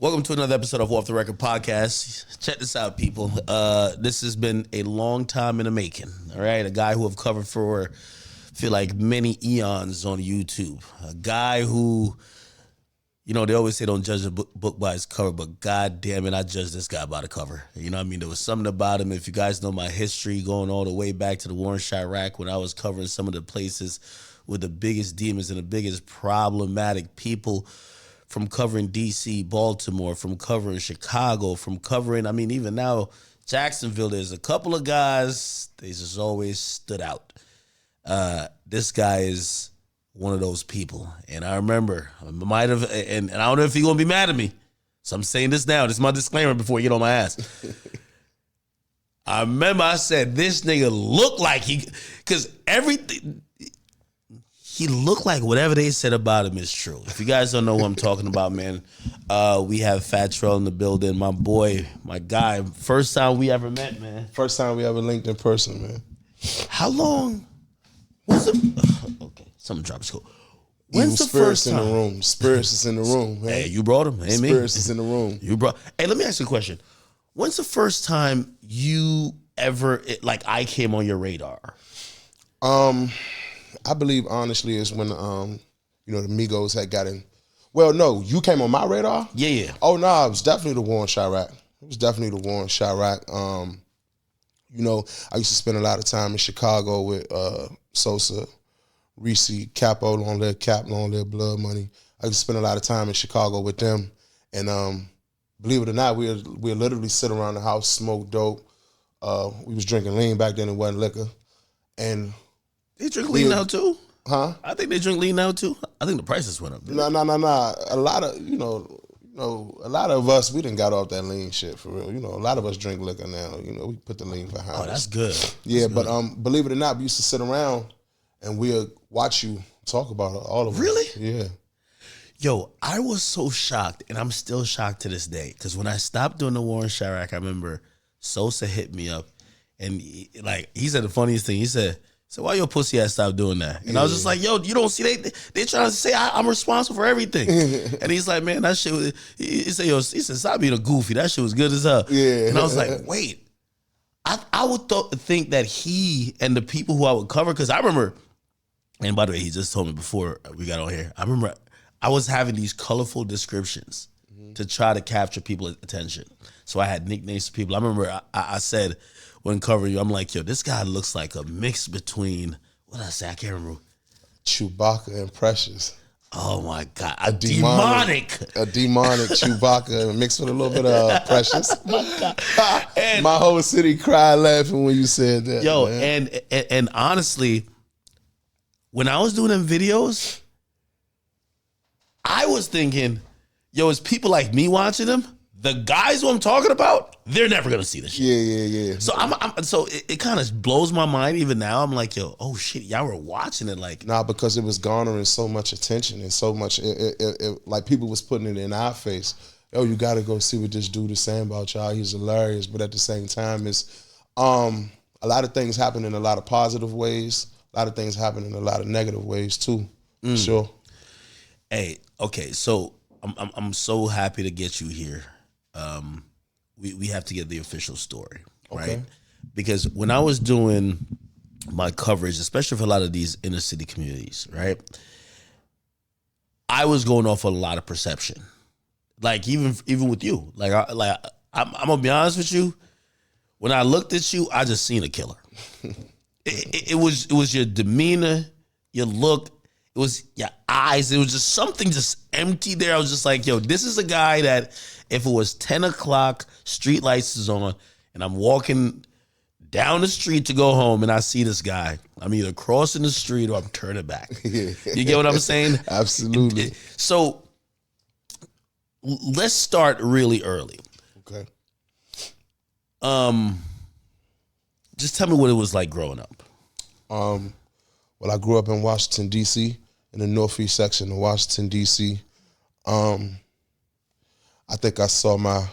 Welcome to another episode of Off the Record Podcast. Check this out, people. This has been a long time in the making. All right, a guy who I've covered for, I feel like, many eons on YouTube. A guy who, you know, they always say don't judge a book by its cover, but God damn it, I judged this guy by the cover. You know what I mean? There was something about him. If you guys know my history, going all the way back to the war in Chirac, when I was covering some of the places with the biggest demons and the biggest problematic people, from covering D.C., Baltimore, from covering Chicago, from covering, I mean, even now, Jacksonville, there's a couple of guys, they just always stood out. This guy is one of those people. And I remember, I might have, and I don't know if he's going to be mad at me, so I'm saying this now. This is my disclaimer before you get on my ass. I remember I said, this nigga looked like because everything, he looked like whatever they said about him is true. If you guys don't know what I'm talking about, man, we have Fat Trel in the building. My boy, my guy. First time we ever met, man. First time we ever linked in person, man. How long was it? Okay, something dropped. Cool. When's the first time? In the room. Spirits is in the room, man. Hey, you brought him. Hey, me. Spirits is in the room. You brought. Hey, let me ask you a question. When's the first time you ever, like, I came on your radar? I believe, honestly, is when, the Migos had gotten. Well, no, you came on my radar? Yeah. Oh, no, it was definitely the war in Chirac. I used to spend a lot of time in Chicago with Sosa, Reese, Capo, Long Live Cap, Long Live Blood Money. I used to spend a lot of time in Chicago with them. And believe it or not, we'd literally sit around the house, smoke dope. We was drinking lean back then, it wasn't liquor. And they drink lean now too? Huh? I think they drink lean now too. I think the prices went up. No. A lot of us, we done got off that lean shit for real. You know, a lot of us drink liquor now. You know, we put the lean behind us. Oh, that's good. Yeah, but believe it or not, we used to sit around and we'll watch you talk about all of it. Really? Yeah. Yo, I was so shocked, and I'm still shocked to this day, because when I stopped doing the war in Chirac, I remember Sosa hit me up, and he said the funniest thing. He said, so why your pussy ass stop doing that? And I was just like, yo, you don't see they trying to say I'm responsible for everything. And he's like, man, that shit was, he said, stop being a goofy. That shit was good as hell. Yeah. And I was like, wait, I would think that he and the people who I would cover, because I remember, and by the way, he just told me before we got on here, I remember I was having these colorful descriptions to try to capture people's attention. So I had nicknames for people. I remember I said, when covering you, I'm like, yo, this guy looks like a mix between, what did I say? I can't remember. Chewbacca and Precious. Oh my God. A demonic Chewbacca mixed with a little bit of Precious. My God. And my whole city cried laughing when you said that. Yo, man. And honestly, when I was doing them videos, I was thinking, yo, it's people like me watching them. The guys who I'm talking about, they're never gonna see this shit. Yeah. So it kind of blows my mind even now. I'm like, yo, oh shit, y'all were watching it like. Nah, because it was garnering so much attention and so much, like people was putting it in our face. Yo, you gotta go see what this dude is saying about y'all. He's hilarious, but at the same time, it's a lot of things happen in a lot of positive ways. A lot of things happen in a lot of negative ways too. Sure. Hey, okay, so I'm so happy to get you here. We have to get the official story, right? Okay. Because when I was doing my coverage, especially for a lot of these inner city communities, right, I was going off a lot of perception. Like even with you, I'm gonna be honest with you. When I looked at you, I just seen a killer. It was your demeanor, your look. It was your eyes. It was just something just empty there. I was just like, yo, this is a guy that if it was 10 o'clock, street lights is on, and I'm walking down the street to go home and I see this guy, I'm either crossing the street or I'm turning back. You get what I'm saying? Absolutely. So let's start really early. Okay. Just tell me what it was like growing up. Well, I grew up in Washington, D.C., in the northeast section of Washington, D.C. I think I saw my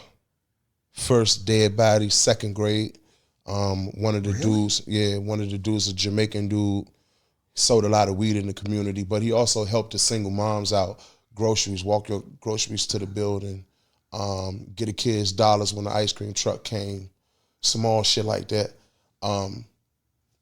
first dead body, second grade. One of the dudes, a Jamaican dude, sold a lot of weed in the community, but he also helped the single moms out, groceries, walk your groceries to the building. get the kids dollars when the ice cream truck came, small shit like that.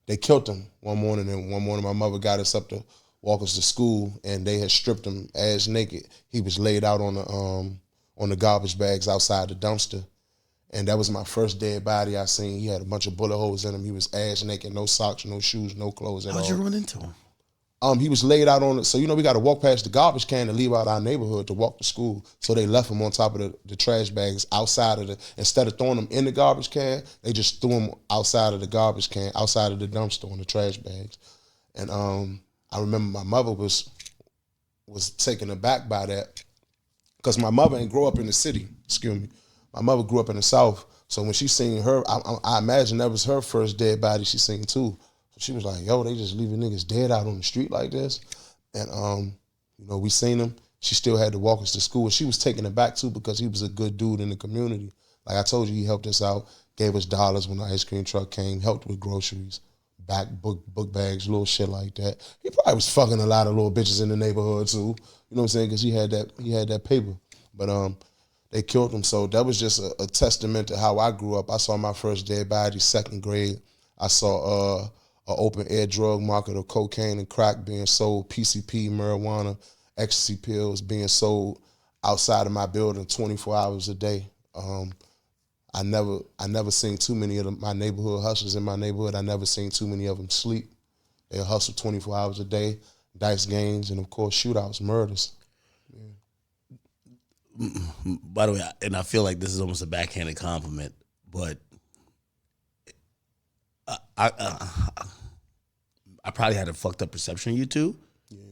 They killed him one morning, and one morning my mother got us up to walk us to school, and they had stripped him ass naked. He was laid out on the garbage bags outside the dumpster. And that was my first dead body I seen. He had a bunch of bullet holes in him. He was ass naked, no socks, no shoes, no clothes at all. How'd you run into him? He was laid out on it. So, we got to walk past the garbage can to leave out our neighborhood to walk to school. So they left him on top of the trash bags outside of instead of throwing them in the garbage can, they just threw him outside of the garbage can, outside of the dumpster on the trash bags. And I remember my mother was taken aback by that because my mother ain't grow up in the city, excuse me. My mother grew up in the South, so when she seen her, I imagine that was her first dead body she seen too. So she was like, yo, they just leaving niggas dead out on the street like this. And, we seen him. She still had to walk us to school. And she was taken aback too because he was a good dude in the community. Like I told you, he helped us out, gave us dollars when the ice cream truck came, helped with groceries, book bags, little shit like that. He probably was fucking a lot of little bitches in the neighborhood too. You know what I'm saying? Because he had that paper. But they killed him. So that was just a testament to how I grew up. I saw my first dead body, 2nd grade. I saw an open air drug market of cocaine and crack being sold, PCP, marijuana, ecstasy pills being sold outside of my building 24 hours a day. I never seen too many of my neighborhood hustlers in my neighborhood. I never seen too many of them sleep. They hustle 24 hours a day, dice games, and of course shootouts, murders. By the way, and I feel like this is almost a backhanded compliment, but I probably had a fucked up perception of you too. Yeah.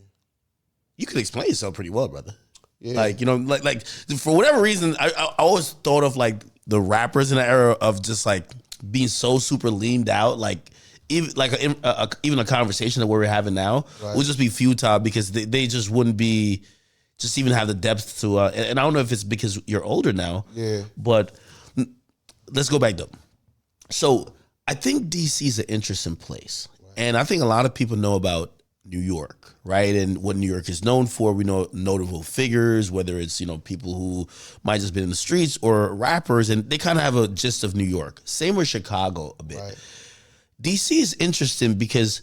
You could explain yourself pretty well, brother. Yeah. Like for whatever reason, I always thought of like the rappers in the era of just like being so super leaned out, like even a conversation that we're having now would just be futile because they just wouldn't be. Just even have the depth to, and I don't know if it's because you're older now, but let's go back though. So I think DC is an interesting place. And I think a lot of people know about New York, right? And what New York is known for. We know notable figures, whether it's, people who might just been in the streets or rappers, and they kind of have a gist of New York. Same with Chicago a bit. Right. DC is interesting because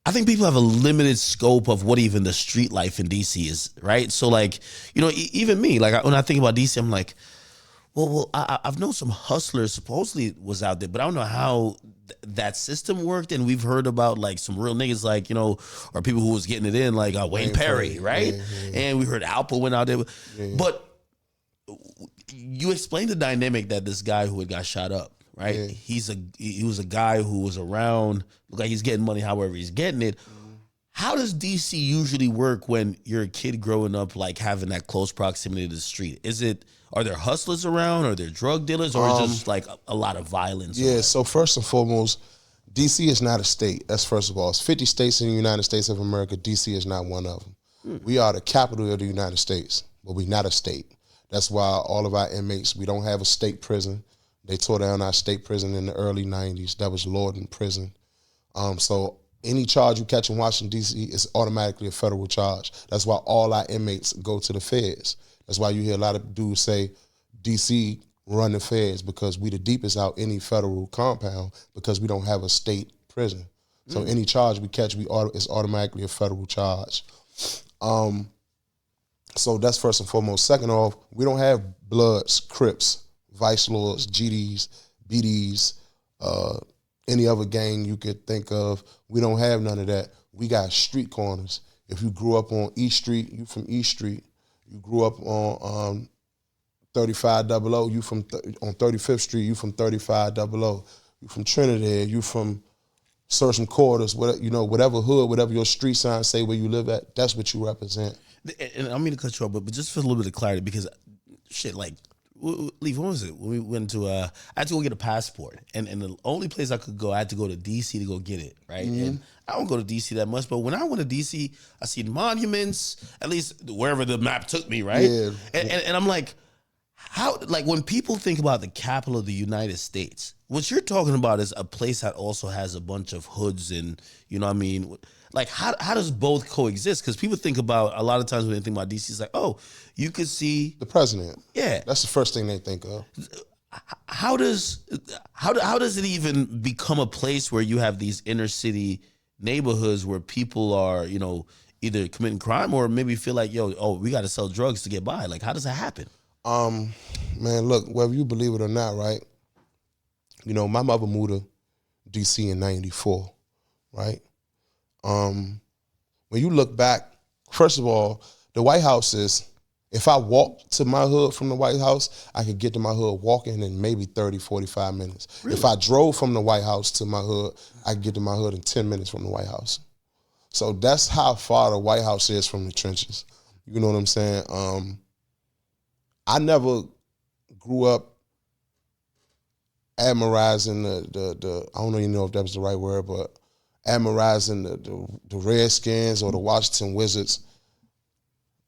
I think people have a limited scope of what even the street life in DC is, right? So like, even me, like when I think about DC, I'm like, well, I've known some hustlers supposedly was out there, but I don't know how that system worked. And we've heard about like some real niggas, like, or people who was getting it in, like Wayne Perry, right? Yeah. And we heard Alpo went out there. Yeah. But you explained the dynamic that this guy who had got shot up, right? Yeah. He was a guy who was around, look like he's getting money however he's getting it. Mm-hmm. How does DC usually work when you're a kid growing up, like having that close proximity to the street? Are there hustlers around? Are there drug dealers? Or is it just like a lot of violence? Yeah, so first and foremost, DC is not a state. That's first of all. It's 50 states in the United States of America. DC is not one of them. We are the capital of the United States, but we're not a state. That's why all of our inmates, we don't have a state prison. They tore down our state prison in the early 90s. That was Lorden Prison. So any charge you catch in Washington, D.C. is automatically a federal charge. That's why all our inmates go to the feds. That's why you hear a lot of dudes say D.C. run the feds because we the deepest out any federal compound because we don't have a state prison. So any charge we catch, it's automatically a federal charge. So that's first and foremost. Second off, we don't have Bloods, Crips, Vice Lords, GDs, BDs, any other gang you could think of. We don't have none of that. We got street corners. If you grew up on East Street, you from East Street. You grew up on 3500, you from on 35th Street, you from 3500. You from Trinidad, you from certain quarters, whatever hood, whatever your street sign say where you live at, that's what you represent. And I don't mean to cut you off, but just for a little bit of clarity, because shit, like, Leaf, what was it? When we went to, I had to go get a passport. And the only place I could go, I had to go to D.C. to go get it, right? Mm-hmm. And I don't go to D.C. that much, but when I went to D.C., I seen monuments, at least wherever the map took me, right? Yeah. And I'm like, how, like when people think about the capital of the United States, what you're talking about is a place that also has a bunch of hoods and, you know what I mean? Like, how does both coexist? Because people think about, a lot of times when they think about DC, it's like, oh, you could see. The president. Yeah. That's the first thing they think of. How does it even become a place where you have these inner city neighborhoods where people are, you know, either committing crime or maybe feel like, we got to sell drugs to get by? Like, how does that happen? Man, look, whether you believe it or not, right? You know, my mother moved to DC in '94, right? When you look back, first of all, the White House is, if I walked to my hood from the White House, I could get to my hood walking in maybe 30, 45 minutes. Really? If I drove from the White House to my hood, I could get to my hood in 10 minutes from the White House. So that's how far the White House is from the trenches. You know what I'm saying? I never grew up admirizing the I don't even know if that was the right word, but admirizing the Redskins or the Washington Wizards.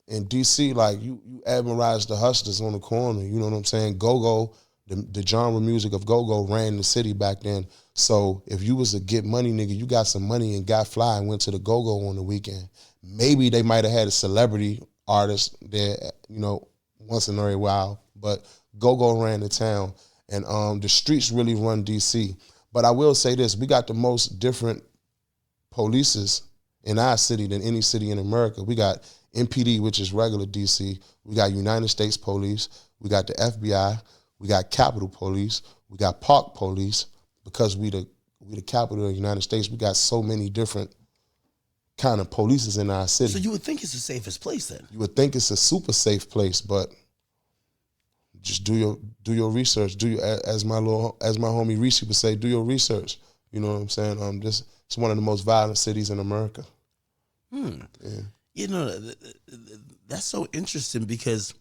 In DC, like you admirize the hustlers on the corner. You know what I'm saying? Go-go, the genre music of go-go ran the city back then. So if you was a get money nigga, you got some money and got fly and went to the go-go on the weekend. Maybe they might have had a celebrity artist there, you know, once in a very while, but go-go ran the town. And the streets really run DC. But I will say this, we got the most different polices in our city than any city in America. We got MPD, which is regular DC. We got United States Police. We got the FBI. We got Capitol Police. We got Park Police. Because we the capital of the United States, we got so many different kind of polices in our city. So you would think it's the safest place then? You would think it's a super safe place, but just do your research. As my homie Reese would say, do your research. You know what I'm saying? It's one of the most violent cities in America. Yeah. You know, that's so interesting because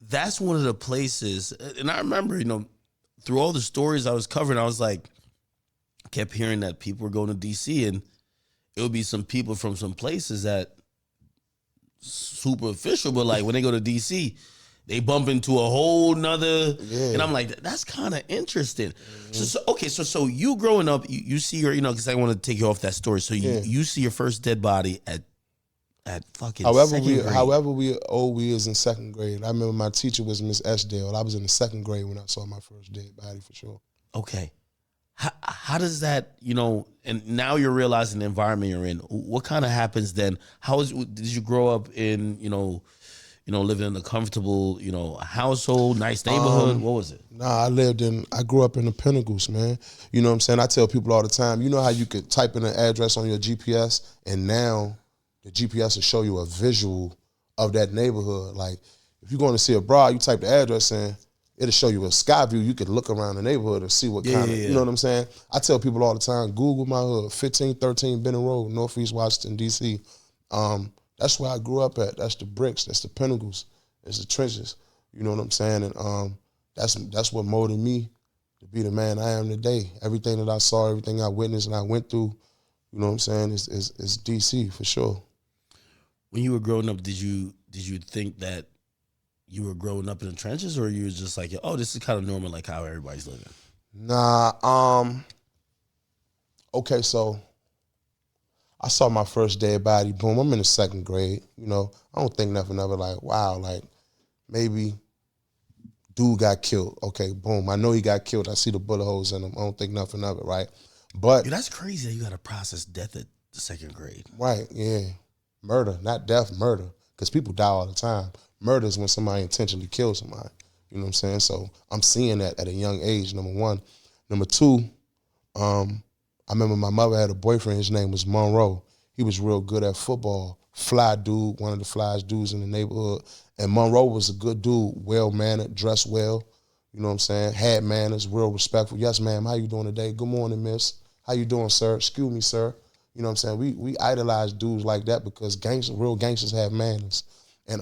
that's one of the places, and I remember, you know, through all the stories I was covering, I was like, I kept hearing that people were going to DC and it would be some people from some places that super official, but like when they go to DC, they bump into a whole nother, and I'm like, that's kind of interesting. Mm-hmm. So you growing up, you see your, you know, because I want to take you off that story. So you see your first dead body at fucking second grade. However old we is in second grade. I remember my teacher was Miss Esdale. I was in the second grade when I saw my first dead body for sure. Okay. How does that, you know, and now you're realizing the environment you're in. What kind of happens then? Did you grow up in, you know, living in a comfortable, you know, household, nice neighborhood? What was it? Nah, I grew up in the Pinnacles, man. You know what I'm saying? I tell people all the time, you know how you could type in an address on your GPS and now the GPS will show you a visual of that neighborhood. Like, if you're going to see a broad, you type the address in, it'll show you a sky view. You could look around the neighborhood and see what kind of, you know what I'm saying? I tell people all the time, Google my hood, 1513 Benning Road, Northeast Washington, D.C. That's where I grew up at. That's the bricks. That's the Pinnacles. That's the trenches. You know what I'm saying? And that's what molded me to be the man I am today. Everything that I saw, everything I witnessed and I went through, you know what I'm saying, is DC for sure. When you were growing up, did you think that you were growing up in the trenches, or you were just like, oh, this is kind of normal, like how everybody's living? Nah. Okay, so I saw my first dead body. Boom, I'm in the second grade. You know, I don't think nothing of it. Like, wow, like maybe dude got killed. Okay, boom, I know he got killed. I see the bullet holes in him. I don't think nothing of it, right? But that's crazy that you got to process death at the second grade. Right, yeah. Murder, not death, murder. Because people die all the time. Murder is when somebody intentionally kills somebody. You know what I'm saying? So I'm seeing that at a young age, number one. Number two, I remember my mother had a boyfriend. His name was Monroe. He was real good at football. Fly dude, one of the flyest dudes in the neighborhood. And Monroe was a good dude, well-mannered, dressed well. You know what I'm saying? Had manners, real respectful. Yes, ma'am, how you doing today? Good morning, miss. How you doing, sir? Excuse me, sir. You know what I'm saying? We idolize dudes like that because real gangsters have manners. And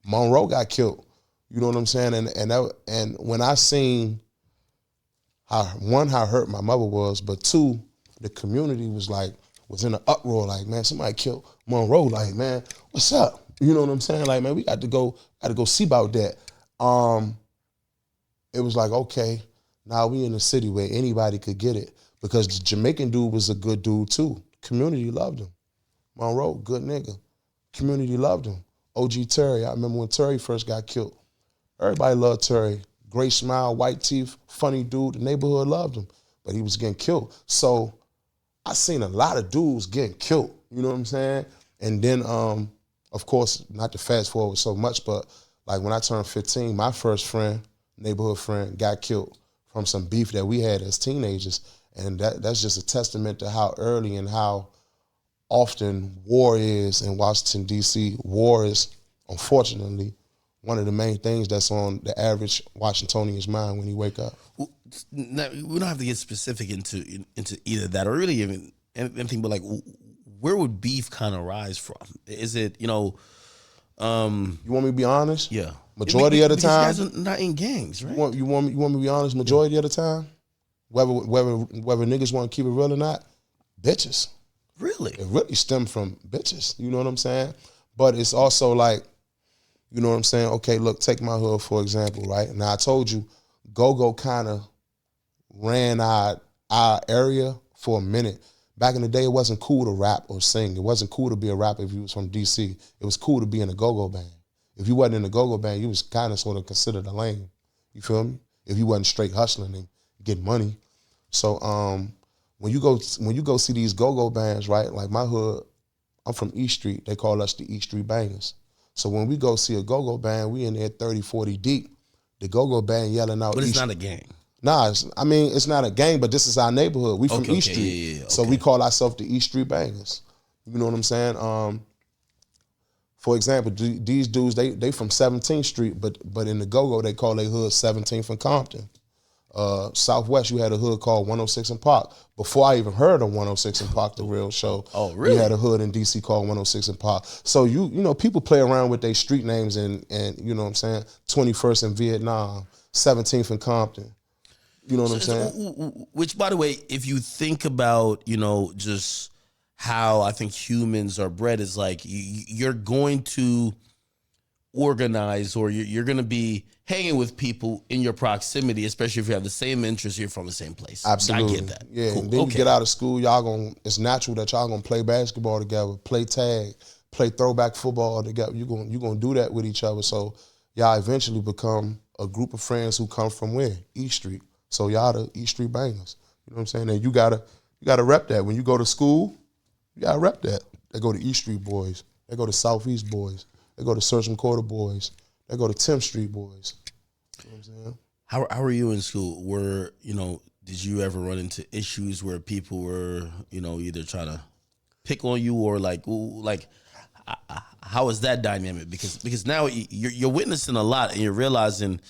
Monroe got killed. You know what I'm saying? And when I seen how hurt my mother was, but two, the community was in an uproar, like, man, somebody killed Monroe. Like, man, what's up? You know what I'm saying? Like, man, we got to go see about that. It was like, okay, Now we in a city where anybody could get it because the Jamaican dude was a good dude too. Community loved him. Monroe, good nigga. Community loved him. OG Terry, I remember when Terry first got killed. Everybody loved Terry. Great smile, white teeth, funny dude. The neighborhood loved him, but he was getting killed. So I seen a lot of dudes getting killed, you know what I'm saying? And then, of course, not to fast forward so much, but like when I turned 15, my first friend, neighborhood friend, got killed from some beef that we had as teenagers. And that's just a testament to how early and how often war is in Washington, D.C. War is, unfortunately, one of the main things that's on the average Washingtonian's mind when he wake up. Well, now, we don't have to get specific into either that or really even anything, but like, where would beef kind of rise from? Is it, you want me to be honest? Yeah. Majority of the time, you guys are not in gangs, right? You want me to be honest? Majority of the time, whether niggas want to keep it real or not, bitches. Really? It really stemmed from bitches. You know what I'm saying? But it's also like, you know what I'm saying? Okay, look, take my hood for example, right? Now I told you, go-go kind of ran our area for a minute. Back in the day, it wasn't cool to rap or sing. It wasn't cool to be a rapper if you was from DC. It was cool to be in a go-go band. If you wasn't in a go-go band, you was kind of sort of considered a lame. You feel me? If you wasn't straight hustling and getting money. So when you go see these go-go bands, right? Like my hood, I'm from East Street. They call us the East Street Bangers. So when we go see a go-go band, we in there 30, 40 deep. The go-go band yelling out. But it's not a gang. Nah, it's not a gang, but this is our neighborhood. We from East Street. Yeah, okay. So we call ourselves the East Street Bangers. You know what I'm saying? For example, these dudes, they from 17th Street, but in the go-go, they call their hood 17th and Compton. Southwest, you had a hood called 106 and Park. Before I even heard of 106 and Park, the real show, really? We had a hood in DC called 106 and Park. So you know, people play around with their street names and you know what I'm saying, 21st in Vietnam, 17th in Compton. You know what I'm saying? Which, by the way, if you think about, just how I think humans are bred, is like you're going to organize or you're going to be hanging with people in your proximity, especially if you have the same interests, you're from the same place. Absolutely. I get that. Yeah, cool. And then you get out of school, it's natural that y'all gonna play basketball together, play tag, play throwback football together. You're gonna do that with each other. So y'all eventually become a group of friends who come from where? East Street. So y'all the East Street Bangers. You know what I'm saying? And you gotta rep that. When you go to school, you gotta rep that. They go to East Street boys. They go to Southeast boys. They go to Surgeon Quarter boys. They go to 10th Street boys. You know what I'm saying? How were you in school? Did you ever run into issues where people were, either trying to pick on you or how is that dynamic? Because now you're witnessing a lot and you're realizing,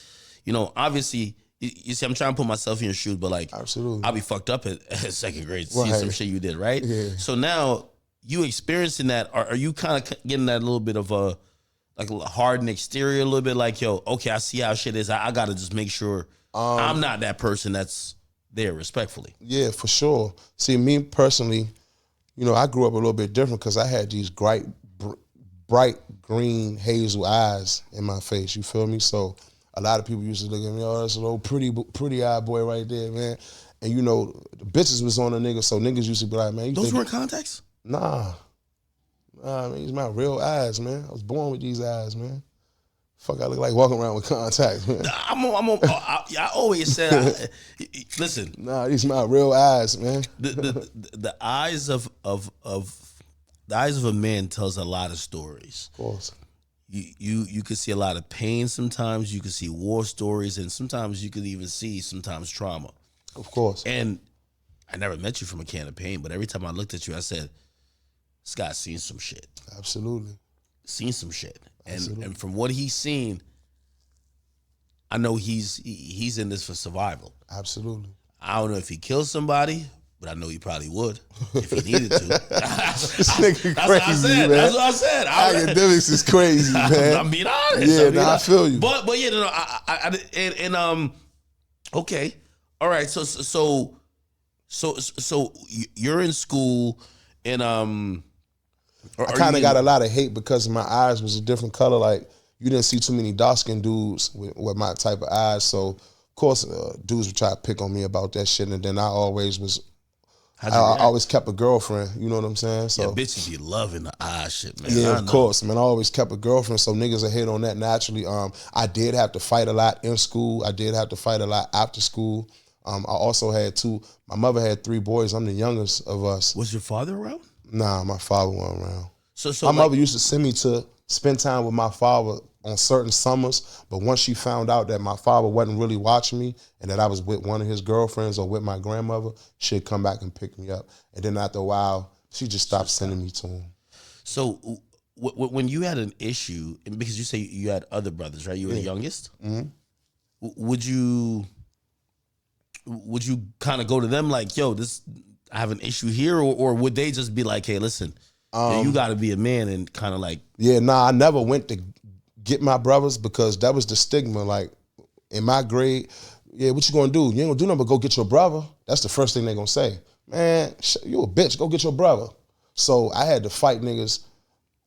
obviously, you see, I'm trying to put myself in your shoes, but absolutely, I'll be fucked up at second grade to see some shit you did, right? Yeah. So now you experiencing that, are you kind of getting that little bit of a hardened exterior, a little bit like, yo, okay, I see how shit is. I got to just make sure I'm not that person that's there, respectfully. Yeah, for sure. See, me personally, I grew up a little bit different because I had these bright green hazel eyes in my face. You feel me? So a lot of people used to look at me, oh, that's a little pretty eye boy right there, man. And the bitches was on a nigga, so niggas used to be like, man, those weren't contacts? Nah, man, these my real eyes, man. I was born with these eyes, man. Fuck, I look like walking around with contacts, man. I always said, listen. Nah, these my real eyes, man. The eyes of a man tells a lot of stories. Of course. You could see a lot of pain sometimes. You could see war stories, and sometimes you could even see trauma. Of course. And I never met you from a can of pain, but every time I looked at you, I said, this guy's seen some shit. Absolutely. Seen some shit. And from what he's seen, I know he's in this for survival. Absolutely. I don't know if he killed somebody, but I know he probably would if he needed to. This nigga that's crazy, man. That's what I said. Academics is crazy, man. I'm being honest. Yeah, I feel you. But yeah, no, okay, all right. So you're in school, and I kind of got a lot of hate because my eyes was a different color. Like, you didn't see too many dark-skinned dudes with my type of eyes. So Of course, dudes would try to pick on me about that shit, and then I always was. How'd I you react? always kept a girlfriend. You know what I'm saying? So Yeah, bitches be loving the shit, man. yeah, I of know. course, man. I always kept a girlfriend, so niggas will hate on that naturally. I did have to fight a lot in school. I did have to fight a lot after school. I also had my mother had 3 boys. I'm the youngest of us. Was your father around? Nah, my father wasn't around. So My like, mother used to send me to spend time with my father on certain summers, but once she found out that my father wasn't really watching me and that I was with one of his girlfriends or with my grandmother, she'd come back and pick me up. And then after a while, she just stopped sending me to him. So when you had an issue, and because you say you had other brothers, right? You were the youngest. Mm-hmm. Would you kind of go to them like, yo, I have an issue here, or would they just be like, hey, listen, you got to be a man and kind of like, Yeah, nah, I never went to get my brothers because that was the stigma. Like in my grade, yeah, what you gonna do? You ain't gonna do nothing but go get your brother. That's the first thing they gonna say. Man, you a bitch, go get your brother. So I had to fight niggas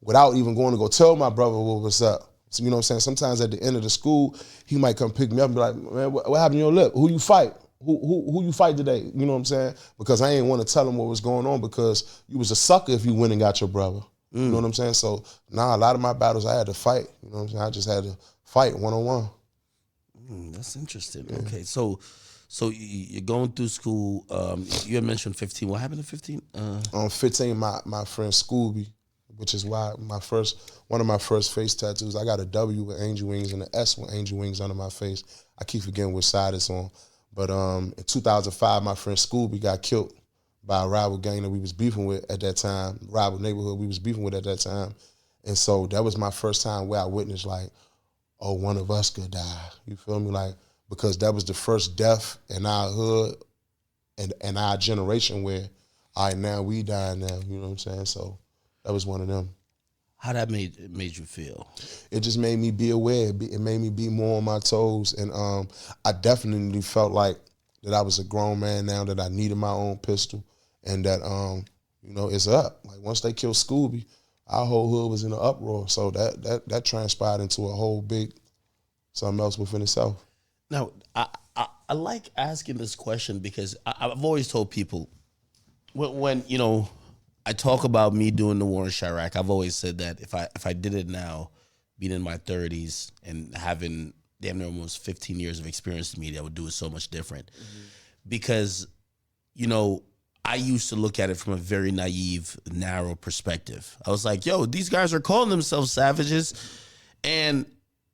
without even going to go tell my brother what was up. So, you know what I'm saying? Sometimes at the end of the school, he might come pick me up and be like, man, what happened to your lip? Who you fight? Who you fight today? You know what I'm saying? Because I ain't want to tell him what was going on because you was a sucker if you went and got your brother. You know what I'm saying? So a lot of my battles I had to fight. You know what I'm saying? I just had to fight one-on-one. That's interesting. Yeah. Okay, so you're going through school. You had mentioned 15. What happened at 15? On 15, my friend Scooby, which is why one of my first face tattoos, I got a W with angel wings and an S with angel wings under my face. I keep forgetting which side it's on. But in 2005, my friend Scooby got killed by a rival gang that we was beefing with at that time, rival neighborhood we was beefing with at that time. And so that was my first time where I witnessed like, oh, one of us could die. You feel me? Like, because that was the first death in our hood and our generation where, all right, now we die now, you know what I'm saying? So that was one of them. How that made you feel? It just made me be aware. It made me be more on my toes. And I definitely felt like that I was a grown man now, that I needed my own pistol, and that, it's up. Like once they killed Scooby, our whole hood was in an uproar. So that transpired into a whole big something else within itself. Now, I like asking this question because I've always told people when I talk about me doing the war in Chirac, I've always said that if I did it now, being in my 30s and having damn near almost 15 years of experience in media, I would do it so much different. Mm-hmm. Because, I used to look at it from a very naive, narrow perspective. I was like, yo, these guys are calling themselves savages, and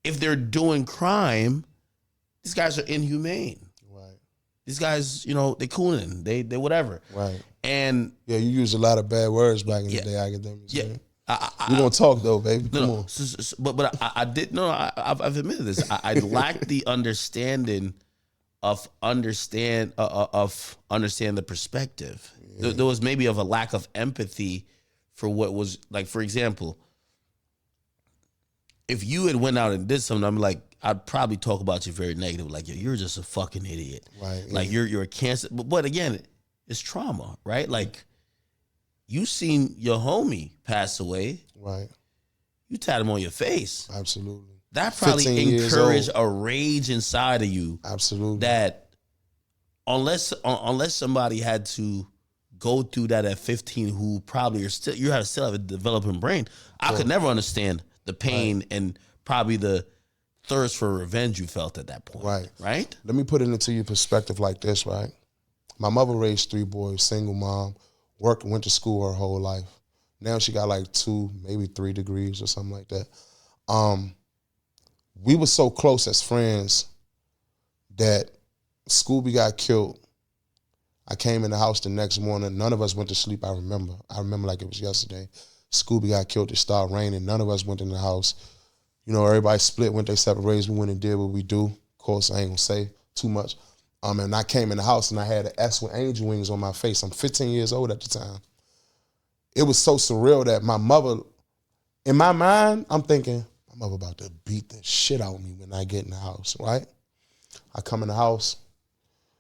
if they're doing crime, these guys are inhumane. Right. These guys, they cooning, they whatever. Right. And yeah, you used a lot of bad words back in the day, Akademiks. Yeah. We're going to talk though, baby. Come on. But I did, I've admitted this. I lacked the understanding of understand the perspective. Yeah. There was maybe of a lack of empathy for what was, like, for example, if you had went out and did something, I'm like, I'd probably talk about you very negative, like, you're just a fucking idiot. Right. Like, you're a cancer. But again, it's trauma, right? Like, you seen your homie pass away. Right. You tatted him on your face. Absolutely. That probably encouraged a rage inside of you. Absolutely. That unless somebody had to go through that at 15, who probably still have a developing brain, I could never understand the pain and probably the thirst for revenge you felt at that point. Right. Right? Let me put it into your perspective like this, right? My mother raised 3 boys, single mom, went to school her whole life. Now she got like 2, maybe 3 degrees or something like that. We were so close as friends that Scooby got killed. I came in the house the next morning. None of us went to sleep, I remember. I remember like it was yesterday. Scooby got killed. It started raining. None of us went in the house. Everybody split, went their separate ways. We went and did what we do. Of course, I ain't going to say too much. And I came in the house and I had an S with angel wings on my face. I'm 15 years old at the time. It was so surreal that my mother, in my mind, I'm thinking, my mother about to beat the shit out of me when I get in the house, right? I come in the house.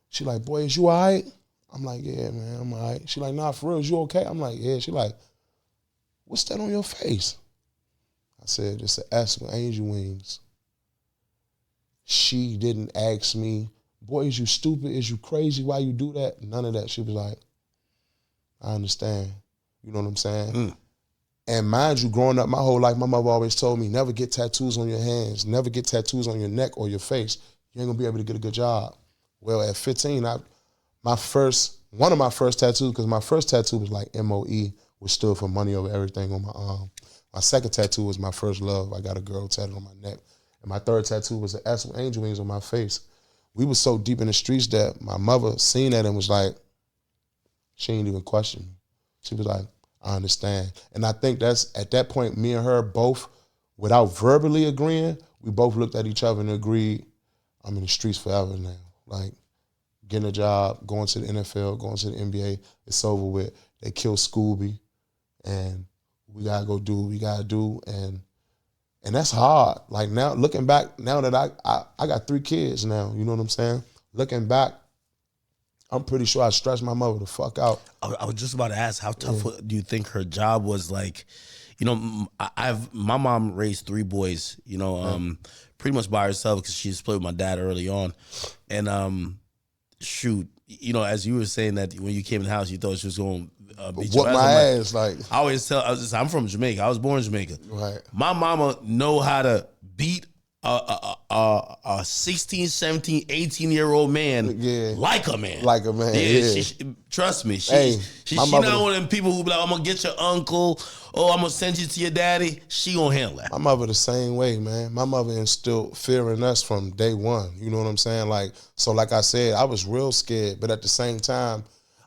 She like, boy, is you all right? I'm like, yeah, man, I'm all right. She like, nah, for real, is you okay? I'm like, yeah. She like, what's that on your face? I said, it's an S with angel wings. She didn't ask me boy, is you stupid? Is you crazy? Why you do that? None of that. She was like, I understand. You know what I'm saying? And mind you, growing up my whole life, my mother always told me, never get tattoos on your hands, never get tattoos on your neck or your face. You ain't gonna be able to get a good job. Well, at 15, one of my first tattoos, because my first tattoo was like MOE, which stood for money over everything on my arm. My second tattoo was my first love. I got a girl tattooed on my neck. And my third tattoo was an S with angel wings on my face. We were so deep in the streets that my mother seen that and was like, she ain't even question me. She was like, I understand. And I think that's, at that point, me and her both, without verbally agreeing, we both looked at each other and agreed, I'm in the streets forever now. Like, getting a job, going to the NFL, going to the NBA, it's over with. They killed Scooby, and we gotta go do what we gotta do, and that's hard. Like now, looking back, now that I got 3 kids now, you know what I'm saying? Looking back, I'm pretty sure I stressed my mother the fuck out. I was just about to ask, how tough do you think her job was? Like, you know, my mom raised 3 boys, you know, pretty much by herself because she split with my dad early on, and shoot, you know, as you were saying that when you came in the house, you thought she was going to beat whoop your my ass. ass. Like, I always tell, I'm from Jamaica. I was born in Jamaica. Right. My mama know how to beat a 16, 17, 18-year-old man like a man. Like a man, She, trust me. She not one of them people who be like, I'm going to get your uncle, or I'm going to send you to your daddy. She going to handle that. My mother the same way, man. My mother instilled fear in us from day one. You know what I'm saying? Like, so like I said, I was real scared, but at the same time,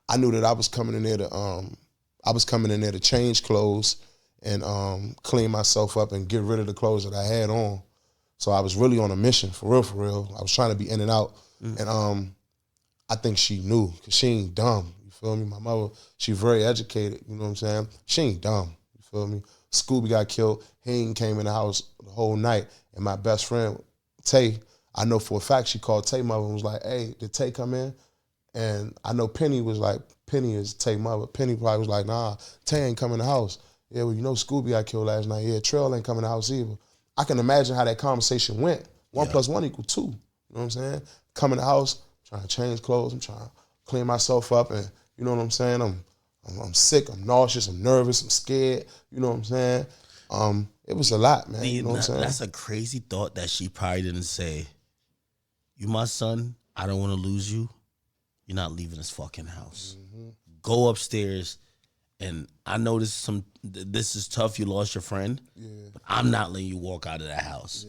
I knew that I was coming in there to change clothes and clean myself up and get rid of the clothes that I had on. So I was really on a mission, for real. I was trying to be in and out. And I think she knew, because she ain't dumb. You feel me? My mother, she very educated, you know what I'm saying? She ain't dumb, you feel me? Scooby got killed. He ain't came in the house the whole night. And my best friend, Tay, I know for a fact she called Tay mother and was like, hey, did Tay come in? And I know Penny was like, Penny is Tay mother. Penny probably was like, nah, Tay ain't come in the house. Yeah, well, you know Scooby got killed last night. Yeah, Trel ain't come in the house either. I can imagine how that conversation went. 1 + 1 = 2. You know what I'm saying? Come in the house, trying to change clothes, I'm trying to clean myself up, and you know what I'm saying? I'm sick, I'm nauseous, I'm nervous, I'm scared. You know what I'm saying? It was a lot, man. You know what I'm saying? That's a crazy thought that she probably didn't say, you my son, I don't want to lose you. You're not leaving this fucking house. Go upstairs. And I know this is tough. You lost your friend, but I'm not letting you walk out of that house.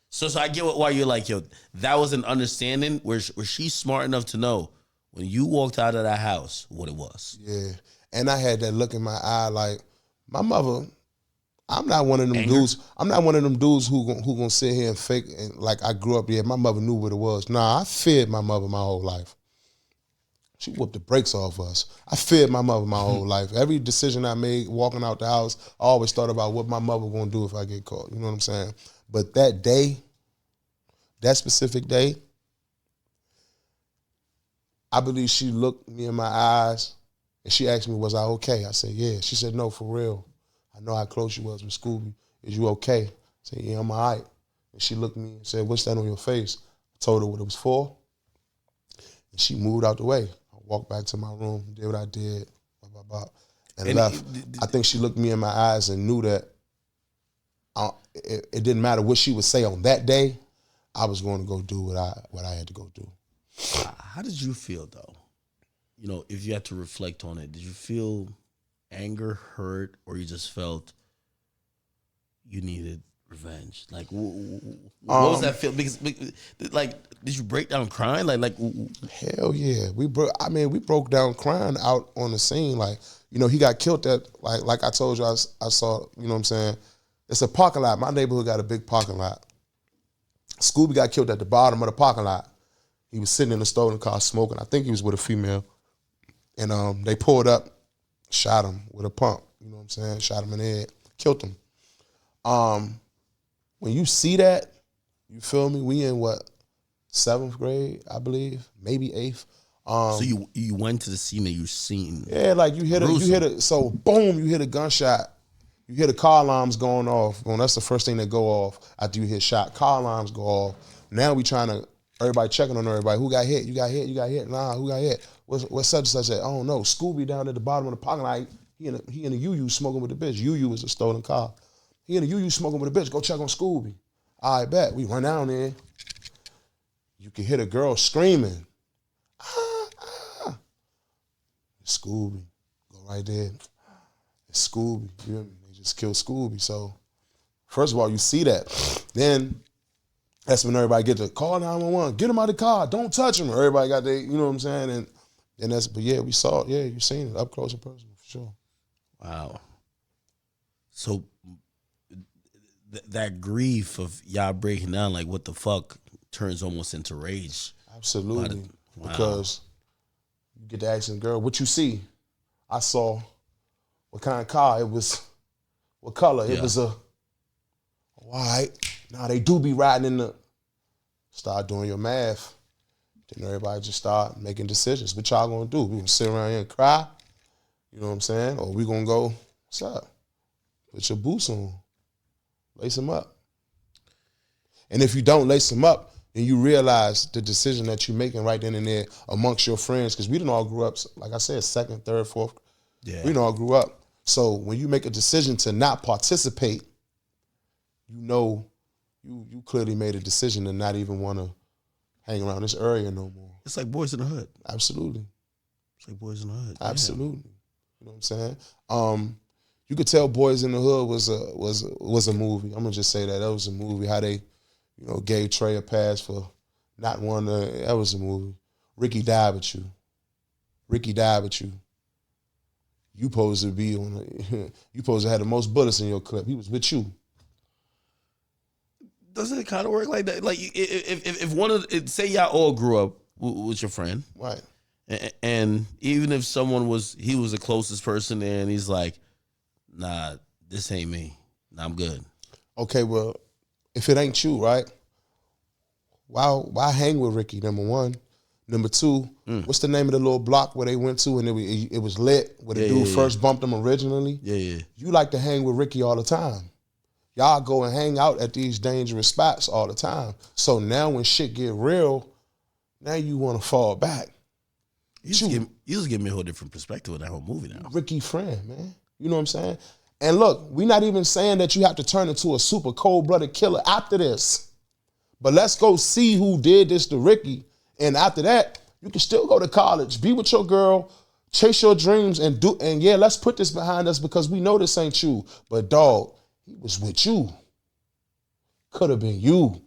So I get why you're like, yo, that was an understanding where she's smart enough to know when you walked out of that house what it was. Yeah, and I had that look in my eye, like my mother. I'm not one of them dudes. I'm not one of them dudes who gonna sit here and fake and like I grew up. Yeah, my mother knew what it was. Nah, I feared my mother my whole life. She whooped the brakes off us. I feared my mother my whole life. Every decision I made walking out the house, I always thought about what my mother gonna do if I get caught. You know what I'm saying? But that day, that specific day, I believe she looked me in my eyes and she asked me, was I okay? I said, yeah. She said, no, for real. I know how close you was with Scooby. Is you okay? I said, yeah, I'm all right. And she looked at me and said, what's that on your face? I told her what it was for. And she moved out the way. Walked back to my room, did what I did, blah, blah, blah, and left. I think she looked me in my eyes and knew that it didn't matter what she would say on that day. I was going to go do what I had to go do. How did you feel, though? You know, if you had to reflect on it, did you feel anger, hurt, or you just felt you needed revenge? Like, what was that feel? Because, like, did you break down crying? Like, hell yeah, we broke down crying out on the scene. Like, you know, he got killed at like I told you, I saw. You know what I'm saying? It's a parking lot. My neighborhood got a big parking lot. Scooby got killed at the bottom of the parking lot. He was sitting in the stolen car smoking. I think he was with a female, and they pulled up, shot him with a pump. You know what I'm saying? Shot him in the head, killed him. When you see that, you feel me? We in what, 7th grade, I believe, maybe 8th. So you went to the scene and you seen. Yeah, like you hit so boom, you hit a gunshot. You hear the car alarms going off. Well, that's the first thing that go off after you hit shot. Car alarms go off. Now we trying to Everybody checking on everybody. Who got hit? You got hit? You got hit? Nah, who got hit? What's such and such at? I don't know. Scooby down at the bottom of the parking lot. He in a UU smoking with the bitch. UU is a stolen car. He in a UU smoking with a bitch. Go check on Scooby. I bet. We run down there. You can hear the girl screaming. It's Scooby. Go right there. It's Scooby. You hear me? They just killed Scooby. So, first of all, you see that. Then, that's when everybody get to call 911. Get him out of the car. Don't touch him. Everybody got their, you know what I'm saying? And that's, but yeah, we saw it. Yeah, you seen it up close and personal, for sure. Wow. So, that grief of y'all breaking down, like, what the fuck, turns almost into rage. Absolutely. Wow. Because you get to ask the girl, what you see? I saw what kind of car it was, what color. It was a white. Now they do be riding in the, start doing your math. Then everybody just start making decisions. What y'all gonna do? We gonna sit around here and cry? You know what I'm saying? Or we gonna go, what's up? Put your boots on. Lace them up. And if you don't lace them up, then you realize the decision that you're making right then and there amongst your friends, because we didn't all grew up, like I said, second, third, fourth. Yeah. We didn't all grew up. So when you make a decision to not participate, you know you clearly made a decision to not even want to hang around this area no more. It's like Boys in the Hood. Absolutely. It's like Boys in the Hood. Absolutely. Yeah. You know what I'm saying? You could tell Boys in the Hood was a movie. I'm gonna just say that was a movie. How they, gave Trey a pass for not wanting to. That was a movie. Ricky died with you. Ricky died with you. You supposed to be on. You supposed to have the most bullets in your clip. He was with you. Doesn't it kind of work like that? Like if one of say y'all all grew up with your friend, right? And even if someone he was the closest person there, and he's like, nah, this ain't me. Nah, I'm good. Okay, well, if it ain't you, right? Why hang with Ricky? Number one. Number two, what's the name of the little block where they went to and it was lit, where the dude first bumped him originally? Yeah. You like to hang with Ricky all the time. Y'all go and hang out at these dangerous spots all the time. So now when shit get real, now you want to fall back. You just give me a whole different perspective of that whole movie now. Ricky friend, man. You know what I'm saying? And look, we're not even saying that you have to turn into a super cold-blooded killer after this. But let's go see who did this to Ricky. And after that, you can still go to college, be with your girl, chase your dreams, and let's put this behind us because we know this ain't you. But dog, he was with you. Could have been you.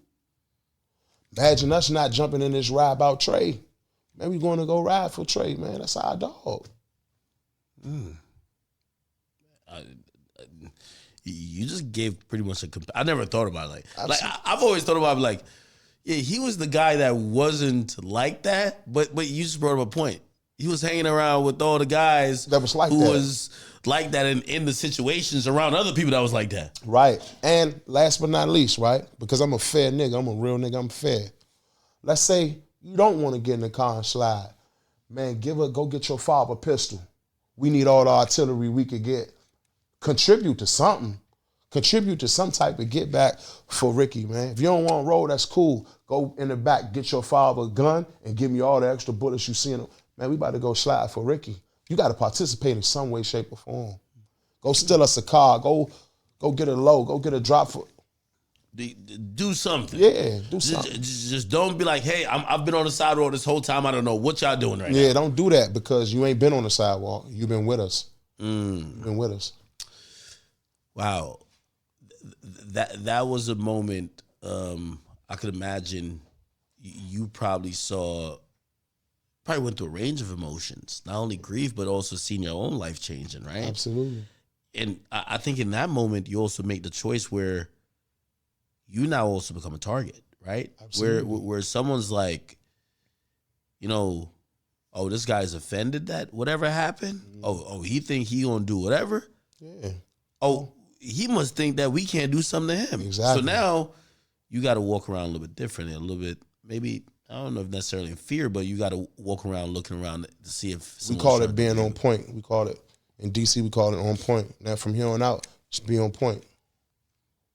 Imagine us not jumping in this ride about Trey. Man, we going to go ride for Trey, man. That's our dog. You just gave pretty much I never thought about it like I've always thought about it like, yeah, he was the guy that wasn't like that, but you just brought up a point. He was hanging around with all the guys that was like who that. was like that in the situations around other people that was like that. Right. And last but not least, right? Because I'm a fair nigga. I'm a real nigga. I'm fair. Let's say you don't want to get in the car and slide. Man, go get your father a pistol. We need all the artillery we could get. Contribute to something. Contribute to some type of get back for Ricky, man. If you don't want to roll, that's cool. Go in the back, get your father a gun, and give me all the extra bullets you see in him. Man, we about to go slide for Ricky. You got to participate in some way, shape, or form. Go steal us a car. Go get a low. Go get a drop for. Do something. Yeah, do something. Just don't be like, hey, I've been on the sidewalk this whole time. I don't know what y'all doing right now. Yeah, don't do that because you ain't been on the sidewalk. You've been with us. You've been with us. Wow. That was a moment I could imagine you probably went through a range of emotions, not only grief, but also seeing your own life changing, right? Absolutely. And I think in that moment, you also make the choice where you now also become a target, right? Absolutely. Where someone's like, oh, this guy's offended that whatever happened? Oh, he think he gonna do whatever? Yeah. Oh, he must think that we can't do something to him. Exactly. So now you got to walk around a little bit different and a little bit, maybe, I don't know if necessarily in fear, but you got to walk around looking around to see if we call it being on point. We call it, in DC, we call it on point. Now from here on out, just be on point.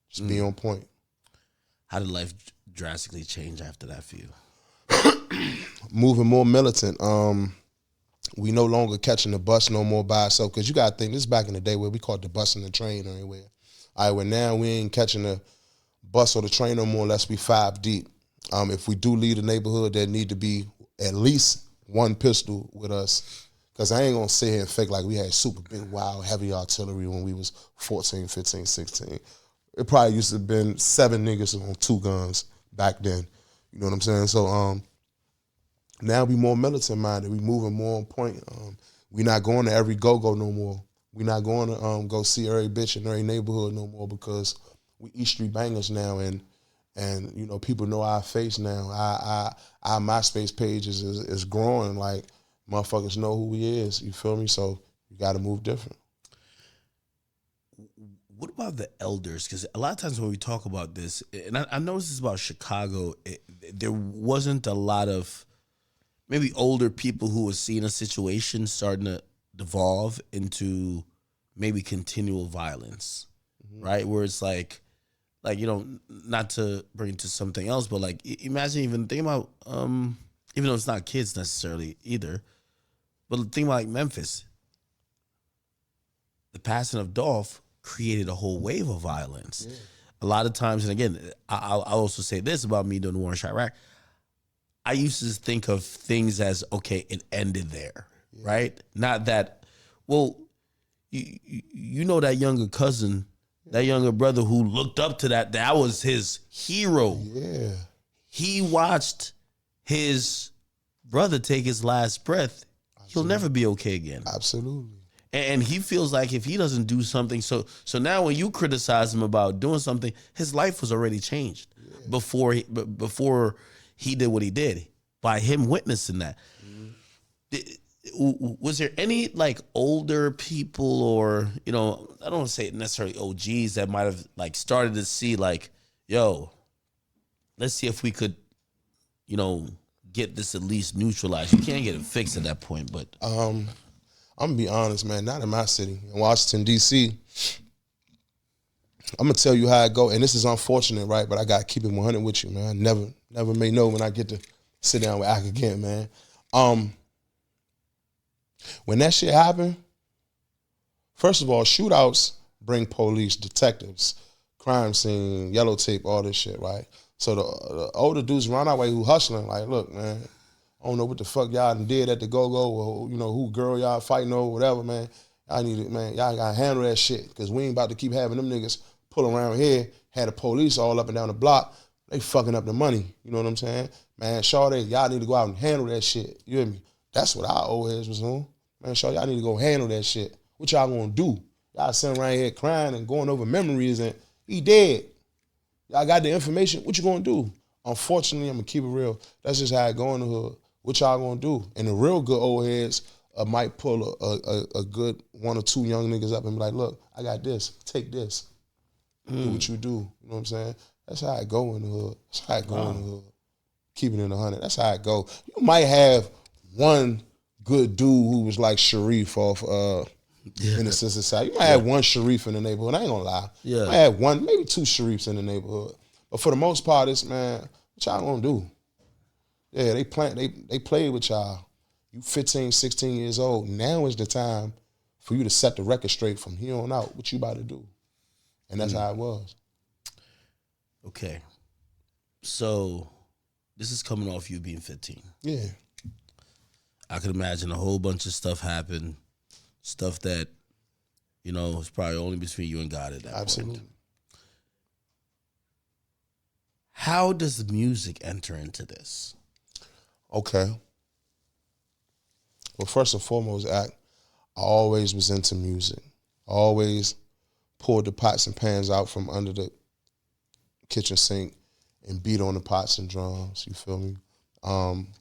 Just be on point. How did life drastically change after that for you? moving more militant. We no longer catching the bus no more by ourselves, because you got to think, this is back in the day where we called the bus and the train everywhere. All right, well, now we ain't catching the bus or the train no more unless we 5 deep. If we do leave the neighborhood, there need to be at least one pistol with us, because I ain't going to sit here and fake like we had super big, wild, heavy artillery when we was 14, 15, 16. It probably used to have been 7 niggas on 2 guns back then. You know what I'm saying? So now we more militant minded. We moving more on point. We not going to every go-go no more. We not going to go see every bitch in every neighborhood no more, because we East Street bangers now, and you know, people know our face now. Our MySpace page is growing. Like, motherfuckers know who we is. You feel me? So you got to move different. What about the elders? Because a lot of times when we talk about this, and I know this is about Chicago, there wasn't a lot of maybe older people who were seeing a situation starting to devolve into maybe continual violence, right? Where it's like, you know, not to bring it to something else, but like, imagine even thinking about, even though it's not kids necessarily either, but think about like Memphis. The passing of Dolph created a whole wave of violence. Yeah. A lot of times, and again, I'll also say this about me doing the war in Iraq. I used to think of things as, okay, it ended there, right? Not that, well, you know that younger cousin, that younger brother who looked up to that was his hero. Yeah. He watched his brother take his last breath. Absolutely. He'll never be okay again. Absolutely. And he feels like if he doesn't do something, so now when you criticize him about doing something, his life was already changed before he did what he did, by him witnessing that. Was there any like older people, or, you know, I don't want to say necessarily OGs, that might have like started to see like, yo, let's see if we could, you know, get this at least neutralized. You can't get it fixed at that point, but I'm gonna be honest, man, not in my city, in Washington, D.C. I'm gonna tell you how I go, and this is unfortunate, right? But I gotta keep it 100 with you, man. Never may know when I get to sit down with Ak again, man. When that shit happened, first of all, shootouts bring police, detectives, crime scene, yellow tape, all this shit, right? So the older dudes around our way who hustling, like, look, man, I don't know what the fuck y'all done did at the go-go, or, you know, who girl y'all fighting over, whatever, man. I need it, man. Y'all gotta handle that shit, because we ain't about to keep having them niggas pull around here, had the police all up and down the block. They fucking up the money. You know what I'm saying? Man, Shawty, y'all need to go out and handle that shit. You hear me? That's what our old heads was on. Man, Shawty, y'all need to go handle that shit. What y'all gonna do? Y'all sitting around here crying and going over memories, and he dead. Y'all got the information. What you gonna do? Unfortunately, I'm gonna keep it real. That's just how it go in the hood. What y'all gonna do? And the real good old heads might pull a good 1 or 2 young niggas up and be like, look, I got this. Take this. Do what you do. You know what I'm saying? That's how it go in the hood. That's how it go in the hood. Keeping it 100. That's how it go. You might have one good dude who was like Sharif off Innocent Society. You might have one Sharif in the neighborhood. I ain't gonna lie. Yeah. You might have one, maybe 2 Sharifs in the neighborhood. But for the most part, it's, man, what y'all gonna do? Yeah, they played with y'all. You 15, 16 years old. Now is the time for you to set the record straight from here on out. What you about to do? And that's how it was. Okay. So this is coming off you being 15. Yeah. I could imagine a whole bunch of stuff happened. Stuff that, you know, is probably only between you and God at that Absolutely. point. How does the music enter into this? Okay. Well, first and foremost, I always was into music. Always pulled the pots and pans out from under the kitchen sink and beat on the pots and drums. You feel me?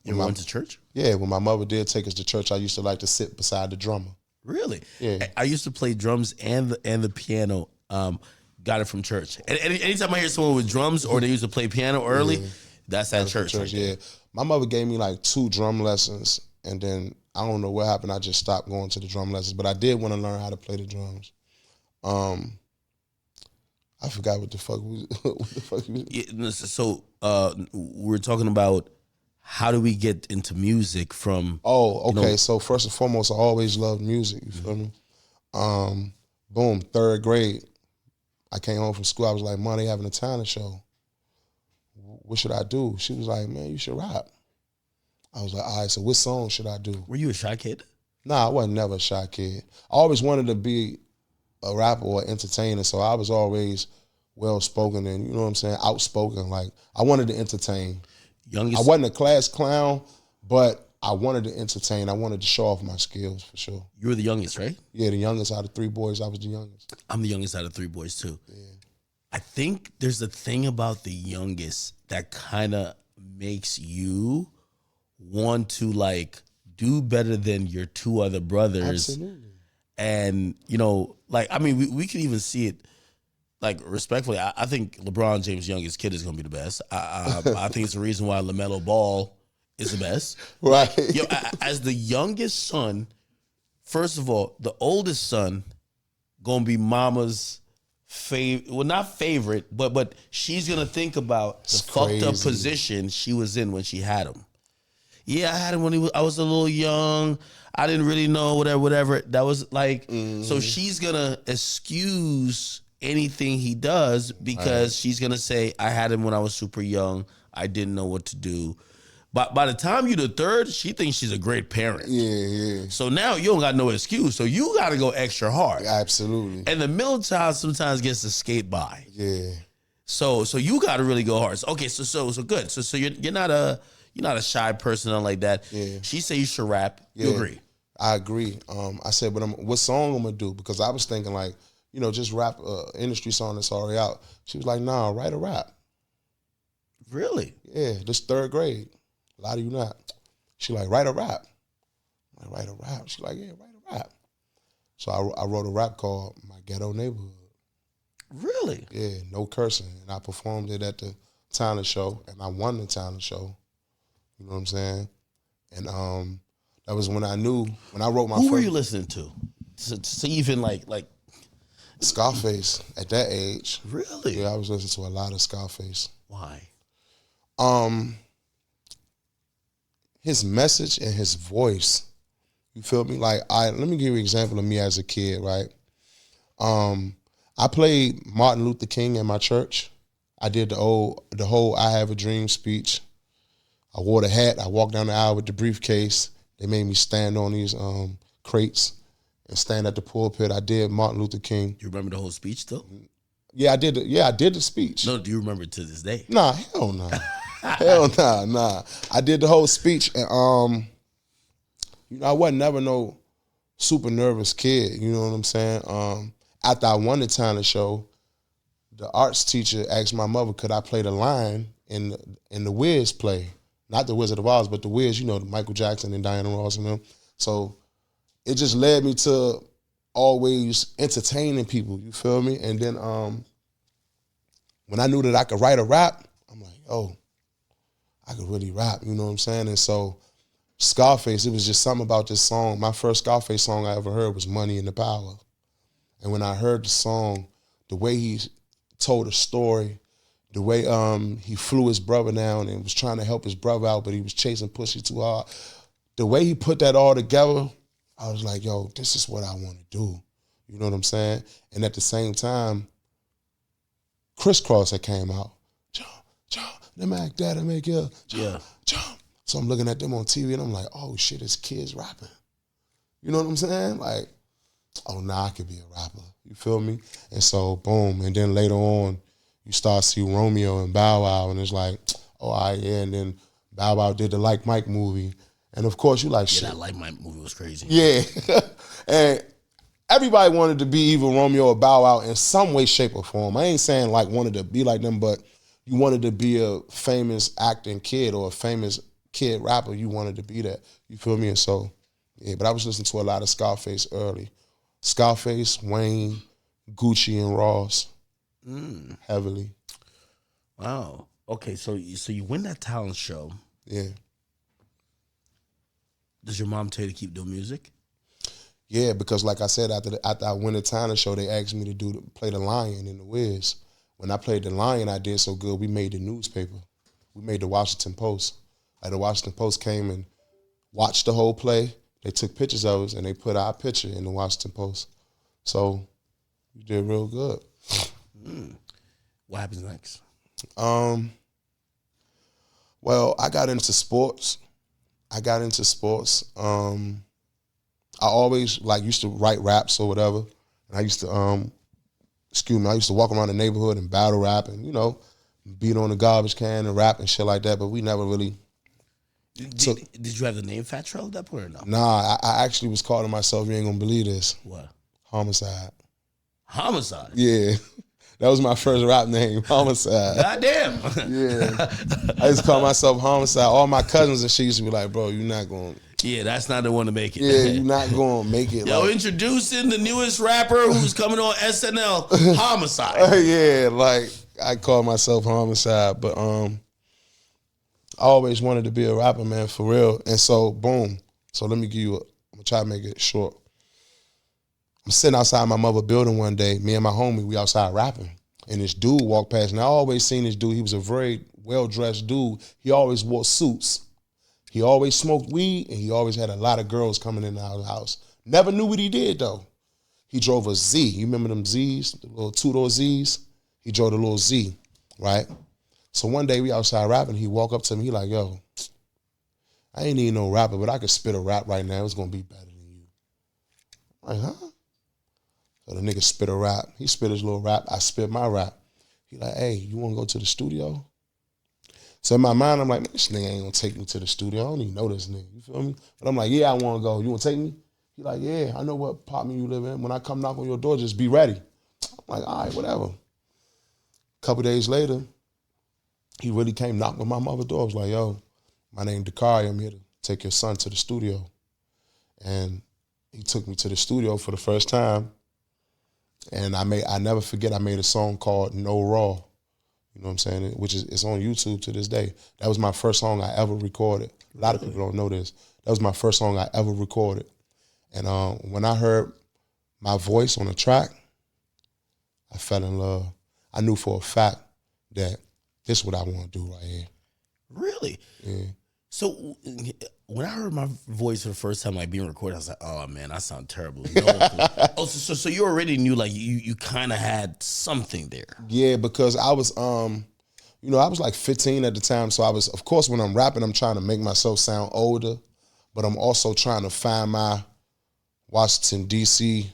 You went to church? Yeah, when my mother did take us to church, I used to like to sit beside the drummer. Really? Yeah. I used to play drums and the piano. Got it from church. And anytime I hear someone with drums or they used to play piano early, that's at church. Right, yeah. My mother gave me like 2 drum lessons, and then I don't know what happened. I just stopped going to the drum lessons, but I did want to learn how to play the drums. I forgot what the fuck was. Yeah, so we're talking about how do we get into music from? Oh, okay. So first and foremost, I always loved music. You feel me? Boom, 3rd grade. I came home from school. I was like, Mom, they having a talent show. What should I do? She was like, man, you should rap. I was like, all right, so what song should I do? Were you a shy kid? Nah, I wasn't never a shy kid. I always wanted to be a rapper or entertainer, so I was always well-spoken and, you know what I'm saying, outspoken. Like, I wanted to entertain. Youngest? I wasn't a class clown, but I wanted to entertain. I wanted to show off my skills, for sure. You were the youngest, right? Yeah, the youngest out of 3 boys, I was the youngest. I'm the youngest out of 3 boys, too. Yeah. I think there's a thing about the youngest that kind of makes you want to, like, do better than your 2 other brothers. Absolutely. And, you know, like, I mean, we could even see it, like, respectfully. I think LeBron James' youngest kid is going to be the best. I think it's the reason why LaMelo Ball is the best. Right. Yo, as the youngest son, first of all, the oldest son going to be mama's not favorite, but she's going to think about the fucked up position she was in when she had him. Yeah, I had him when I was a little young. I didn't really know, whatever. That was like, so she's going to excuse anything he does because she's going to say, I had him when I was super young. I didn't know what to do. But by the time you're the 3rd, she thinks she's a great parent. Yeah. So now you don't got no excuse. So you got to go extra hard. Absolutely. And the middle child sometimes gets to skate by. Yeah. So you got to really go hard. Okay, so good. So you're not a shy person or like that. Yeah. She said you should rap. You agree? I agree. I said, what song I'm gonna do? Because I was thinking like, you know, just rap industry song that's already out. She was like, nah, write a rap. Really? Yeah, this 3rd grade. A lot of you not. She like, write a rap. I'm like, write a rap. She like, yeah, write a rap. So I wrote a rap called My Ghetto Neighborhood. Really? Yeah, no cursing. And I performed it at the talent show, and I won the talent show. You know what I'm saying? And that was when I knew, when I wrote my Who were you listening to even like Scarface at that age. Really? Yeah, I was listening to a lot of Scarface. Why? His message and his voice. You feel me? Like, let me give you an example of me as a kid, right? I played Martin Luther King in my church. I did the whole I Have a Dream speech. I wore the hat. I walked down the aisle with the briefcase. They made me stand on these crates and stand at the pulpit. I did Martin Luther King. You remember the whole speech though? Yeah, I did. I did the speech. No, do you remember it to this day? Nah, hell no. Hell nah. I did the whole speech, and you know, I wasn't never no super nervous kid. You know what I'm saying? After I won the talent show, the arts teacher asked my mother, could I play the line in the Wiz play? Not the Wizard of Oz, but the Wiz, you know, Michael Jackson and Diana Ross and them. So it just led me to always entertaining people, you feel me? And then when I knew that I could write a rap, I'm like, oh, I could really rap, you know what I'm saying? And so Scarface, it was just something about this song. My first Scarface song I ever heard was Money in the Power. And when I heard the song, the way he told a story, the way he flew his brother down and was trying to help his brother out, but he was chasing pussy too hard. The way he put that all together, I was like, yo, this is what I want to do. You know what I'm saying? And at the same time, Crisscross had came out. Jump, them act that and make you jump. So I'm looking at them on TV and I'm like, oh shit, it's kids rapping. You know what I'm saying? Like, oh, nah, I could be a rapper. You feel me? And so, boom. And then later on, you start see Romeo and Bow Wow, and it's like, oh, all right, yeah. And then Bow Wow did the Like Mike movie. And of course, you like, shit. Yeah, that Like Mike movie was crazy. Yeah. And everybody wanted to be either Romeo or Bow Wow in some way, shape, or form. I ain't saying like wanted to be like them, but you wanted to be a famous acting kid or a famous kid rapper. You wanted to be that. You feel me? And so, yeah, but I was listening to a lot of Scarface early. Scarface, Wayne, Gucci, and Ross. Heavily. Wow. Okay, so you win that talent show. Yeah. Does your mom tell you to keep doing music? Yeah, because like I said, after I win the talent show, they asked me to play the Lion in the Wiz. When I played the Lion, I did so good, we made the newspaper. We made the Washington Post. Like the Washington Post came and watched the whole play. They took pictures of us and they put our picture in the Washington Post. So we did real good. What happens next? Well, I got into sports. I always used to write raps or whatever. And I used to I used to walk around the neighborhood and battle rap and, beat on the garbage can and rap and shit like that, but we never really Did you have the name Fat Trel at that point or no? Nah, I actually was calling myself, you ain't gonna believe this. What? Homicide. Homicide? Yeah. That was my first rap name, Homicide. Goddamn. Yeah. I used to call myself Homicide. All my cousins and shit used to be like, bro, you're not going. Yeah, that's not the one to make it. Yeah, you're not going to make it. Yo, introducing the newest rapper who's coming on SNL, Homicide. Yeah, I call myself Homicide, but I always wanted to be a rapper, man, for real. And so, boom. So let me give you I'm going to try to make it short. I'm sitting outside my mother's building one day, me and my homie, we outside rapping. And this dude walked past, and I always seen this dude. He was a very well-dressed dude. He always wore suits. He always smoked weed, and he always had a lot of girls coming in our house. Never knew what he did, though. He drove a Z. You remember them Zs, the little two-door Zs? He drove the little Z, right? So one day we outside rapping, he walked up to me, he like, yo, I ain't even no rapper, but I could spit a rap right now. It's going to be better than you. I'm like, huh? So the nigga spit a rap. He spit his little rap. I spit my rap. He like, hey, you want to go to the studio? So in my mind, I'm like, man, this nigga ain't going to take me to the studio. I don't even know this nigga. You feel me? But I'm like, yeah, I want to go. You want to take me? He like, yeah, I know what apartment you live in. When I come knock on your door, just be ready. I'm like, all right, whatever. A couple days later, he really came knock on my mother's door. I was like, yo, my name Dakari. I'm here to take your son to the studio. And he took me to the studio for the first time. And I never forget, I made a song called No Raw. You know what I'm saying? Which is, it's on YouTube to this day. That was my first song I ever recorded. A lot of people don't know this. That was my first song I ever recorded. And when I heard my voice on the track, I fell in love. I knew for a fact that this is what I want to do right here. Really? Yeah. So when I heard my voice for the first time, being recorded, I was like, "Oh man, I sound terrible." So you already knew, you kind of had something there. Yeah, because I was, I was like 15 at the time. So I was, of course, when I'm rapping, I'm trying to make myself sound older, but I'm also trying to find my Washington D.C.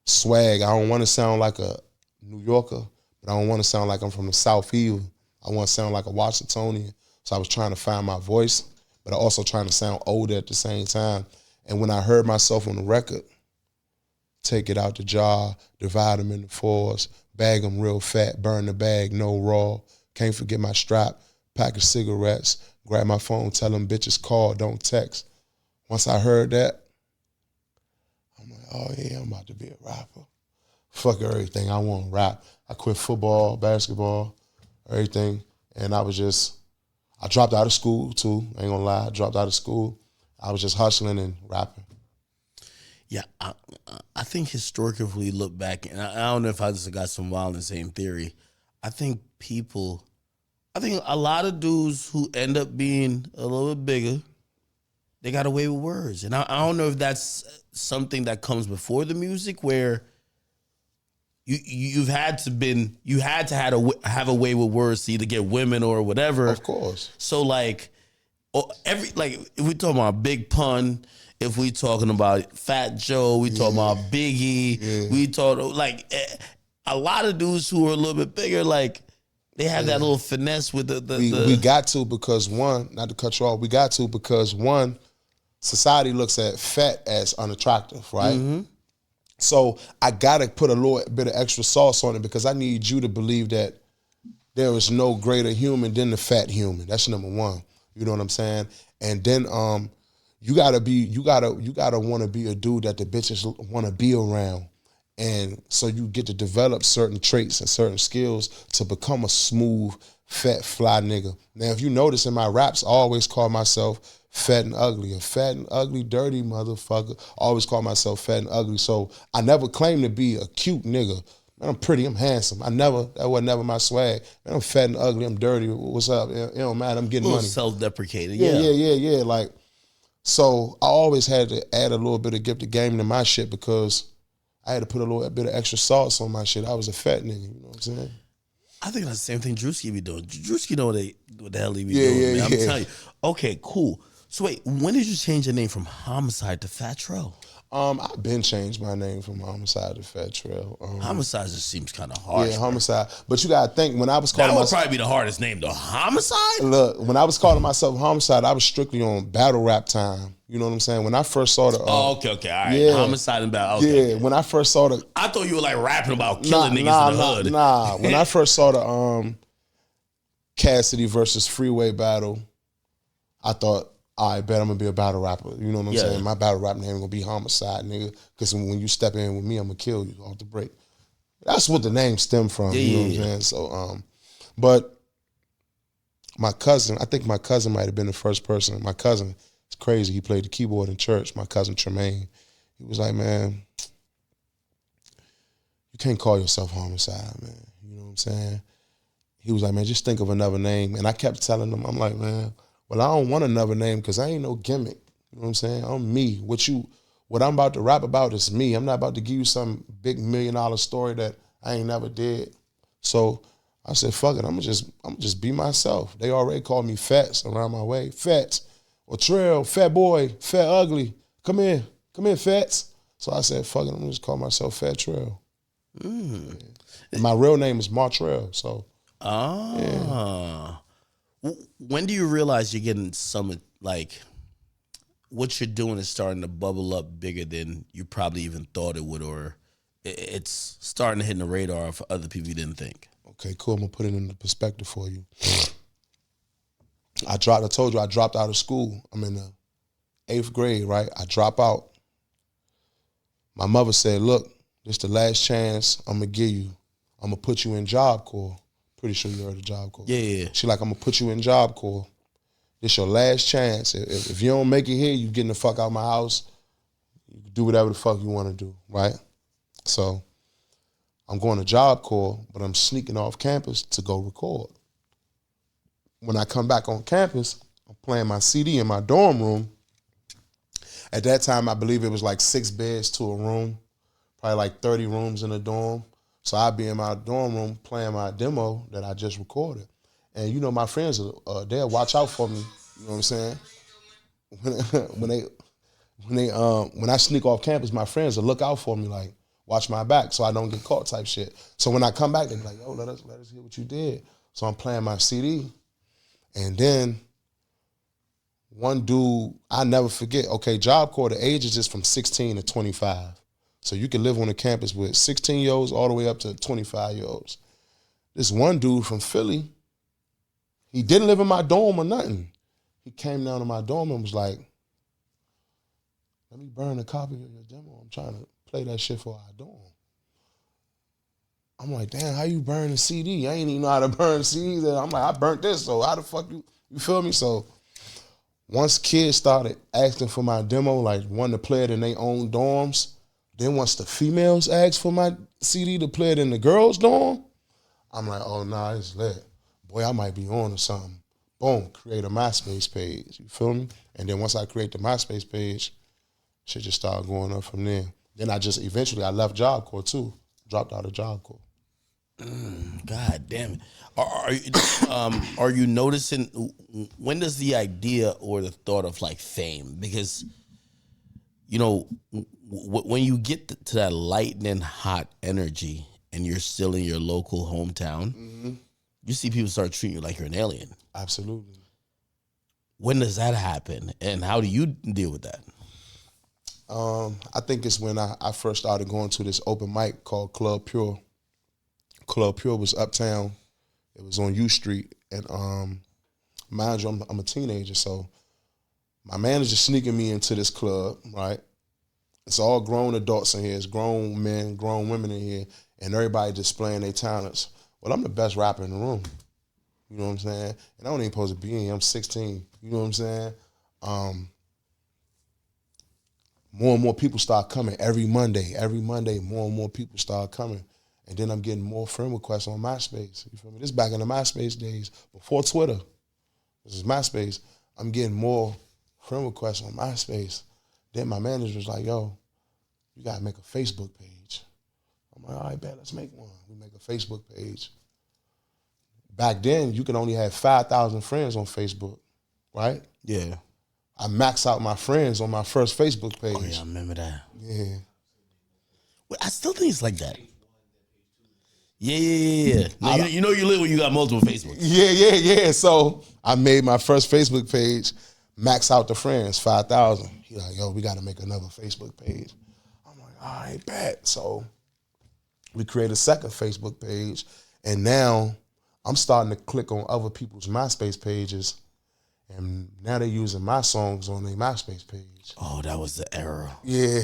swag. I don't want to sound like a New Yorker, but I don't want to sound like I'm from the South either. I want to sound like a Washingtonian. So I was trying to find my voice, but I also trying to sound older at the same time. And when I heard myself on the record, take it out the jar, divide them into fours, bag them real fat, burn the bag, no raw, can't forget my strap, pack of cigarettes, grab my phone, tell them bitches call, don't text. Once I heard that, I'm like, oh yeah, I'm about to be a rapper. Fuck everything, I want to rap. I quit football, basketball, everything, and I dropped out of school too, I ain't gonna lie, I dropped out of school. I was just hustling and rapping. Yeah, I think historically, if we look back, and I don't know if I just got some wild and same theory, I think a lot of dudes who end up being a little bit bigger, they got away with words. And I don't know if that's something that comes before the music, where you had to have a way with words to either get women or whatever. Of course. So if we talking about Big Pun, if we talking about Fat Joe, we talking about Biggie, we talk a lot of dudes who are a little bit bigger, they have that little finesse with the We got to, because one, not to cut you off, we got to because one, society looks at fat as unattractive, right? Mm-hmm. So I gotta put a little bit of extra sauce on it, because I need you to believe that there is no greater human than the fat human. That's number one. You know what I'm saying? And then you gotta want to be a dude that the bitches want to be around, and so you get to develop certain traits and certain skills to become a smooth, fat, fly nigga. Now, if you notice in my raps, I always call myself fat and ugly, a fat and ugly, dirty motherfucker. I always call myself fat and ugly. So I never claimed to be a cute nigga. Man, I'm pretty, I'm handsome. That was never my swag. Man, I'm fat and ugly, I'm dirty. What's up? It don't matter, I'm getting A little money. self-deprecating, Yeah. Like, so I always had to add a little bit of gift of game to my shit because I had to put a little bit of extra sauce on my shit. I was a fat nigga, you know what I'm saying? I think that's the same thing Drewski be doing. Drewski know what the hell he be doing, man. I'm telling you. Okay, cool. So wait, when did you change your name from Homicide to Fat Trel? I've been changed my name from Homicide to Fat Trel. Homicide just seems kind of harsh. Yeah, Homicide. But you gotta think, when I was calling that would myself, probably be the hardest name, though. Homicide? look, when I was calling myself Homicide, I was strictly on battle rap time. You know what I'm saying? When I first saw the okay, all right. Yeah. Homicide and battle. Okay. Yeah, when I first saw the I thought you were like rapping about killing niggas in the hood. Nah. When I first saw the Cassidy versus Freeway battle, I thought, I bet I'm gonna be a battle rapper. You know what I'm saying? My battle rap name gonna be Homicide, nigga. Because when you step in with me, I'm gonna kill you off the break. That's what the name stemmed from. You know what I'm saying? So, but my cousin, I think my cousin might have been the first person. My cousin, it's crazy. He played the keyboard in church. My cousin Tremaine, he was like, man, you can't call yourself Homicide, man. You know what I'm saying? He was like, man, just think of another name. And I kept telling him, I'm like, man, well, I don't want another name because I ain't no gimmick. You know what I'm saying? I'm me. What I'm about to rap about is me. I'm not about to give you some big $1 million story that I ain't never did. So I said, fuck it, I'm just be myself. They already called me Fats around my way. Fats, or Trel, Fat Boy, Fat Ugly. Come here, Fats. So I said, fuck it, I'm gonna just call myself Fat Trel. And my real name is Martrell, so. Yeah. When do you realize you're getting some, like, what you're doing is starting to bubble up bigger than you probably even thought it would, or it's starting to hit the radar for other people you didn't think? Okay, cool. I'm gonna put it into perspective for you. I told you I dropped out of school. I'm in the 8th grade, right? I drop out. My mother said, look, this the last chance I'm gonna give you. I'm gonna put you in Job Corps. Pretty sure you heard of Job Corps. Yeah. She like, I'm gonna put you in Job Corps. This your last chance. If you don't make it here, you getting the fuck out of my house. You can do whatever the fuck you want to do, right? So I'm going to Job Corps, but I'm sneaking off campus to go record. When I come back on campus, I'm playing my CD in my dorm room. At that time, I believe it was like 6 beds to a room, probably like 30 rooms in a dorm. So I'd be in my dorm room playing my demo that I just recorded. And you know, my friends, they'll watch out for me. You know what I'm saying? When I sneak off campus, my friends will look out for me, like, watch my back so I don't get caught type shit. So when I come back, they be like, yo, let us hear what you did. So I'm playing my CD. And then one dude, I never forget, okay, Job Corps, the age is just from 16 to 25. So you can live on the campus with 16-year-olds all the way up to 25-year-olds. This one dude from Philly, he didn't live in my dorm or nothing. He came down to my dorm and was like, let me burn a copy of your demo. I'm trying to play that shit for our dorm. I'm like, damn, how you burn a CD? I ain't even know how to burn CDs. I'm like, I burnt this, so how the fuck you feel me? So once kids started asking for my demo, like wanting to play it in their own dorms, then once the females asked for my CD to play it in the girls' dorm, I'm like, oh, nah, it's lit. Boy, I might be on or something. Boom, create a MySpace page. You feel me? And then once I create the MySpace page, shit just started going up from there. Then eventually I left Job Corps too. Dropped out of Job Corps. God damn it. Are you noticing, when does the idea or the thought of like fame, because, you know, when you get to that lightning hot energy and you're still in your local hometown, you see people start treating you like you're an alien. Absolutely. When does that happen, and how do you deal with that? I think it's when I first started going to this open mic called Club Pure. Club Pure was uptown. It was on U Street. And mind you, I'm a teenager, so my manager sneaking me into this club, right? It's all grown adults in here. It's grown men, grown women in here, and everybody displaying their talents. Well, I'm the best rapper in the room. You know what I'm saying? And I don't even supposed to be in here. I'm 16. You know what I'm saying? More and more people start coming every Monday. Every Monday, more and more people start coming. And then I'm getting more friend requests on MySpace. You feel me? This back in the MySpace days, before Twitter. This is MySpace. I'm getting more friend requests on MySpace. Then my manager was like, yo, you gotta make a Facebook page. I'm like, all right, bet, let's make one. We make a Facebook page. Back then, you could only have 5,000 friends on Facebook, right? Yeah. I maxed out my friends on my first Facebook page. Oh, yeah, I remember that. Yeah. Wait, I still think it's like that. Yeah. No, you know you live when you got multiple Facebook. Yeah. So I made my first Facebook page, max out the friends, 5,000. He like, yo, we got to make another Facebook page. I'm like, all right, bet. So we created a second Facebook page, and now I'm starting to click on other people's MySpace pages, and now they're using my songs on their MySpace page. Oh, that was the era. Yeah.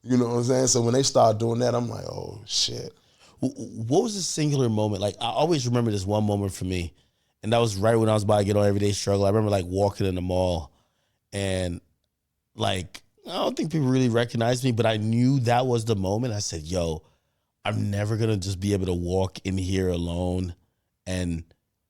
You know what I'm saying? So when they start doing that, I'm like, oh, shit. What was the singular moment? Like, I always remember this one moment for me, and that was right when I was about to get on Everyday Struggle. I remember, like, walking in the mall, and, like, I don't think people really recognized me, but I knew that was the moment. I said, yo, I'm never going to just be able to walk in here alone and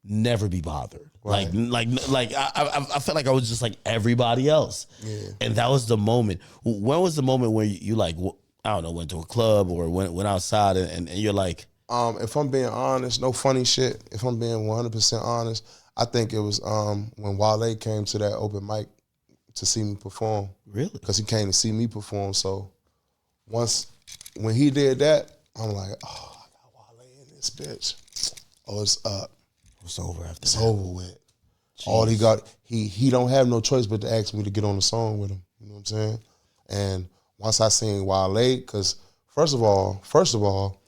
never be bothered. Right. I felt like I was just like everybody else. Yeah. And that was the moment. When was the moment where you like, I don't know, went to a club or went outside and you're like... if I'm being honest, no funny shit, if I'm being 100% honest, I think it was when Wale came to that open mic to see me perform. Really? Because he came to see me perform. So when he did that, I'm like, oh, I got Wale in this bitch. Oh, it's up. It's over after It's that. over with. Jeez. All he got, he don't have no choice but to ask me to get on the song with him. You know what I'm saying? And once I seen Wale, because first of all,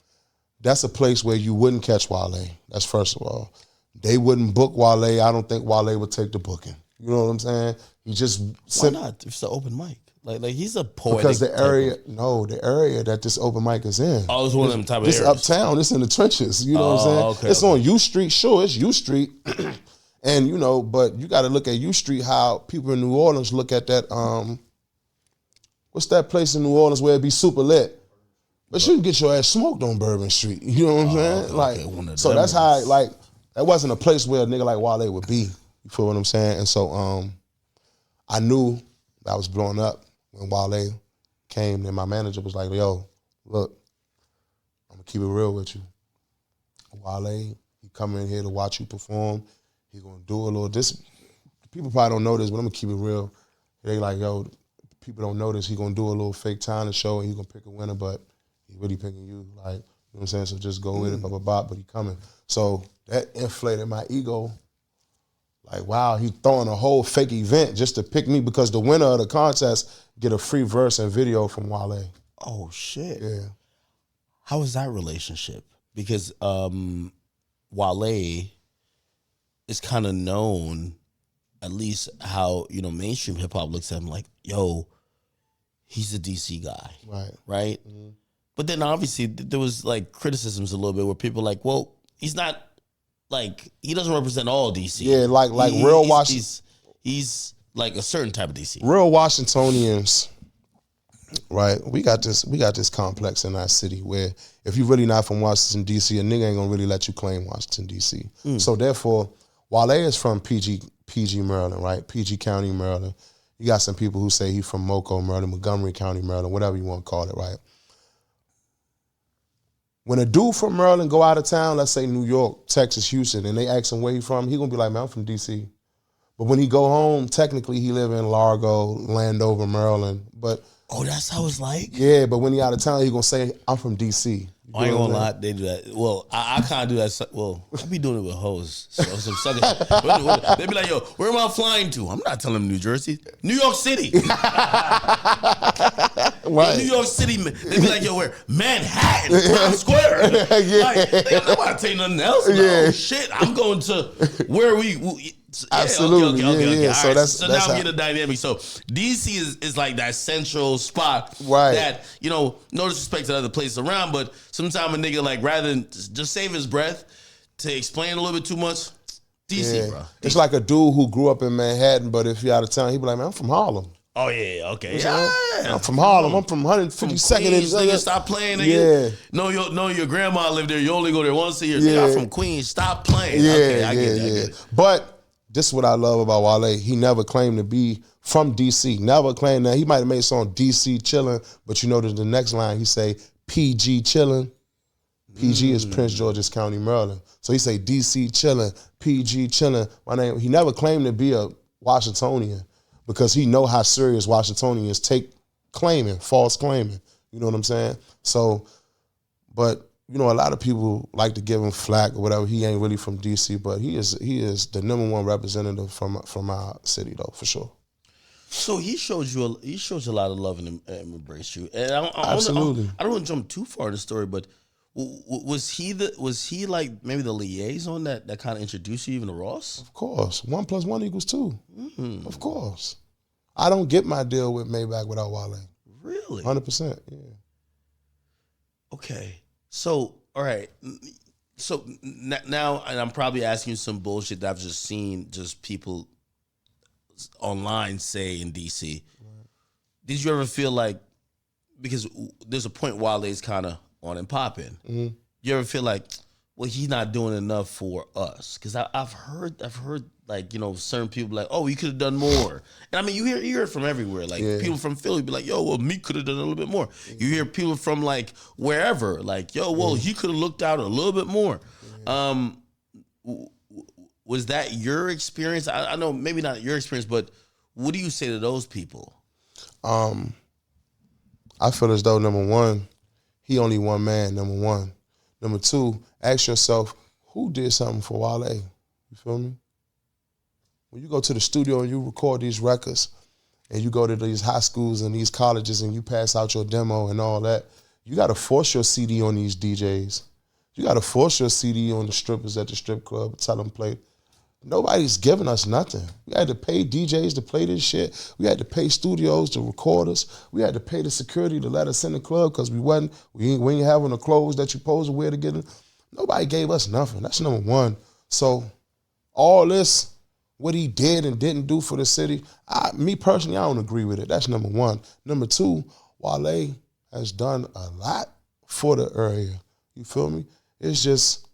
that's a place where you wouldn't catch Wale. That's first of all. They wouldn't book Wale. I don't think Wale would take the booking. You know what I'm saying? He just... Why not? It's an open mic. Like he's a poetic... Because the area that this open mic is in. Oh, it's one of them type of areas. It's uptown. It's in the trenches. You know what I'm saying? Okay, it's on U Street. Sure, it's U Street. And, you know, but you got to look at U Street, how people in New Orleans look at that... what's that place in New Orleans where it be super lit? But you can get your ass smoked on Bourbon Street. You know what I'm saying? Okay, so that's how, that wasn't a place where a nigga like Wale would be. You feel what I'm saying? And so I knew I was blowing up when Wale came, and my manager was like, yo, look, I'm going to keep it real with you. Wale, he coming in here to watch you perform. He going to do a little, this, people probably don't know this, but I'm going to keep it real. They like, yo, people don't know this. He going to do a little fake talent show, and he going to pick a winner, but he really picking you. Like, you know what I'm saying? So just go with it, blah, blah, blah, but he coming. So that inflated my ego. Like, wow, he throwing a whole fake event just to pick me because the winner of the contest get a free verse and video from Wale. Oh, shit. Yeah. How was that relationship? Because Wale is kind of known, at least how, you know, mainstream hip-hop looks at him like, yo, he's a DC guy. Right? Mm-hmm. But then obviously there was like criticisms a little bit where people were like, well, he's not, like, he doesn't represent all DC. Yeah, like real Washington. He's like a certain type of DC. Real Washingtonians, right? We got this complex in our city where if you're really not from Washington, D.C., a nigga ain't gonna really let you claim Washington, D.C. So therefore, Wale is from PG, Maryland, right? PG County, Maryland. You got some people who say he's from Moco, Maryland, Montgomery County, Maryland, whatever you want to call it, right? When a dude from Maryland go out of town, let's say New York, Texas, Houston, and they ask him where he from, he gonna be like, man, I'm from D.C. But when he go home, technically he live in Largo, Landover, Maryland. But oh, that's how it's like? Yeah, but when he out of town, he gonna say, I'm from D.C. I ain't gonna lie, they do that. Well, I kind of do that. Well, I be doing it with hoes. So some suckers, they be like, yo, where am I flying to? I'm not telling them New Jersey. New York City. Right. New York City, they be like, yo, where? Manhattan, Times Square. Yeah. Like, they don't know how to tell you nothing else. Like, oh, shit, I'm going to where we absolutely. Okay. So right. that's so now we get a dynamic. So DC is like that central spot, right? That, you know, no disrespect to other places around, but sometimes a nigga, like, rather than just save his breath to explain a little bit too much, DC, bro. It's like a dude who grew up in Manhattan, but if you're out of town, he be like, man, I'm from Harlem. Oh yeah, okay. You know Yeah. I'm from Harlem. I'm from 152nd. Queens, nigga, stop playing, nigga. Yeah. No, your grandma lived there. You only go there once a year. Yeah. Nigga, I'm from Queens. Stop playing. Yeah, Okay, I yeah, get it. yeah. I get it. But this is what I love about Wale. He never claimed to be from DC. Never claimed that. He might have made a song DC chillin', but you notice the next line he say PG chillin'. PG is Prince George's County, Maryland. So he say DC chillin', PG chillin'. My name. He never claimed to be a Washingtonian because he know how serious Washingtonians take false claiming. You know what I'm saying? So, but you know, a lot of people like to give him flack or whatever. He ain't really from DC, but he is the #1 representative from our city though, for sure. So he showed you a lot of love and embraced you. And Absolutely. I don't want to jump too far in the story, but was he like maybe the liaison that kind of introduced you even to Ross? Of course, 1 + 1 = 2. Mm-hmm. Of course, I don't get my deal with Maybach without Wale. Really? 100%. Yeah. Okay. So all right. So now, and I'm probably asking you some bullshit that I've just seen just people online say in DC. Right. Did you ever feel like, because there's a point Wale's kind of on and popping. Mm-hmm. You ever feel like, well, he's not doing enough for us? Because I've heard like, you know, certain people like, oh, he could have done more. And I mean, you hear it from everywhere. Like people from Philly be like, yo, well, Meek could have done a little bit more. You hear people from like wherever, like, yo, well, he could have looked out a little bit more. Was that your experience? I know maybe not your experience, but what do you say to those people? I feel as though, #1, he only one man, #1. #2, ask yourself, who did something for Wale? You feel me? When you go to the studio and you record these records and you go to these high schools and these colleges and you pass out your demo and all that, you got to force your CD on these DJs. You got to force your CD on the strippers at the strip club, tell them play. Nobody's giving us nothing. We had to pay DJs to play this shit. We had to pay studios to record us. We had to pay the security to let us in the club because we ain't having the clothes that you supposed to wear to get in. Nobody gave us nothing. That's #1. So all this, what he did and didn't do for the city, me personally, I don't agree with it. That's #1. #2, Wale has done a lot for the area. You feel me? It's just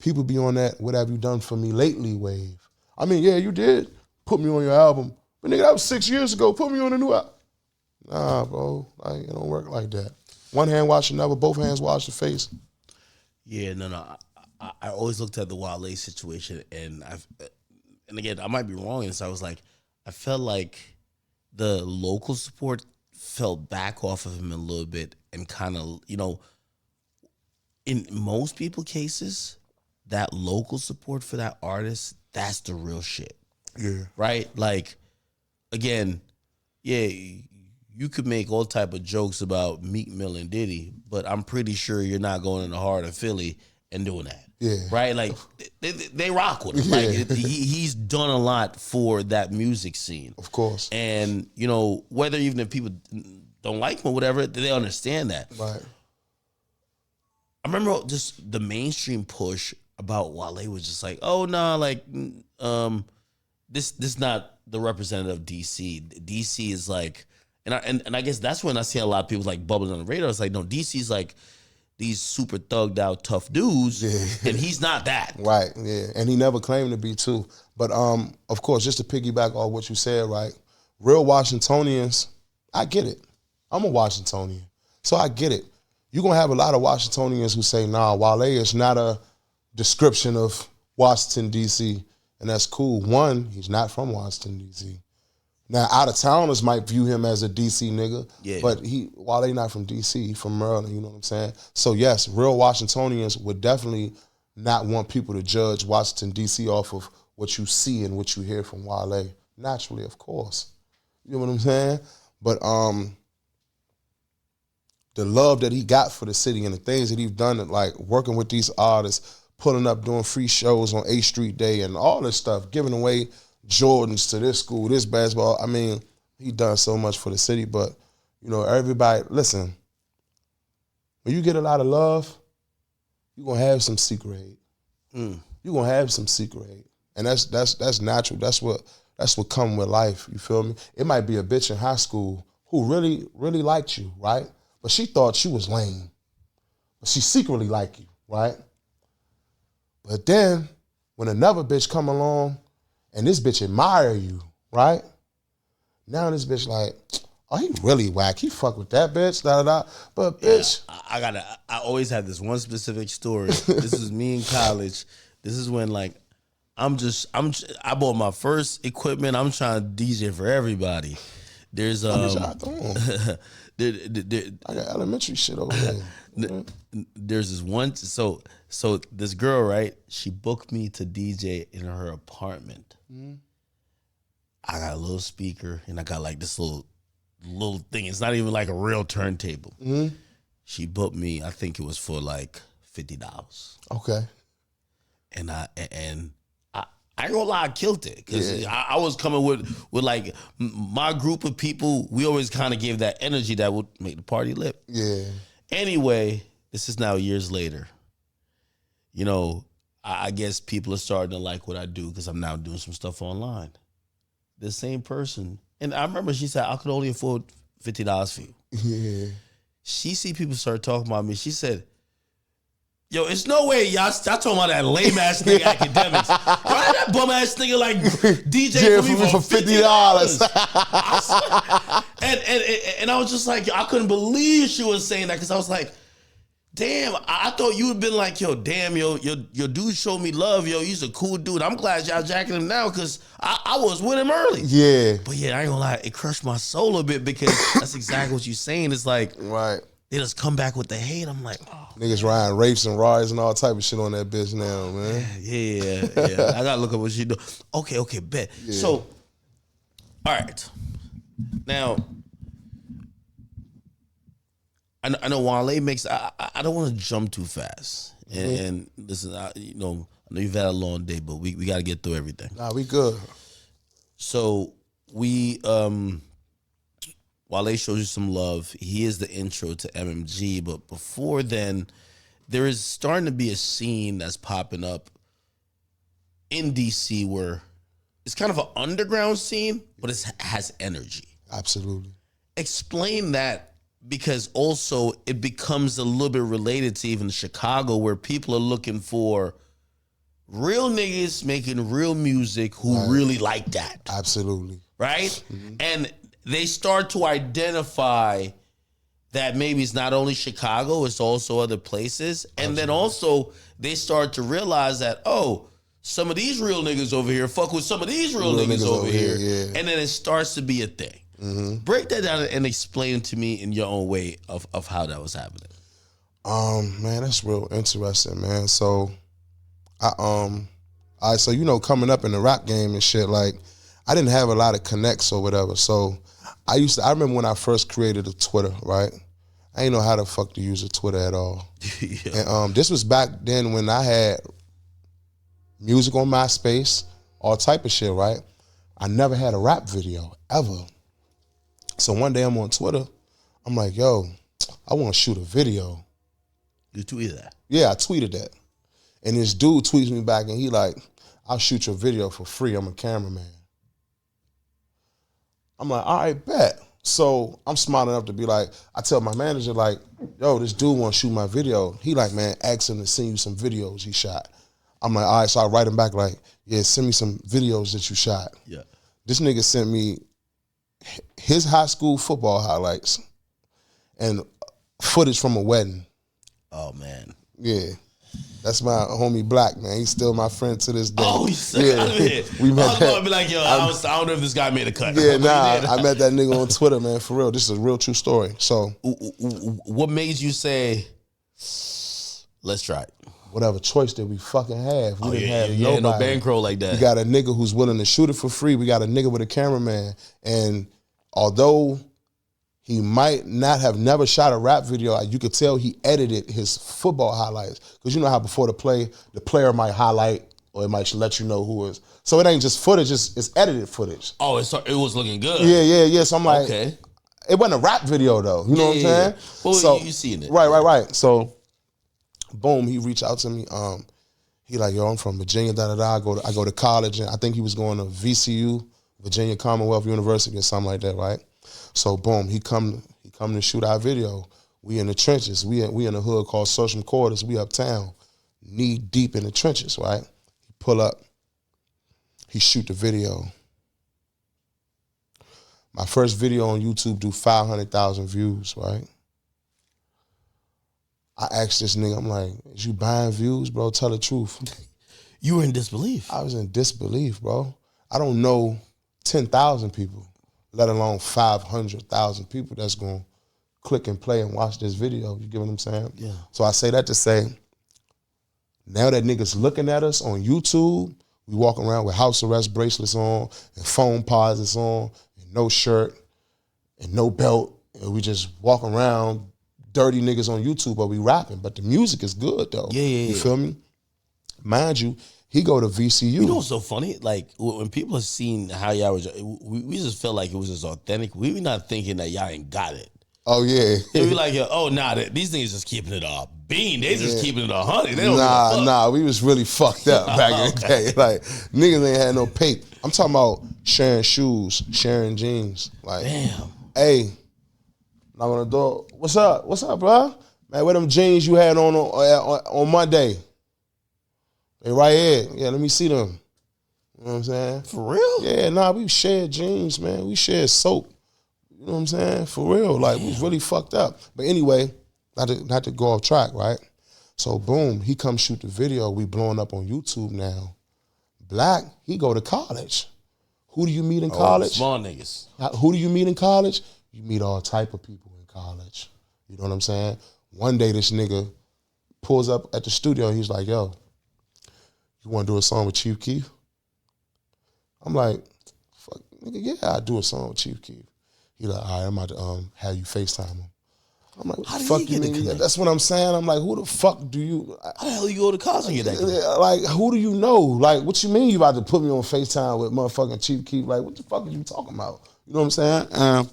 people be on that, what have you done for me lately wave. I mean, yeah, you did put me on your album. But nigga, that was 6 years ago. Put me on a new album. Nah, bro. It don't work like that. One hand wash another, both hands wash the face. Yeah, no. I always looked at the Wale situation, and again, I might be wrong in this. I was like, I felt like the local support fell back off of him a little bit and kind of, you know, in most people's cases, that local support for that artist, that's the real shit. Yeah. Right? Like, again, yeah, you could make all type of jokes about Meek Mill and Diddy, but I'm pretty sure you're not going in the heart of Philly and doing that. Yeah. Right? Like, they rock with him. Yeah. Like, he's done a lot for that music scene. Of course. And, you know, whether even if people don't like him or whatever, they understand that. Right. I remember just the mainstream push about Wale was just like, oh no, like this not the representative of DC. DC is like, and I guess that's when I see a lot of people like bubbling on the radar. It's like, no, DC's like these super thugged out tough dudes, and he's not that. Right, yeah. And he never claimed to be too. But of course, just to piggyback on what you said, right? Real Washingtonians, I get it. I'm a Washingtonian, so I get it. You're gonna have a lot of Washingtonians who say, nah, Wale is not a description of Washington, D.C., and that's cool. One, he's not from Washington, D.C. Now, out-of-towners might view him as a D.C. nigga, but Wale not from D.C., he from Maryland, you know what I'm saying? So, yes, real Washingtonians would definitely not want people to judge Washington, D.C. off of what you see and what you hear from Wale. Naturally, of course. You know what I'm saying? But the love that he got for the city and the things that he's done, like working with these artists, pulling up, doing free shows on 8th Street Day and all this stuff, giving away Jordans to this school, this basketball. I mean, he done so much for the city, but, you know, everybody, listen, when you get a lot of love, you're going to have some secret hate. You're going to have some secret hate. And that's natural. That's what that's what come with life, you feel me? It might be a bitch in high school who really, really liked you, right? But she thought you was lame. But she secretly liked you, right? But then, when another bitch come along and this bitch admire you, right? Now this bitch like, oh, he really whack. He fuck with that bitch, da-da-da. But bitch. Yeah, I always have this one specific story. This is me in college. This is when like, I bought my first equipment. I'm trying to DJ for everybody. There's I got elementary shit over there. There's this one, so this girl, right? She booked me to DJ in her apartment. Mm-hmm. I got a little speaker and I got like this little thing. It's not even like a real turntable. Mm-hmm. She booked me. I think it was for like $50. Okay. And I ain't gonna lie, I killed it because I was coming with like my group of people. We always kind of gave that energy that would make the party lit. Yeah. Anyway, this is now years later. You know, I guess people are starting to like what I do because I'm now doing some stuff online. The same person, and I remember she said I could only afford $50 for you. Yeah. She see people start talking about me. She said, yo, it's no way y'all talking about that lame ass nigga Akademiks. Why that bum ass nigga like DJ for me for $50? And I was just like, I couldn't believe she was saying that because I was like, damn, I thought you would have been like, yo, damn, your dude showed me love, yo, he's a cool dude. I'm glad y'all jacking him now because I was with him early. Yeah. But yeah, I ain't gonna lie, it crushed my soul a bit because that's exactly what you're saying. It's like, right. They just come back with the hate. I'm like, oh. Niggas riding rapes and rides and all type of shit on that bitch now, man. Yeah. I gotta look up what she do. Okay, bet. Yeah. So, all right. Now, I know Wale makes. I don't want to jump too fast. And listen, I know you've had a long day, but we got to get through everything. Nah, we good. So Wale shows you some love. He is the intro to MMG, but before then, there is starting to be a scene that's popping up in DC where it's kind of an underground scene, but it has energy. Absolutely. Explain that, because also it becomes a little bit related to even Chicago, where people are looking for real niggas making real music who really like that. Absolutely. Right? Mm-hmm. And they start to identify that maybe it's not only Chicago, it's also other places. And Absolutely. Then also they start to realize that, oh, some of these real niggas over here fuck with some of these real niggas over here. Yeah. And then it starts to be a thing. Mm-hmm. Break that down and explain to me in your own way of how that was happening. Man, that's real interesting, man. So so coming up in the rap game and shit, like I didn't have a lot of connects or whatever. So I remember when I first created a Twitter, right? I didn't know how the fuck to use a Twitter at all. Yeah. And this was back then when I had music on MySpace, all type of shit, right? I never had a rap video, ever. So one day I'm on Twitter, I'm like, yo, I want to shoot a video. You tweeted that? Yeah, I tweeted that. And this dude tweets me back and he like, I'll shoot your video for free, I'm a cameraman. I'm like, all right, bet. So I'm smart enough to be like, I tell my manager like, yo, this dude want to shoot my video. He like, man, ask him to send you some videos he shot. I'm like, all right, so I write him back like, yeah, send me some videos that you shot. Yeah. This nigga sent me his high school football highlights and footage from a wedding. Oh, man. Yeah. That's my homie Black, man. He's still my friend to this day. Oh, he's still out of here. We met. I was going to be like, yo, I don't know if this guy made a cut. Yeah, I met that nigga on Twitter, man, for real. This is a real true story. So, what made you say, let's try it? Whatever choice that we fucking have. We didn't have nobody. No bankroll like that. We got a nigga who's willing to shoot it for free. We got a nigga with a cameraman. And although he might not have never shot a rap video, you could tell he edited his football highlights. Because you know how before the play, the player might highlight or it might let you know who is. So it ain't just footage, it's edited footage. Oh, it was looking good. Yeah. So I'm like, okay. It wasn't a rap video though. You know what I'm saying? Well, so, you seen it. Right. So, boom, he reached out to me. He like, yo, I'm from Virginia, I go to college, and I think he was going to VCU, Virginia Commonwealth University or something like that, right? So boom, he come to shoot our video. We in the trenches. We in a hood called Social Quarters. We uptown, knee deep in the trenches, right? He pull up. He shoot the video. My first video on YouTube do 500,000 views, right? I asked this nigga, I'm like, is you buying views, bro? Tell the truth. You were in disbelief. I was in disbelief, bro. I don't know 10,000 people, let alone 500,000 people that's going to click and play and watch this video. You get what I'm saying? Yeah. So I say that to say, now that niggas looking at us on YouTube, we walk around with house arrest bracelets on and phone posits on and no shirt and no belt. And we just walk around dirty niggas on YouTube, but we rapping. But the music is good, though. Yeah. You feel me? Mind you, he go to VCU. You know what's so funny? Like, when people have seen how y'all was, we just felt like it was just authentic. We were not thinking that y'all ain't got it. Oh, yeah. They be like, oh, nah, these niggas just keeping it all bean. They just keeping it 100. They don't Nah, we was really fucked up back in the day. Like, niggas ain't had no paper. I'm talking about sharing shoes, sharing jeans. Like, damn. Hey, knock on the door. What's up? What's up, bro? Man, where them jeans you had on Monday? They right here. Yeah, let me see them. You know what I'm saying? For real? Yeah, nah, we shared jeans, man. We shared soap. You know what I'm saying? For real. Like, we was really fucked up. But anyway, not to go off track, right? So, boom, he come shoot the video. We blowing up on YouTube now. Black, he go to college. Who do you meet in college? Small niggas. Who do you meet in college? You meet all type of people in college. You know what I'm saying? One day, this nigga pulls up at the studio. He's like, yo, you want to do a song with Chief Keef? I'm like, fuck, nigga, yeah, I do a song with Chief Keef. He like, all right, I'm about to have you FaceTime him. I'm like, how fuck did he you get mean? the That's what I'm saying. I'm like, who the fuck do you? How the hell you go to college and get that connect? Like, who do you know? Like, what you mean you about to put me on FaceTime with motherfucking Chief Keef? Like, what the fuck are you talking about? You know what I'm saying?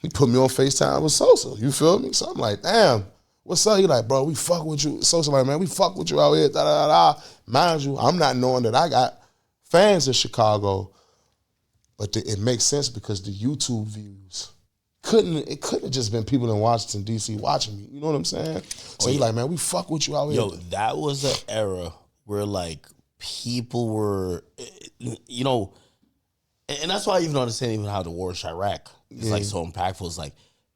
He put me on FaceTime with Sosa. You feel me? So I'm like, damn, what's up? He like, bro, we fuck with you. Sosa like, man, we fuck with you out here. Da, da, da, da. Mind you, I'm not knowing that I got fans in Chicago, but it makes sense because the YouTube views couldn't have just been people in Washington, D.C. watching me. You know what I'm saying? So he like, man, we fuck with you out here. Yo, that was an era where, like, people were, you know, and that's why I even understand even how the war in Iraq is like so impactful. It's like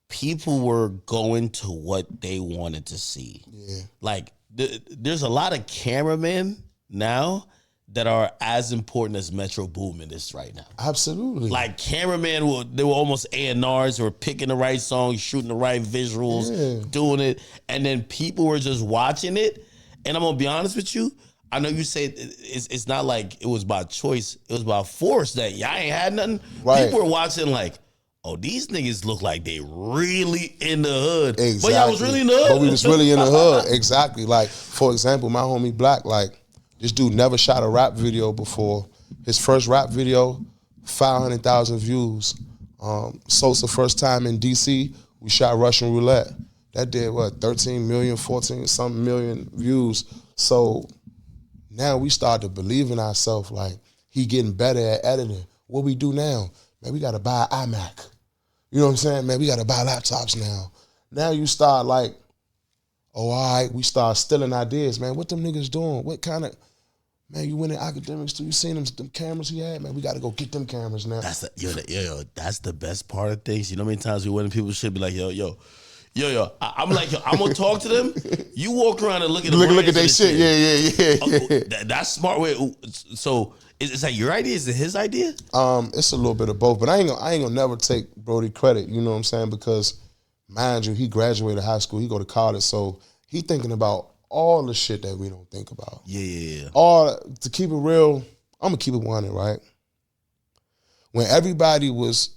people were going to what they wanted to see. Yeah. Like, there's a lot of cameramen now that are as important as Metro Boomin is right now. Absolutely. Like, cameramen, they were almost A&Rs. They were picking the right songs, shooting the right visuals, doing it. And then people were just watching it. And I'm going to be honest with you, I know you say it's not like it was by choice. It was by force that y'all ain't had nothing. Right. People were watching like, oh, these niggas look like they really in the hood. Exactly. But y'all was really in the hood. But we was really in the hood. Exactly. Like, for example, my homie Black, like, this dude never shot a rap video before. His first rap video, 500,000 views. Sosa first time in DC, we shot Russian Roulette. That did, 13 million, 14 something million views. So now we start to believe in ourselves, like, he getting better at editing. What we do now? Man, we got to buy an iMac. You know what I'm saying? Man, we got to buy laptops now. Now you start like, oh, all right, we start stealing ideas, man. What them niggas doing? What kind of, man, you went in Akademiks too? You seen them cameras he had? Man, we got to go get them cameras now. That's that's the best part of things. You know how many times we went and people should be like, yo. I'm like, I'm going to talk to them. You walk around and look at their shit. Yeah. That's smart way. So is that your idea? Is it his idea? It's a little bit of both, but I ain't gonna never take Brody credit, you know what I'm saying? Because mind you, he graduated high school, he go to college, so he thinking about all the shit that we don't think about. Yeah. To keep it real, I'm gonna keep it 100, right? When everybody was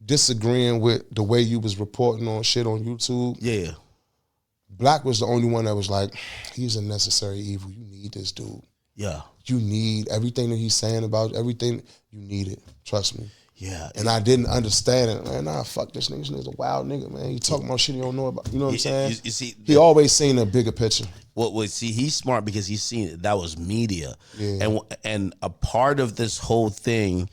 disagreeing with the way you was reporting on shit on YouTube, yeah, Black was the only one that was like, he's a necessary evil. You need this dude. Yeah. You need everything that he's saying about everything. You need it. Trust me. Yeah. And I didn't understand it. Man, nah, fuck this nigga. This nigga's a wild nigga, man. He talking about shit he don't know about. You know what I'm saying? You see, he always seen a bigger picture. See, he's smart because he's seen it. That was media. Yeah. And a part of this whole thing,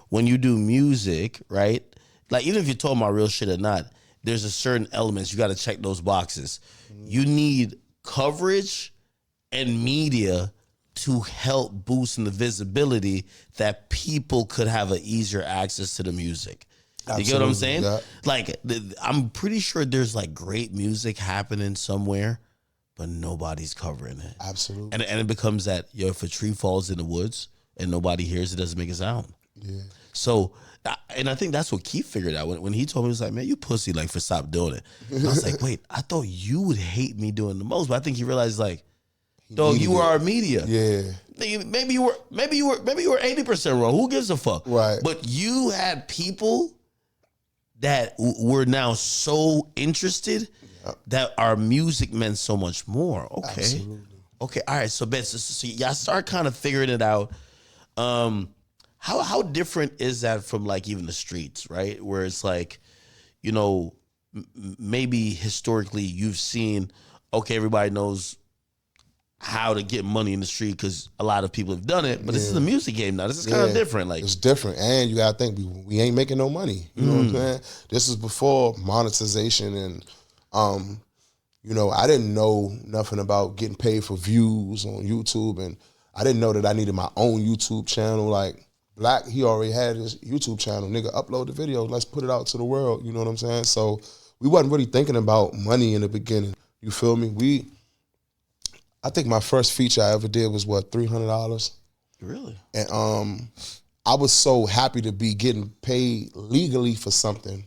when you do music, right? Like, even if you're talking about real shit or not, there's a certain elements you got to check those boxes. You need coverage and media to help boost in the visibility that people could have an easier access to the music. You get what I'm saying? Yeah. Like, I'm pretty sure there's like great music happening somewhere, but nobody's covering it. Absolutely. And it becomes that, if a tree falls in the woods and nobody hears it, doesn't make a sound. Yeah. So, and I think that's what Keith figured out when he told me, he was like, man, you pussy, like, for stop doing it. And I was like, wait, I thought you would hate me doing the most, but I think he realized, like, dog, you were our media. Yeah. Maybe you were 80% wrong. Who gives a fuck? Right. But you had people that were now so interested that our music meant so much more. Okay. Absolutely. Okay. All right. So, y'all start kind of figuring it out. How different is that from like even the streets, right? Where it's like, maybe historically you've seen, okay, everybody knows how to get money in the street because a lot of people have done it, but this is a music game now. This is kind of different. Like, it's different, and you gotta think we ain't making no money. You know what I'm saying? This is before monetization, and I didn't know nothing about getting paid for views on YouTube, and I didn't know that I needed my own YouTube channel. Like Black, he already had his YouTube channel. Nigga, upload the video. Let's put it out to the world. You know what I'm saying? So we wasn't really thinking about money in the beginning. You feel me? I think my first feature I ever did was $300. Really? And I was so happy to be getting paid legally for something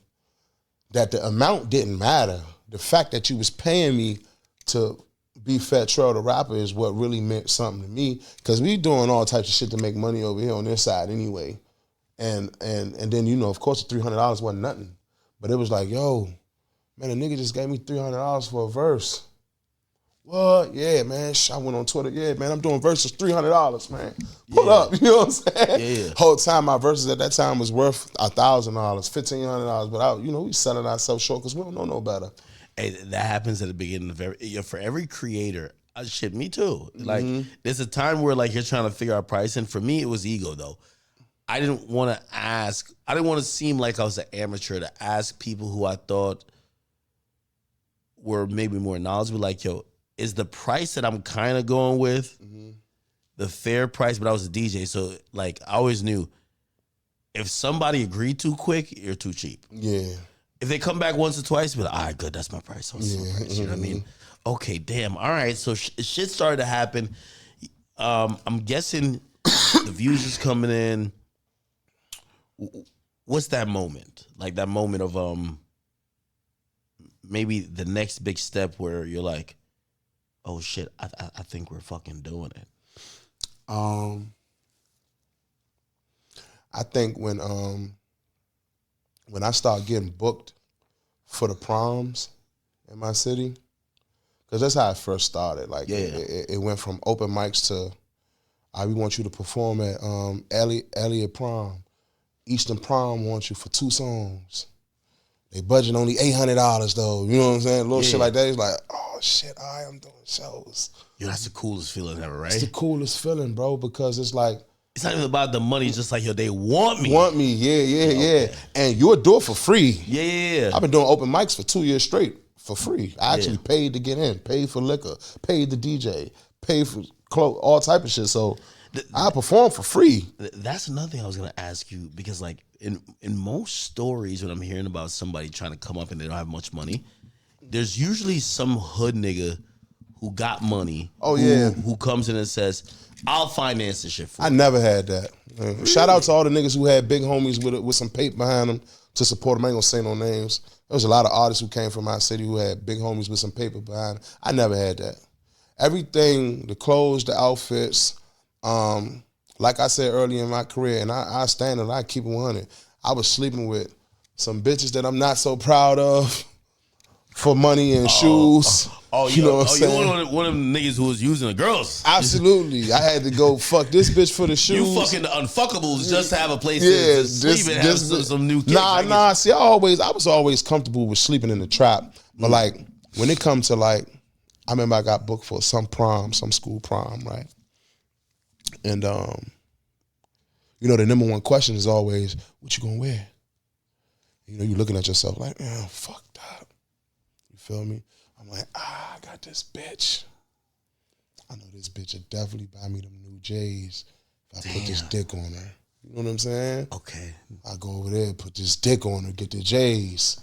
that the amount didn't matter. The fact that you was paying me to be Fat Trel the rapper is what really meant something to me, because we doing all types of shit to make money over here on this side anyway. And then, of course, the $300 wasn't nothing. But it was like, yo, man, a nigga just gave me $300 for a verse. What? Yeah, man. I went on Twitter. Yeah, man, I'm doing verses $300, man. Pull up. You know what I'm saying? Yeah. Whole time my verses at that time was worth $1,000, $1,500. But we selling ourselves short because we don't know no better. Hey, that happens at the beginning of for every creator. Shit, me too. Like, there's a time where like you're trying to figure out pricing. For me, it was ego though. I didn't want to seem like I was an amateur to ask people who I thought were maybe more knowledgeable. Like, yo, is the price that I'm kind of going with the fair price? But I was a DJ, so like I always knew if somebody agreed too quick, you're too cheap. Yeah. If they come back once or twice, be like, all right, good, that's my price. That's my price. You know what I mean? Okay, damn. All right, so shit started to happen. I'm guessing the views is coming in. What's that moment? Like that moment of maybe the next big step where you're like, oh shit, I think we're fucking doing it. I think when I started getting booked for the proms in my city, because that's how it first started. Like, it went from open mics to, we want you to perform at Elliott Prom. Eastern Prom wants you for 2 songs. They budget only $800 though. You know what I'm saying? Little shit like that. It's like, oh shit, I'm doing shows. Yo, that's the coolest feeling ever, right? It's the coolest feeling, bro, because it's like, it's not even about the money. It's just like, yo, they want me. Yeah. And you'll do it for free. Yeah. I've been doing open mics for 2 years straight for free. I actually paid to get in, paid for liquor, paid the DJ, paid for clothes, all type of shit. So I perform for free. That's another thing I was gonna ask you, because like in most stories when I'm hearing about somebody trying to come up and they don't have much money, there's usually some hood nigga who got money. Oh yeah. Who comes in and says, I'll finance this shit for you. I never had that. Really? Shout out to all the niggas who had big homies with some paper behind them to support them. I ain't gonna say no names. There was a lot of artists who came from my city who had big homies with some paper behind them. I never had that. Everything, the clothes, the outfits, like I said earlier in my career, and I stand and I keep it 100. I was sleeping with some bitches that I'm not so proud of for money and shoes. You know what I'm saying? You one of them niggas who was using the girls. Absolutely. I had to go fuck this bitch for the shoes. You fucking the unfuckables just to have a place to sleep and have some new kicks. Nah. See, I was always comfortable with sleeping in the trap. But like, when it comes to like I remember I got booked for some prom, some school prom, right? And you know, the number one question is always, what you gonna wear? You know, you're looking at yourself like, oh, fucked up. You feel me? I'm like, I got this bitch. I know this bitch will definitely buy me them new J's if I put this dick on her. You know what I'm saying? Okay. I go over there, put this dick on her, get the J's.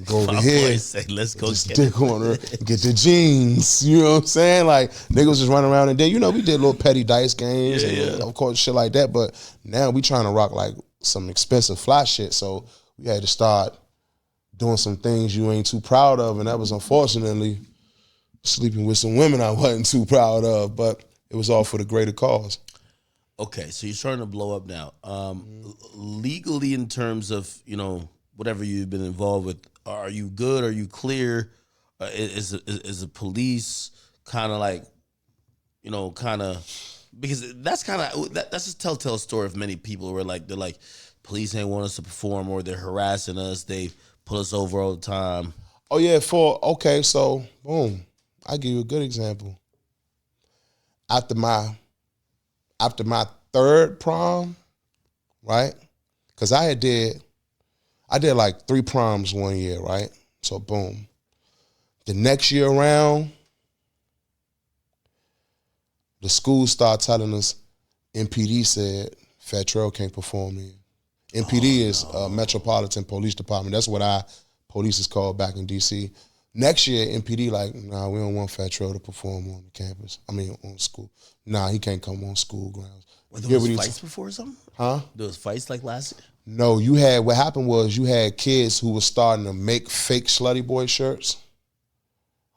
Go over My here, boy say, let's go this get dick on her, get the jeans. You know what I'm saying? Like, niggas just running around and then, you know, we did little petty dice games and of course shit like that. But now we trying to rock like some expensive fly shit. So we had to start doing some things you ain't too proud of. And that was unfortunately sleeping with some women I wasn't too proud of. But it was all for the greater cause. Okay, so you're starting to blow up now. Legally, in terms of, you know, whatever you've been involved with, are you good? Are you clear? Is the police kind of like, you know, kind of, because that's kind of that's a telltale story of many people where like they're like, police ain't want us to perform, or they're harassing us, they pull us over all the time. Oh yeah, okay, so boom, I give you a good example. After my third prom, right? Because I did like 3 proms one year, right? So boom. The next year around, the school started telling us, MPD said Trel can't perform here. MPD is Metropolitan Police Department. That's what police is called back in D.C. Next year, MPD like, nah, we don't want Trel to perform on the campus. I mean, on school. Nah, he can't come on school grounds. Were there was fights before or something? Huh? There was fights like last year? No, what happened was you had kids who were starting to make fake Slutty Boy shirts.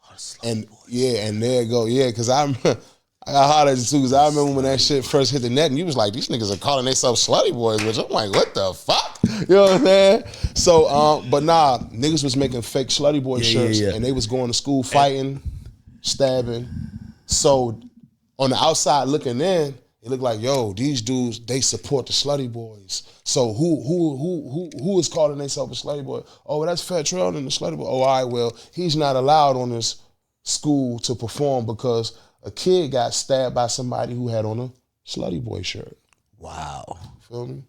Oh, and boy. Yeah, and there you go. Yeah, because I got hollered at you too, because I remember when that shit first hit the net and you was like, these niggas are calling themselves Slutty Boys, which I'm like, what the fuck? You know what I'm saying? So, but nah, niggas was making fake Slutty Boy shirts and they was going to school fighting, stabbing. So on the outside looking in, it looked like, yo, these dudes, they support the Slutty Boys. So who is calling themselves a Slutty Boy? Oh, well, that's Trel and the Slutty Boy. Oh, all right, well, he's not allowed on this school to perform because a kid got stabbed by somebody who had on a Slutty Boy shirt. Wow. Feel me?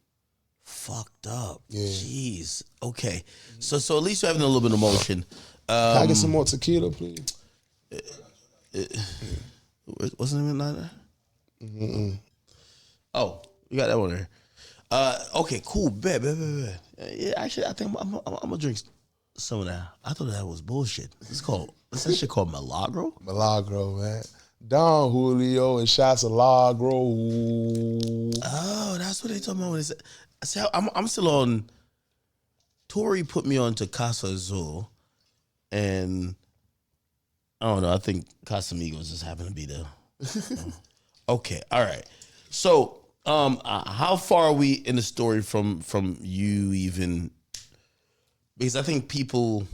Fucked up. Yeah. Jeez. Okay. So at least you're having a little bit of emotion. Can I get some more tequila, please? Wasn't even that? Oh, you got that one there. Okay, cool. Bet. Yeah, actually, I think I'm gonna drink some of that. I thought that was bullshit. What's that shit called? Milagro? Milagro, man. Don Julio and shots of Milagro. Oh, that's what they talking about when they said. See, I'm still on. Tori put me on to Casa Azul, and I don't know. I think Casamigos just happened to be there. Okay, all right. So, how far are we in the story from you even? Because I think people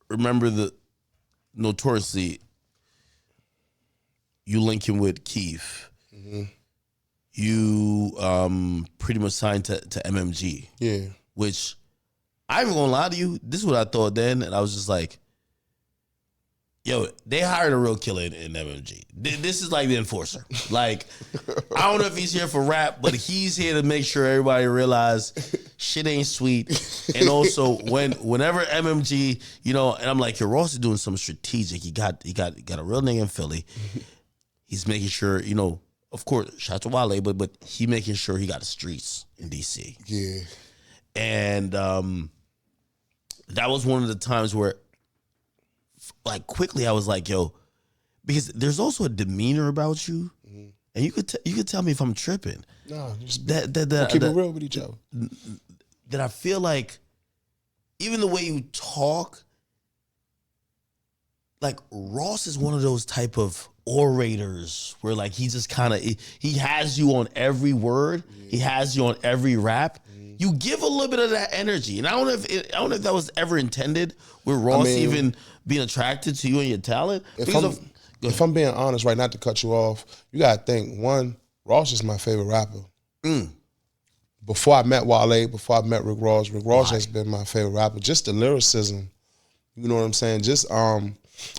remember the notoriously you linking with Keith. Mm-hmm. You pretty much signed to MMG. Yeah. Which I ain't gonna lie to you. This is what I thought then, and I was just like, yo, they hired a real killer in MMG. This is like the enforcer. Like, I don't know if he's here for rap, but he's here to make sure everybody realize shit ain't sweet. And also, whenever MMG, you know, and I'm like, yo, Ross is doing something strategic. He got a real nigga in Philly. He's making sure, you know, of course, shout to Wale, but he making sure he got the streets in DC. Yeah. And that was one of the times where, like, quickly I was like, yo, because there's also a demeanor about you, and you could tell me if I'm tripping. No, just that keep it real with each other. That I feel like even the way you talk, like Ross is one of those type of orators where like he just kind of he has you on every word, he has you on every rap. You give a little bit of that energy, and I don't know if that was ever intended with Ross even being attracted to you and your talent. If I'm being honest, right, not to cut you off, you gotta think, one, Ross is my favorite rapper. Before I met Wale, before I met Rick Ross has been my favorite rapper. Just the lyricism You know what I'm saying? Just I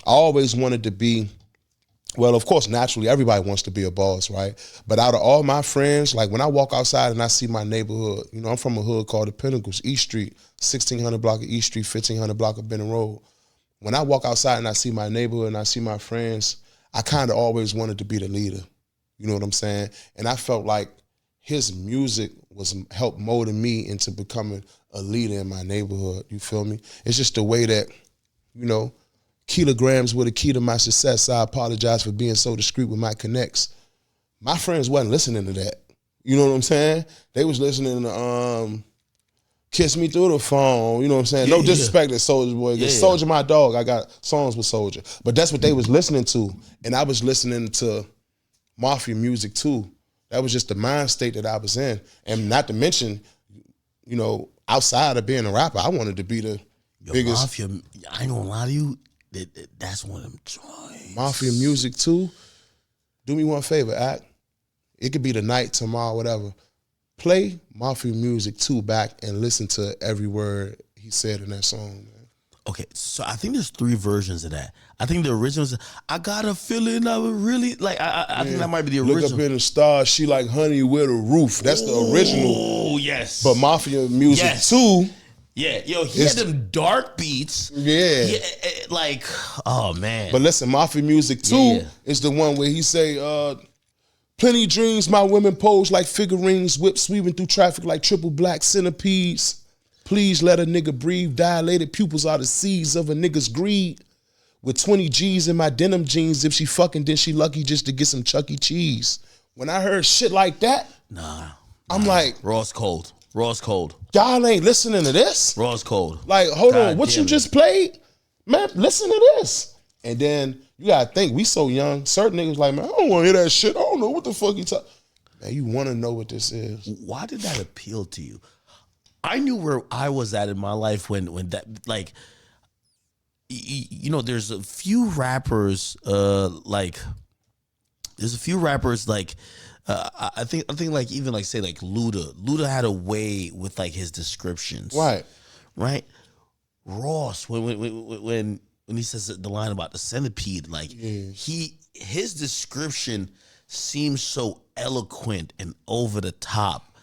always wanted to be, well, of course, naturally, everybody wants to be a boss, right? But out of all my friends, like when I walk outside and I see my neighborhood, you know, I'm from a hood called the Pinnacles, East Street, 1600 block of East Street, 1500 block of Benton Road. When I walk outside and I see my neighborhood and I see my friends, I kind of always wanted to be the leader. You know what I'm saying? And I felt like his music was helped molding me into becoming a leader in my neighborhood. You feel me? It's just the way that, you know, kilograms were the key to my success. I apologize for being so discreet with my connects. My friends wasn't listening to that. You know what I'm saying? They was listening to Kiss Me Through the Phone. You know what I'm saying? No disrespect to Soulja Boy. Soulja my dog. I got songs with Soulja. But that's what they was listening to. And I was listening to Mafia music too. That was just the mind state that I was in. And not to mention, you know, outside of being a rapper, I wanted to be the biggest. Mafia, I ain't gonna lie to you. That's one of them joints. Mafia music too. Do me one favor, Act. It could be tonight, tomorrow, whatever. Play Mafia music 2 back and listen to every word he said in that song, man. Okay, so I think there's 3 versions of that. I think the original is, I got a feeling I would really, like, I think that might be the original. Look up in the stars, she like honey with a roof. That's the original. Oh, yes. But Mafia music 2. Yeah, yo, he had them dark beats. Yeah. Like, oh, man. But listen, Mafia music 2 is the one where he say, plenty dreams, my women pose like figurines, whip sweeping through traffic like triple black centipedes. Please let a nigga breathe. Dilated pupils are the seeds of a nigga's greed. With 20 G's in my denim jeans, if she fucking, then she lucky just to get some Chuck E. Cheese. When I heard shit like that, I'm like, Raw's cold. Raw's cold. Y'all ain't listening to this? Raw's cold. Like, hold on, what you just played? Man, listen to this. And then you gotta think, we so young, certain niggas like, man, I don't wanna hear that shit. I don't know what the fuck you talking. Man, you wanna know what this is. Why did that appeal to you? I knew where I was at in my life when that, like, you know, there's a few rappers I think like even like say like Luda had a way with like his descriptions, right. Ross when he says the line about the centipede, like his description seems so eloquent and over the top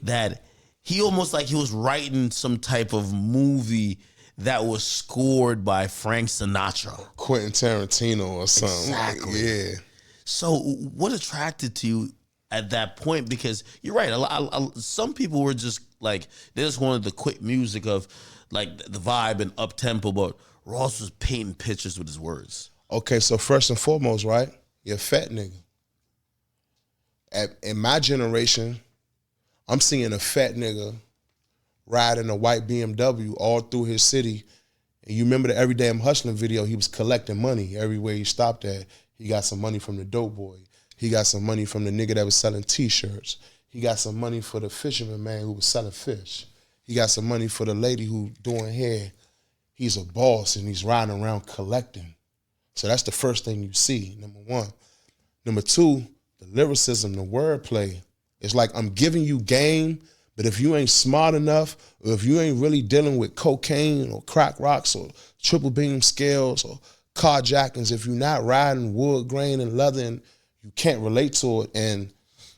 that he almost like he was writing some type of movie that was scored by Frank Sinatra, Quentin Tarantino or something. Exactly. Yeah. So what attracted to you at that point? Because you're right. Some people were just like, they just wanted the quick music of like the vibe and up tempo, but Ross was painting pictures with his words. Okay, so first and foremost, right? You're a fat nigga. In my generation, I'm seeing a fat nigga riding a white BMW all through his city. And you remember the Every Day I'm Hustling video, he was collecting money everywhere he stopped at. He got some money from the dope boy. He got some money from the nigga that was selling T-shirts. He got some money for the fisherman man who was selling fish. He got some money for the lady who doing hair. He's a boss and he's riding around collecting. So that's the first thing you see, number one. Number two, the lyricism, the wordplay. It's like I'm giving you game, but if you ain't smart enough, or if you ain't really dealing with cocaine or crack rocks or triple beam scales or carjackings, if you're not riding wood grain and leather, and you can't relate to it. And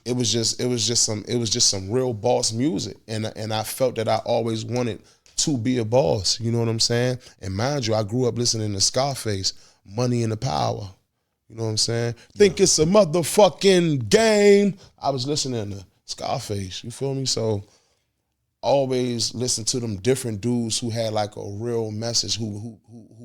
it was just some real boss music. And I felt that I always wanted to be a boss. You know what I'm saying? And mind you, I grew up listening to Scarface, Money and the Power. You know what I'm saying? Yeah. Think it's a motherfucking game. I was listening to Scarface, you feel me? So always listen to them different dudes who had like a real message, who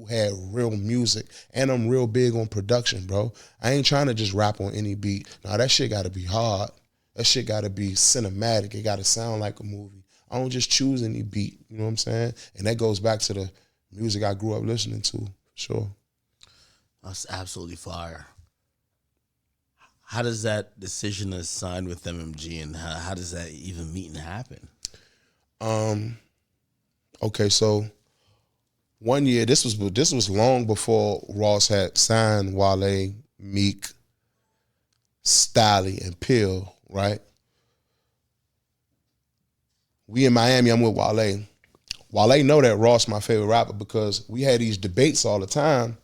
had real music. And I'm real big on production, bro. I ain't trying to just rap on any beat. Now that shit gotta be hard. That shit gotta be cinematic. It gotta sound like a movie. I don't just choose any beat, you know what I'm saying? And that goes back to the music I grew up listening to, for sure. That's absolutely fire. How does that decision to sign with MMG and how does that even meet and happen? Okay, so one year, this was long before Ross had signed Wale, Meek, Stalley, and Pill, right? We in Miami, I'm with Wale. Wale know that Ross my favorite rapper because we had these debates all the time.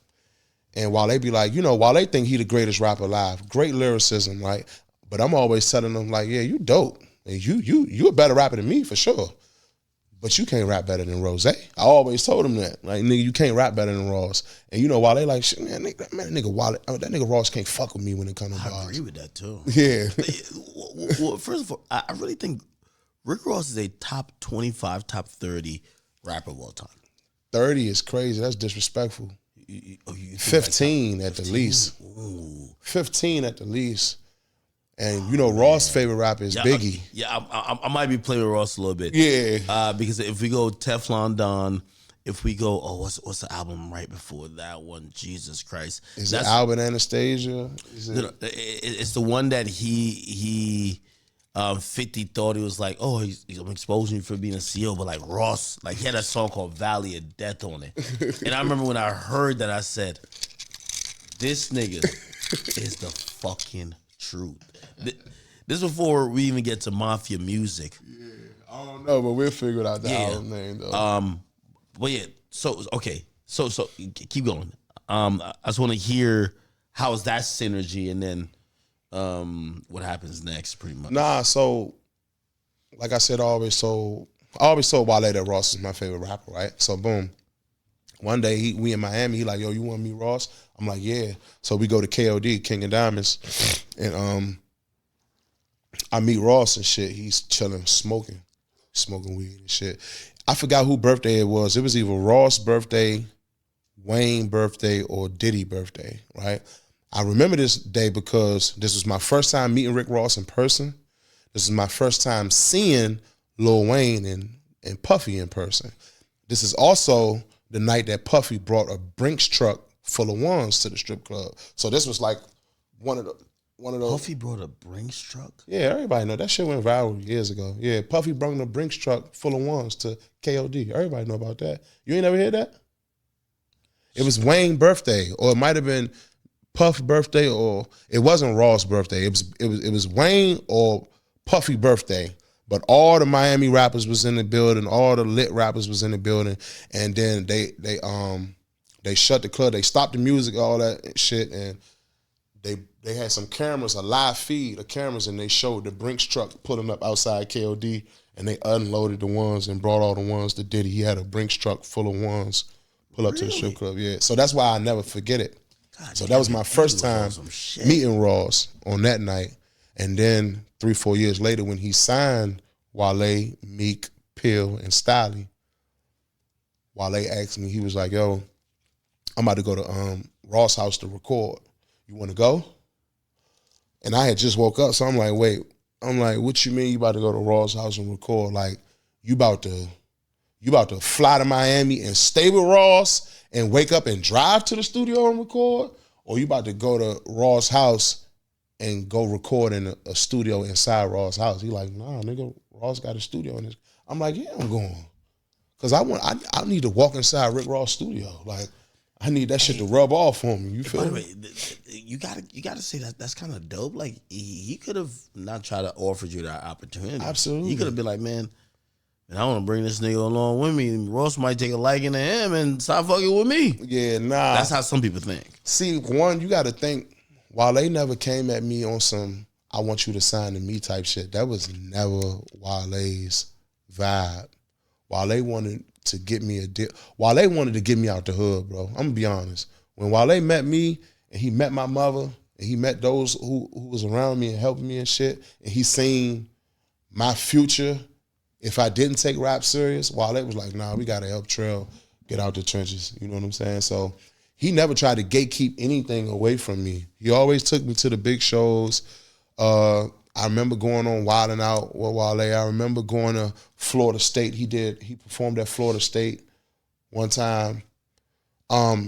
And Wale be like, Wale think he the greatest rapper alive. Great lyricism, right? But I'm always telling him like, yeah, you dope. And you a better rapper than me for sure. But you can't rap better than Rose. I always told him that. Like, nigga, you can't rap better than Ross. And Wale like, shit, man, that nigga Wale, that nigga Ross can't fuck with me when it comes to bars. I agree with that too. Yeah. Well, first of all, I really think Rick Ross is a top 25, top 30 rapper of all time. 30 is crazy. That's disrespectful. You 15 at the least. Ooh. 15 at the least. And Ross' favorite rapper is Biggie. I might be playing with Ross a little bit. Yeah. Because if we go Teflon Don, if we go, what's the album right before that one? Jesus Christ. Is it Albert Anastasia? It's the one that he 50 thought he was like, I'm exposing you for being a CEO, but like Ross, like he had a song called Valley of Death on it. And I remember when I heard that, I said, this nigga is the fucking truth. This before we even get to Mafia music. Yeah, I don't know, but we'll figure out the album name though. But yeah, so keep going. I just want to hear how is that synergy, and then what happens next, pretty much. Nah, so like I said, I always told Wale that Ross is my favorite rapper, right? So boom. One day we in Miami, he like, yo, you want to meet Ross? I'm like, yeah. So we go to KOD, King of Diamonds, and I meet Ross and shit. He's chilling, smoking weed and shit. I forgot who birthday it was. It was either Ross' birthday, Wayne birthday, or Diddy birthday, right? I remember this day because this was my first time meeting Rick Ross in person. This is my first time seeing Lil Wayne and Puffy in person. This is also the night that Puffy brought a Brinks truck full of ones to the strip club. So this was like one of those. Puffy brought a Brinks truck? Yeah, everybody know. That shit went viral years ago. Yeah, Puffy brought a Brinks truck full of ones to KOD. Everybody know about that. You ain't never heard that? It was Wayne's birthday, or it might have been Puff's birthday, or it wasn't Ross' birthday. It was Wayne or Puffy birthday. But all the Miami rappers was in the building, all the lit rappers was in the building, and then they shut the club, they stopped the music, all that shit, and they had some cameras, a live feed of cameras, and they showed the Brinks truck pulling up outside KOD, and they unloaded the ones and brought all the ones to Diddy. He had a Brinks truck full of ones pull up to the strip club, yeah. So that's why I never forget it. God, so that was my first time meeting Ross on that night. And then 3-4 years later, when he signed Wale, Meek, Pill, and Styley, Wale asked me, he was like, yo, I'm about to go to Ross' house to record. You want to go? And I had just woke up, so I'm like, wait. I'm like, what you mean you about to go to Ross' house and record? Like, you about to fly to Miami and stay with Ross and wake up and drive to the studio and record? Or you about to go to Ross' house and go record in a studio inside Ross' house? He like, nah, nigga, Ross got a studio in his. I'm like, yeah, I'm going. Cause I need to walk inside Rick Ross' studio. Like, I need that shit to rub off on me. You feel me? By the way, you gotta say that's kind of dope. Like he could have not tried to offer you that opportunity. Absolutely. He could have been like, man, I want to bring this nigga along with me. Ross might take a liking to him and stop fucking with me. Yeah, nah. That's how some people think. See, one, you got to think, Wale never came at me on some I want you to sign to me type shit. That was never Wale's vibe. Wale wanted to get me a deal. Wale wanted to get me out the hood, bro. I'm gonna be honest. When Wale met me and he met my mother and he met those who was around me and helping me and shit, and he seen my future if I didn't take rap serious, Wale was like, nah, we gotta help Trel get out the trenches. You know what I'm saying? So he never tried to gatekeep anything away from me. He always took me to the big shows. I remember going on Wild 'N Out with Wale. I remember going to Florida State. He performed at Florida State one time.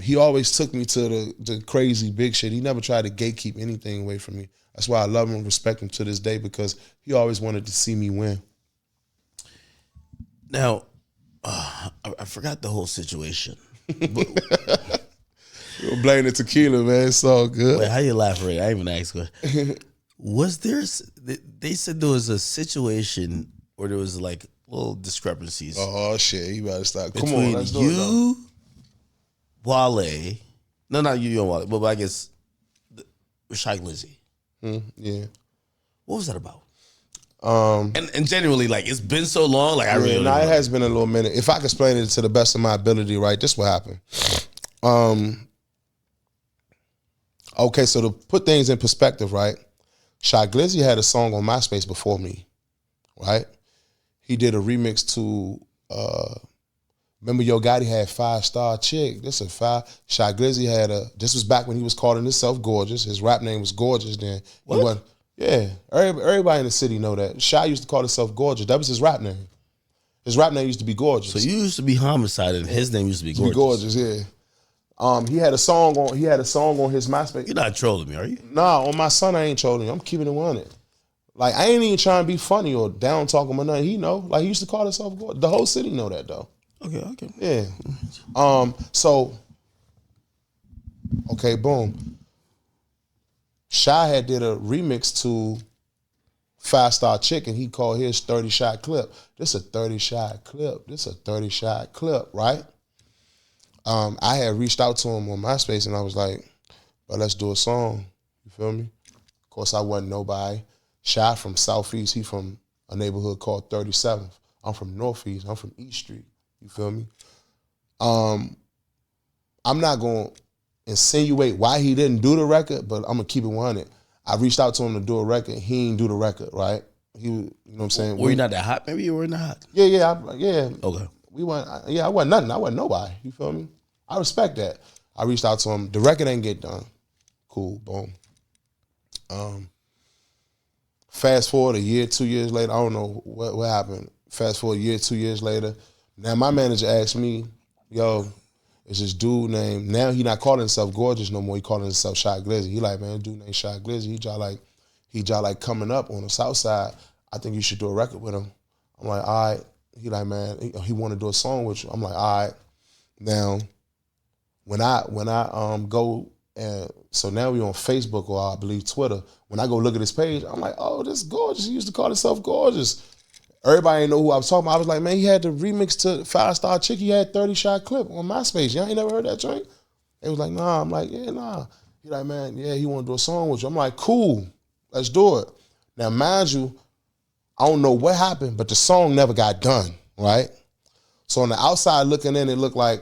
He always took me to the crazy big shit. He never tried to gatekeep anything away from me. That's why I love him and respect him to this day, because he always wanted to see me win. Now, I forgot the whole situation. You're blaming the tequila, man. It's all good. Wait, how you laughing? I didn't even ask what. Was there? They said there was a situation where there was like little discrepancies. Oh shit, you better stop. Come Between on, let's do it. you, Wale. No, not you and Wale, but I guess Rashad Lizzie. Yeah. What was that about? And genuinely, like, it's been so long. Like, I really don't it know. has been a little minute. If I can explain it to the best of my ability, right? This what happened. Okay, so to put things in perspective, right? Shy Glizzy had a song on MySpace before me, right? He did a remix to remember Yo Gotti had 5 Star Chick. This is 5. Shy Glizzy had this was back when he was calling himself Gorgeous. His rap name was Gorgeous then. What? Yeah, everybody in the city know that. Shy used to call himself Gorgeous. That was his rap name. His rap name used to be Gorgeous. So you used to be Homicide, and his name used to be Gorgeous. Gorgeous, yeah. He had a song on his MySpace. You're not trolling me, are you? Nah, on my son I ain't trolling you. I'm keeping it 100. Like, I ain't even trying to be funny or down talking about nothing. He know. Like, he used to call himself Gorgeous. The whole city know that though. Okay. Yeah. So, okay, boom. Shy had did a remix to 5 Star Chick, and he called his 30 shot clip. This a 30 shot clip. This a 30 shot clip, right? I had reached out to him on MySpace, and I was like, "But let's do a song." You feel me? Of course, I wasn't nobody. Shy from Southeast. He from a neighborhood called 37th. I'm from Northeast. I'm from East Street. You feel me? I'm not going to insinuate why he didn't do the record, but I'm going to keep it 100. I reached out to him to do a record. He didn't do the record, right? You know what I'm saying? Were you not that hot? Maybe you were not hot. Yeah. Okay. I wasn't nothing. I wasn't nobody. You feel me? I respect that. I reached out to him. The record ain't get done. Cool. Boom. Fast forward a year, 2 years later. I don't know what happened. Fast forward a year, 2 years later. Now my manager asked me, "Yo, it's this dude named." Now he not calling himself Gorgeous no more. He calling himself Shy Glizzy. He like, "Man, dude named Shy Glizzy. He just like coming up on the South Side. I think you should do a record with him." I'm like, "All right." He like, "Man, he want to do a song with you." I'm like, "All right." Now, when I go and so now we on Facebook or I believe Twitter. When I go look at his page, I'm like, "Oh, this Gorgeous. He used to call himself Gorgeous." Everybody ain't know who I was talking about. I was like, "Man, he had the remix to 5 Star Chick. He had 30 shot clip on MySpace. Y'all ain't never heard that joint?" They was like, "Nah." I'm like, "Yeah, nah." He like, "Man, yeah, he want to do a song with you." I'm like, "Cool, let's do it." Now, mind you, I don't know what happened, but the song never got done, right? So on the outside looking in, it looked like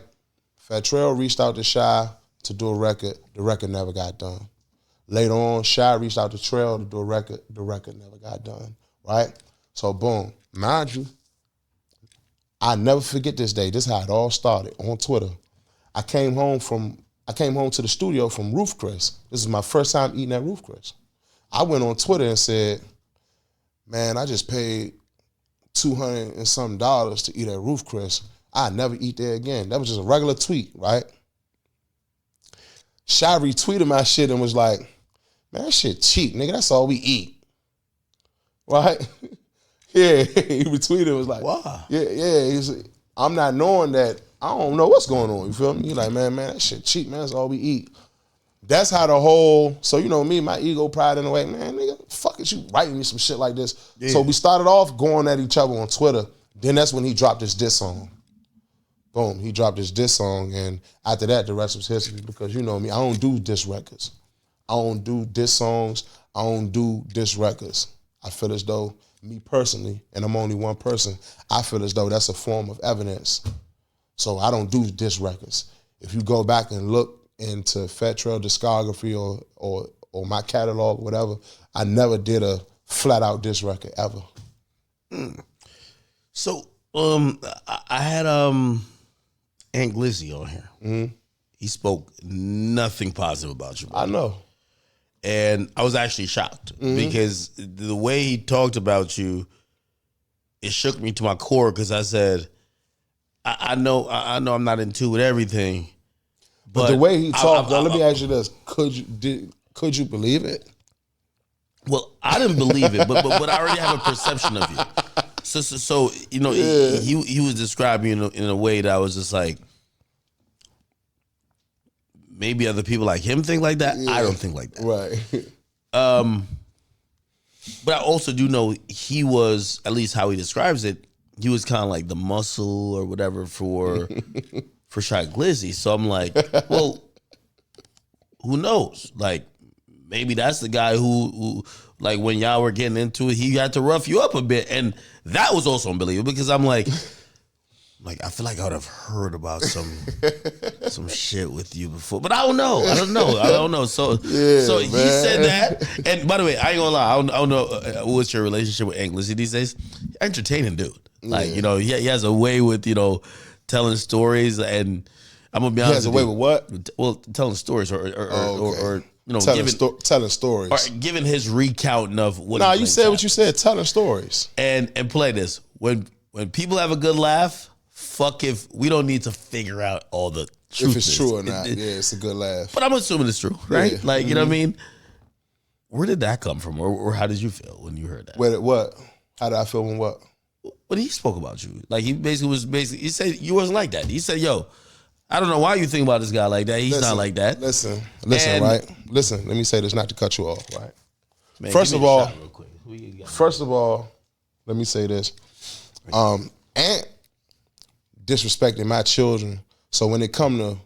Trel reached out to Shy to do a record. The record never got done. Later on, Shy reached out to Trel to do a record. The record never got done, right? So boom, mind you, I never forget this day. This is how it all started on Twitter. I came home to the studio from Roof Chris. This is my first time eating at Roof Chris. I went on Twitter and said, "Man, I just paid $200 and something to eat at Roof Chris. I never eat there again." That was just a regular tweet, right? Shy retweeted my shit and was like, "Man, that shit cheap, nigga. That's all we eat." Right? Yeah, he retweeted and was like, Wow. Yeah. I'm not knowing that. I don't know what's going on. You feel me? He like, man, that shit cheap, man. That's all we eat. That's how the whole, so you know me, my ego, pride in the way, man, nigga, fuck it, you writing me some shit like this. Yeah. So we started off going at each other on Twitter. Then that's when he dropped his diss song. Boom, he dropped his diss song, and after that, the rest was history, because you know me, I don't do diss records. I don't do diss songs. I don't do diss records. I feel as though, me personally, and I'm only one person, I feel as though that's a form of evidence. So I don't do diss records. If you go back and look into Trel discography or my catalog, whatever, I never did a flat out diss record ever. So I had Aunt Glizzy on here. Mm-hmm. He spoke nothing positive about you, bro. I know. And I was actually shocked because the way he talked about you, it shook me to my core, because I said, I know I'm not in tune with everything. But the way he talked, let me ask you this. Could you believe it? Well, I didn't believe it, but I already have a perception of you. So you know, yeah. he was describing you in a way that I was just like, maybe other people like him think like that. Yeah. I don't think like that. Right. But I also do know he was, at least how he describes it, he was kind of like the muscle or whatever for Shy Glizzy. So I'm like, well, who knows? Like, maybe that's the guy who like when y'all were getting into it, he had to rough you up a bit. And that was also unbelievable because I'm like, I feel like I would have heard about some shit with you before, but I don't know. So he said that. And by the way, I ain't gonna lie. I don't know what's your relationship with Ant Glizzy these days. Entertaining dude. Like, you know, he has a way with, you know, telling stories, and I'm gonna be honest. He has a way with what? Well, telling stories or you know, telling stories, or giving his recounting of what. Nah, you said what you said. Telling stories, and play this when people have a good laugh. Fuck if we don't need to figure out all the truth. If it's true or not. Yeah, it's a good laugh. But I'm assuming it's true, right? Yeah. Like, you know what I mean? Where did that come from? Or how did you feel when you heard that? What? How did I feel when what? When he spoke about you. Like, he he said you wasn't like that. He said, yo, I don't know why you think about this guy like that. He's not like that. Listen, right? Listen, let me say this not to cut you off, right? Man, first of all, let me say this. Ant disrespecting my children. So when it come to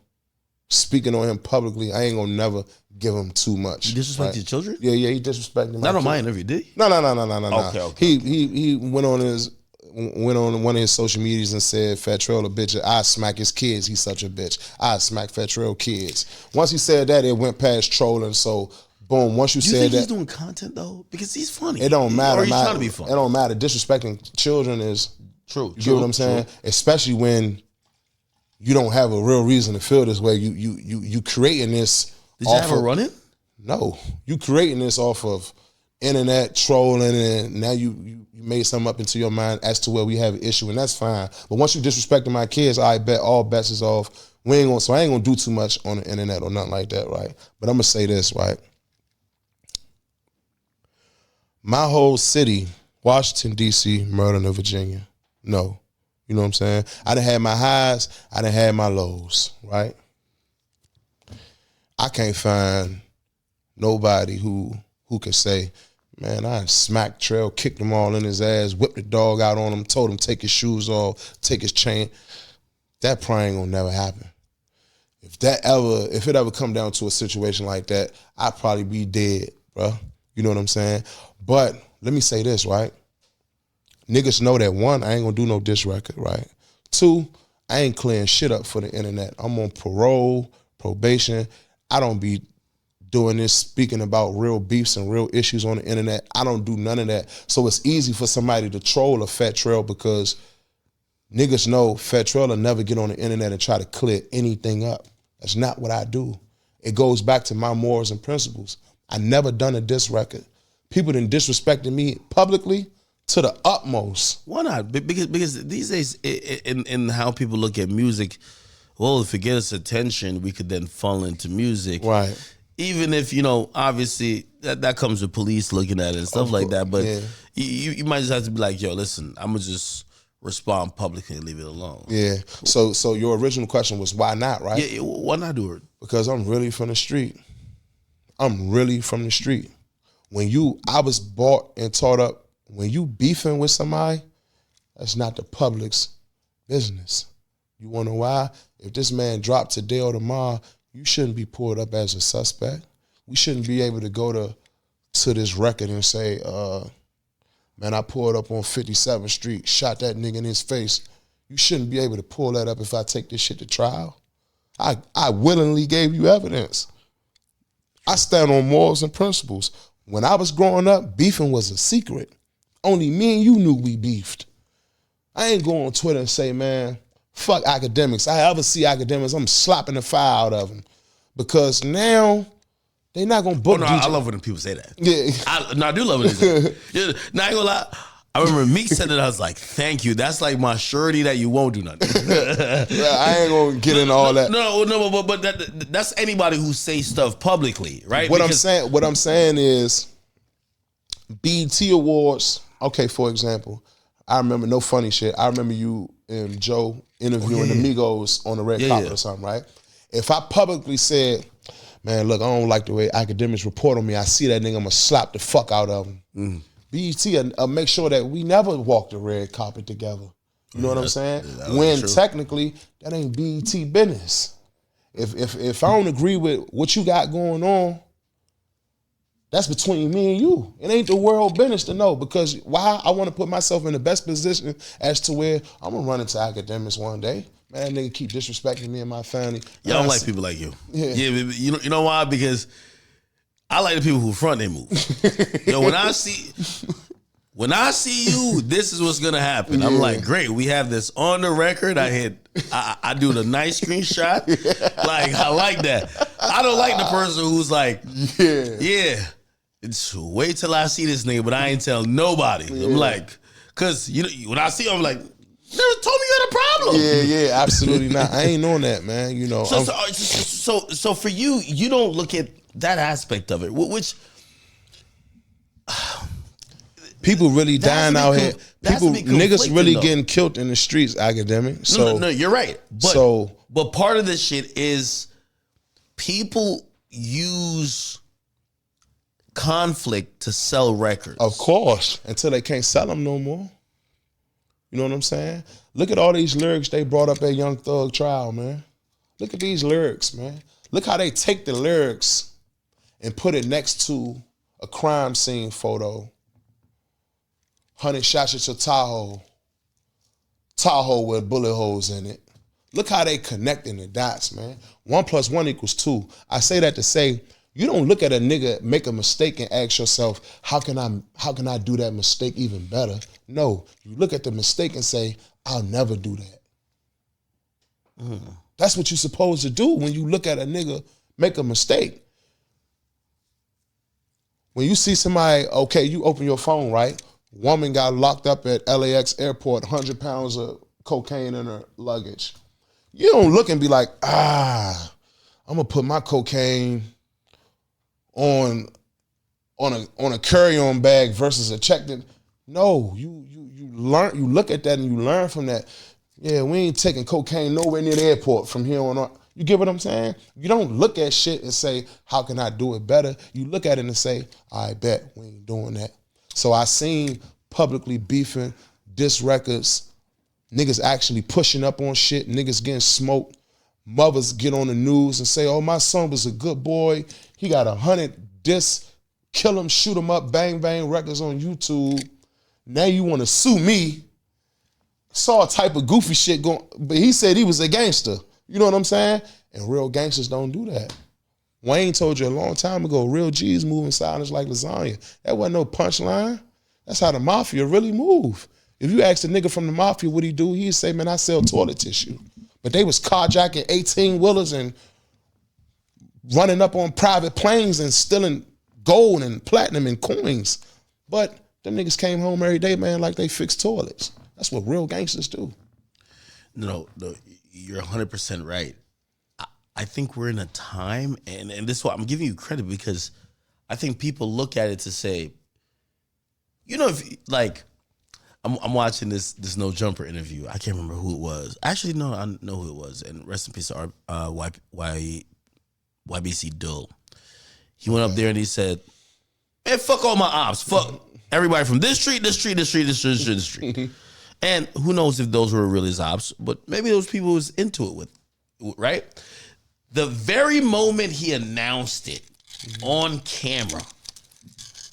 speaking on him publicly, I ain't gonna never give him too much. You disrespect your children? Yeah, he disrespected my Not on my interview, did he? No. Okay. He went on one of his social medias and said Fat Trel a bitch. I smack his kids. He's such a bitch. I smack Fat Trel kids. Once he said that, it went past trolling. So boom. Once you said that, you think he's doing content though? Because he's funny. It don't matter. Or he's trying to be funny. It don't matter. Disrespecting children is true. You get what I'm saying? True. Especially when you don't have a real reason to feel this way. You creating this. Did you ever run it? No, you creating this off of internet trolling, and now you made something up into your mind as to where we have an issue, and that's fine. But once you disrespecting my kids, I bet all bets is off. I ain't gonna do too much on the internet or nothing like that, right? But I'm gonna say this, right? My whole city, Washington, D.C., Maryland, and Virginia, no. You know what I'm saying? I done had my highs, I done had my lows, right? I can't find nobody who can say, man, I smacked Trel, kicked him all in his ass, whipped the dog out on him, told him take his shoes off, take his chain. That probably ain't gonna never happen. If it ever come down to a situation like that, I'd probably be dead, bro. You know what I'm saying? But let me say this, right? Niggas know that, one, I ain't gonna do no diss record, right? Two, I ain't clearing shit up for the internet. I'm on parole, probation. I don't be doing this, speaking about real beefs and real issues on the internet. I don't do none of that. So it's easy for somebody to troll a Fat Trel because niggas know Fat Trel will never get on the internet and try to clear anything up. That's not what I do. It goes back to my morals and principles. I never done a diss record. People done disrespected me publicly to the utmost. Why not? Because these days, in how people look at music, well, if it gets us attention, we could then fall into music. Right. Even if, you know, obviously that comes with police looking at it and stuff like that. But you might just have to be like, yo, listen, I'm going to just respond publicly and leave it alone. Yeah. So your original question was why not, right? Yeah, why not do it? Because I'm really from the street. I'm really from the street. I was bought and taught up, when you beefing with somebody, that's not the public's business. You want to know why? If this man dropped today or tomorrow, you shouldn't be pulled up as a suspect. We shouldn't be able to go to this record and say, man, I pulled up on 57th Street, shot that nigga in his face. You shouldn't be able to pull that up if I take this shit to trial. I willingly gave you evidence. I stand on morals and principles. When I was growing up, beefing was a secret. Only me and you knew we beefed. I ain't going on Twitter and say, man, fuck Akademiks. I ever see Akademiks, I'm slapping the fire out of them. Because now, they not going to book I love when people say that. Yeah. I do love when they say that. Yeah, I ain't gonna lie. I remember Meek said it, I was like, thank you. That's like my surety that you won't do nothing. I ain't going to get into all that. No, but that's anybody who says stuff publicly, right? What I'm saying is, BET Awards, okay, for example, I remember, no funny shit, I remember you and Joe interviewing the Migos on the red carpet or something, right? If I publicly said, man, look, I don't like the way Akademiks report on me, I see that nigga, I'm going to slap the fuck out of him. BET make sure that we never walk the red carpet together. You know what I'm saying? That When true. technically that ain't BET business. If I don't agree with what you got going on, that's between me and you. It ain't the world business to know, because why? I want to put myself in the best position as to where I'm gonna run into Akademiks one day. Man, that nigga keep disrespecting me and my family. Y'all don't like people like you. Yeah. You know why? Because I like the people who front their move. Yo, when I see you, this is what's gonna happen. I'm like, great, we have this on the record. I do the nice screenshot. Like, I like that. I don't like the person who's like, yeah. It's wait till I see this nigga, but I ain't tell nobody. I'm like, cause when I see him, I'm like, never told me you had a problem. Yeah, absolutely not. I ain't on that, man. You know. So for you, you don't look at that aspect of it, which people really dying out here. People, niggas really though. getting killed in the streets. Academic. So no, you're right. But part of this shit is people use conflict to sell records. Of course, until they can't sell them no more. You know what I'm saying? Look at all these lyrics they brought up at Young Thug trial, man. Look at these lyrics, man. Look how they take the lyrics and put it next to a crime scene photo. 100 shots at your Tahoe with bullet holes in it. Look how they connecting the dots, man. 1 + 1 = 2. I say that to say, you don't look at a nigga make a mistake and ask yourself, how can I do that mistake even better? No, you look at the mistake and say, I'll never do that. That's what you're supposed to do when you look at a nigga make a mistake. When you see somebody, okay, you open your phone, right? Woman got locked up at LAX airport, 100 pounds of cocaine in her luggage. You don't look and be like, I'm gonna put my cocaine on a carry-on bag versus a checked in. No, you look at that and you learn from that. Yeah, we ain't taking cocaine nowhere near the airport from here on out. You get what I'm saying? You don't look at shit and say, how can I do it better? You look at it and say, I bet we ain't doing that. So I seen publicly beefing, diss records, niggas actually pushing up on shit, niggas getting smoked. Mothers get on the news and say, oh, my son was a good boy. He got 100 diss, kill him, shoot him up, bang, bang records on YouTube. Now you want to sue me. Saw a type of goofy shit going, but he said he was a gangster. You know what I'm saying? And real gangsters don't do that. Wayne told you a long time ago, real G's move in silence like lasagna. That wasn't no punchline. That's how the mafia really move. If you ask a nigga from the mafia what he do, he'd say, man, I sell toilet tissue. But they was carjacking 18-wheelers and running up on private planes and stealing gold and platinum and coins. But them niggas came home every day, man, like they fixed toilets. That's what real gangsters do. No, you're 100% right. I think we're in a time, and this is why I'm giving you credit, because I think people look at it to say, you know, if like I'm watching this No Jumper interview. I can't remember who it was. Actually, no, I know who it was. And rest in peace to YBC Dull. He went up there and he said, man, fuck all my ops. Fuck everybody from this street. And who knows if those were really his ops, but maybe those people was into it with, right? The very moment he announced it on camera,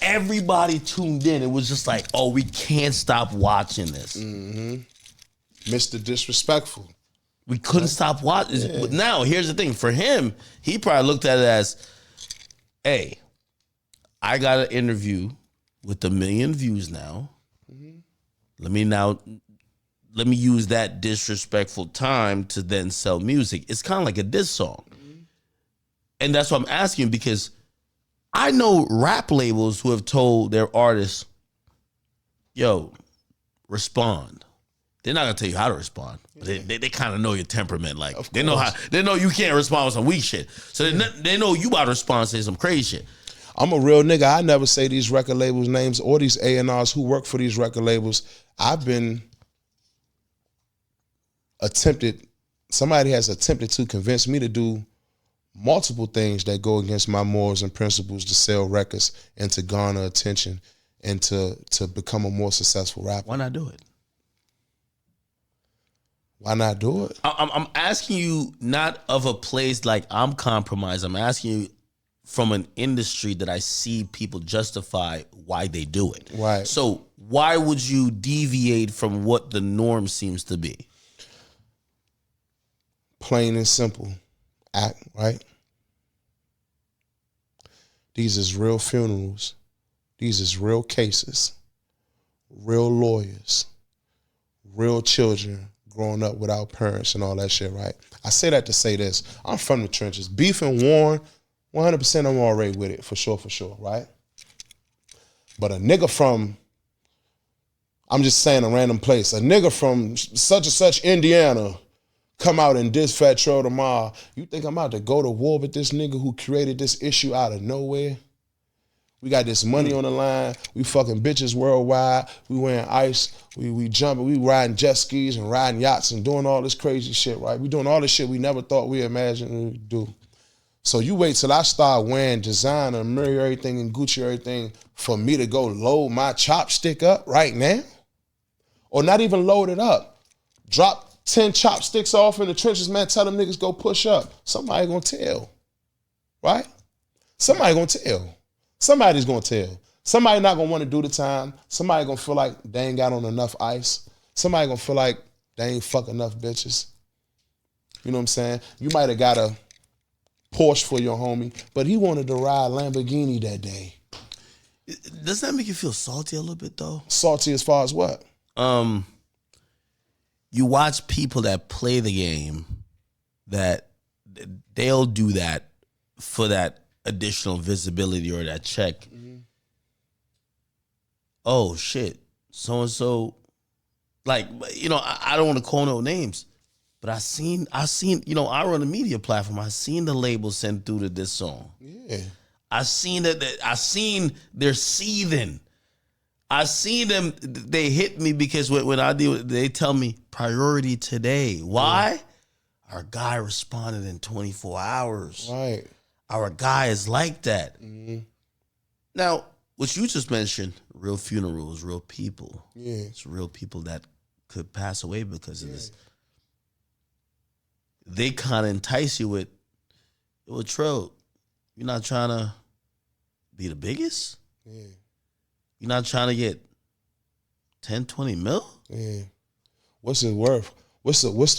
everybody tuned in. It was just like, oh, we can't stop watching this. Mr. Disrespectful. We couldn't stop watching. Yeah. Now, here's the thing. For him, he probably looked at it as, hey, I got an interview with 1 million views now. Let me use that disrespectful time to then sell music. It's kind of like a diss song. And that's what I'm asking, because I know rap labels who have told their artists, yo, respond. They're not gonna tell you how to respond. But they kind of know your temperament. Like they know you can't respond with some weak shit. So they know you about to respond to some crazy shit. I'm a real nigga. I never say these record labels names or these A&Rs who work for these record labels. I've been somebody has attempted to convince me to do multiple things that go against my morals and principles to sell records and to garner attention and to become a more successful rapper. Why not do it? Why not do it? I'm asking you not of a place like I'm compromised. I'm asking you from an industry that I see people justify why they do it. Right. So why would you deviate from what the norm seems to be? Plain and simple. Act, right? These is real funerals. These is real cases. Real lawyers. Real children growing up without parents and all that shit, right? I say that to say this. I'm from the trenches. Beef and Warren, 100% I'm already with it, for sure, right? But a nigga from, I'm just saying a random place, a nigga from such and such Indiana come out and diss Fat Trel tomorrow. You think I'm about to go to war with this nigga who created this issue out of nowhere? We got this money on the line. We fucking bitches worldwide. We wearing ice. We jumping. We riding jet skis and riding yachts and doing all this crazy shit, right? We doing all this shit we never thought we imagined we would do. So you wait till I start wearing designer, Murray everything and Gucci everything for me to go load my chopstick up right now? Or not even load it up. Drop 10 chopsticks off in the trenches, man, tell them niggas go push up. Somebody gonna tell, right? Somebody gonna tell. Somebody's gonna tell. Somebody not gonna wanna do the time. Somebody gonna feel like they ain't got on enough ice. Somebody gonna feel like they ain't fuck enough bitches. You know what I'm saying? You might have got a Porsche for your homie, but he wanted to ride Lamborghini that day. Does that make you feel salty a little bit though? Salty as far as what? You watch people that play the game that they'll do that for that additional visibility or that check. Mm-hmm. Oh shit, so and so, like, you know, I don't want to call no names, but I seen, you know, I run a media platform. I seen the label sent through to this song. Yeah, I seen that. I seen they're seething. I seen them. They hit me because when I deal, they tell me priority today. Why? Yeah. Our guy responded in 24 hours. Right. Our guy is like that. Mm-hmm. Now, what you just mentioned, real funerals, real people. Yeah. It's real people that could pass away because of this. They kind of entice you with, well, Trel, you're not trying to be the biggest? Yeah. You're not trying to get 10, 20 mil? Yeah. What's it worth? What's the use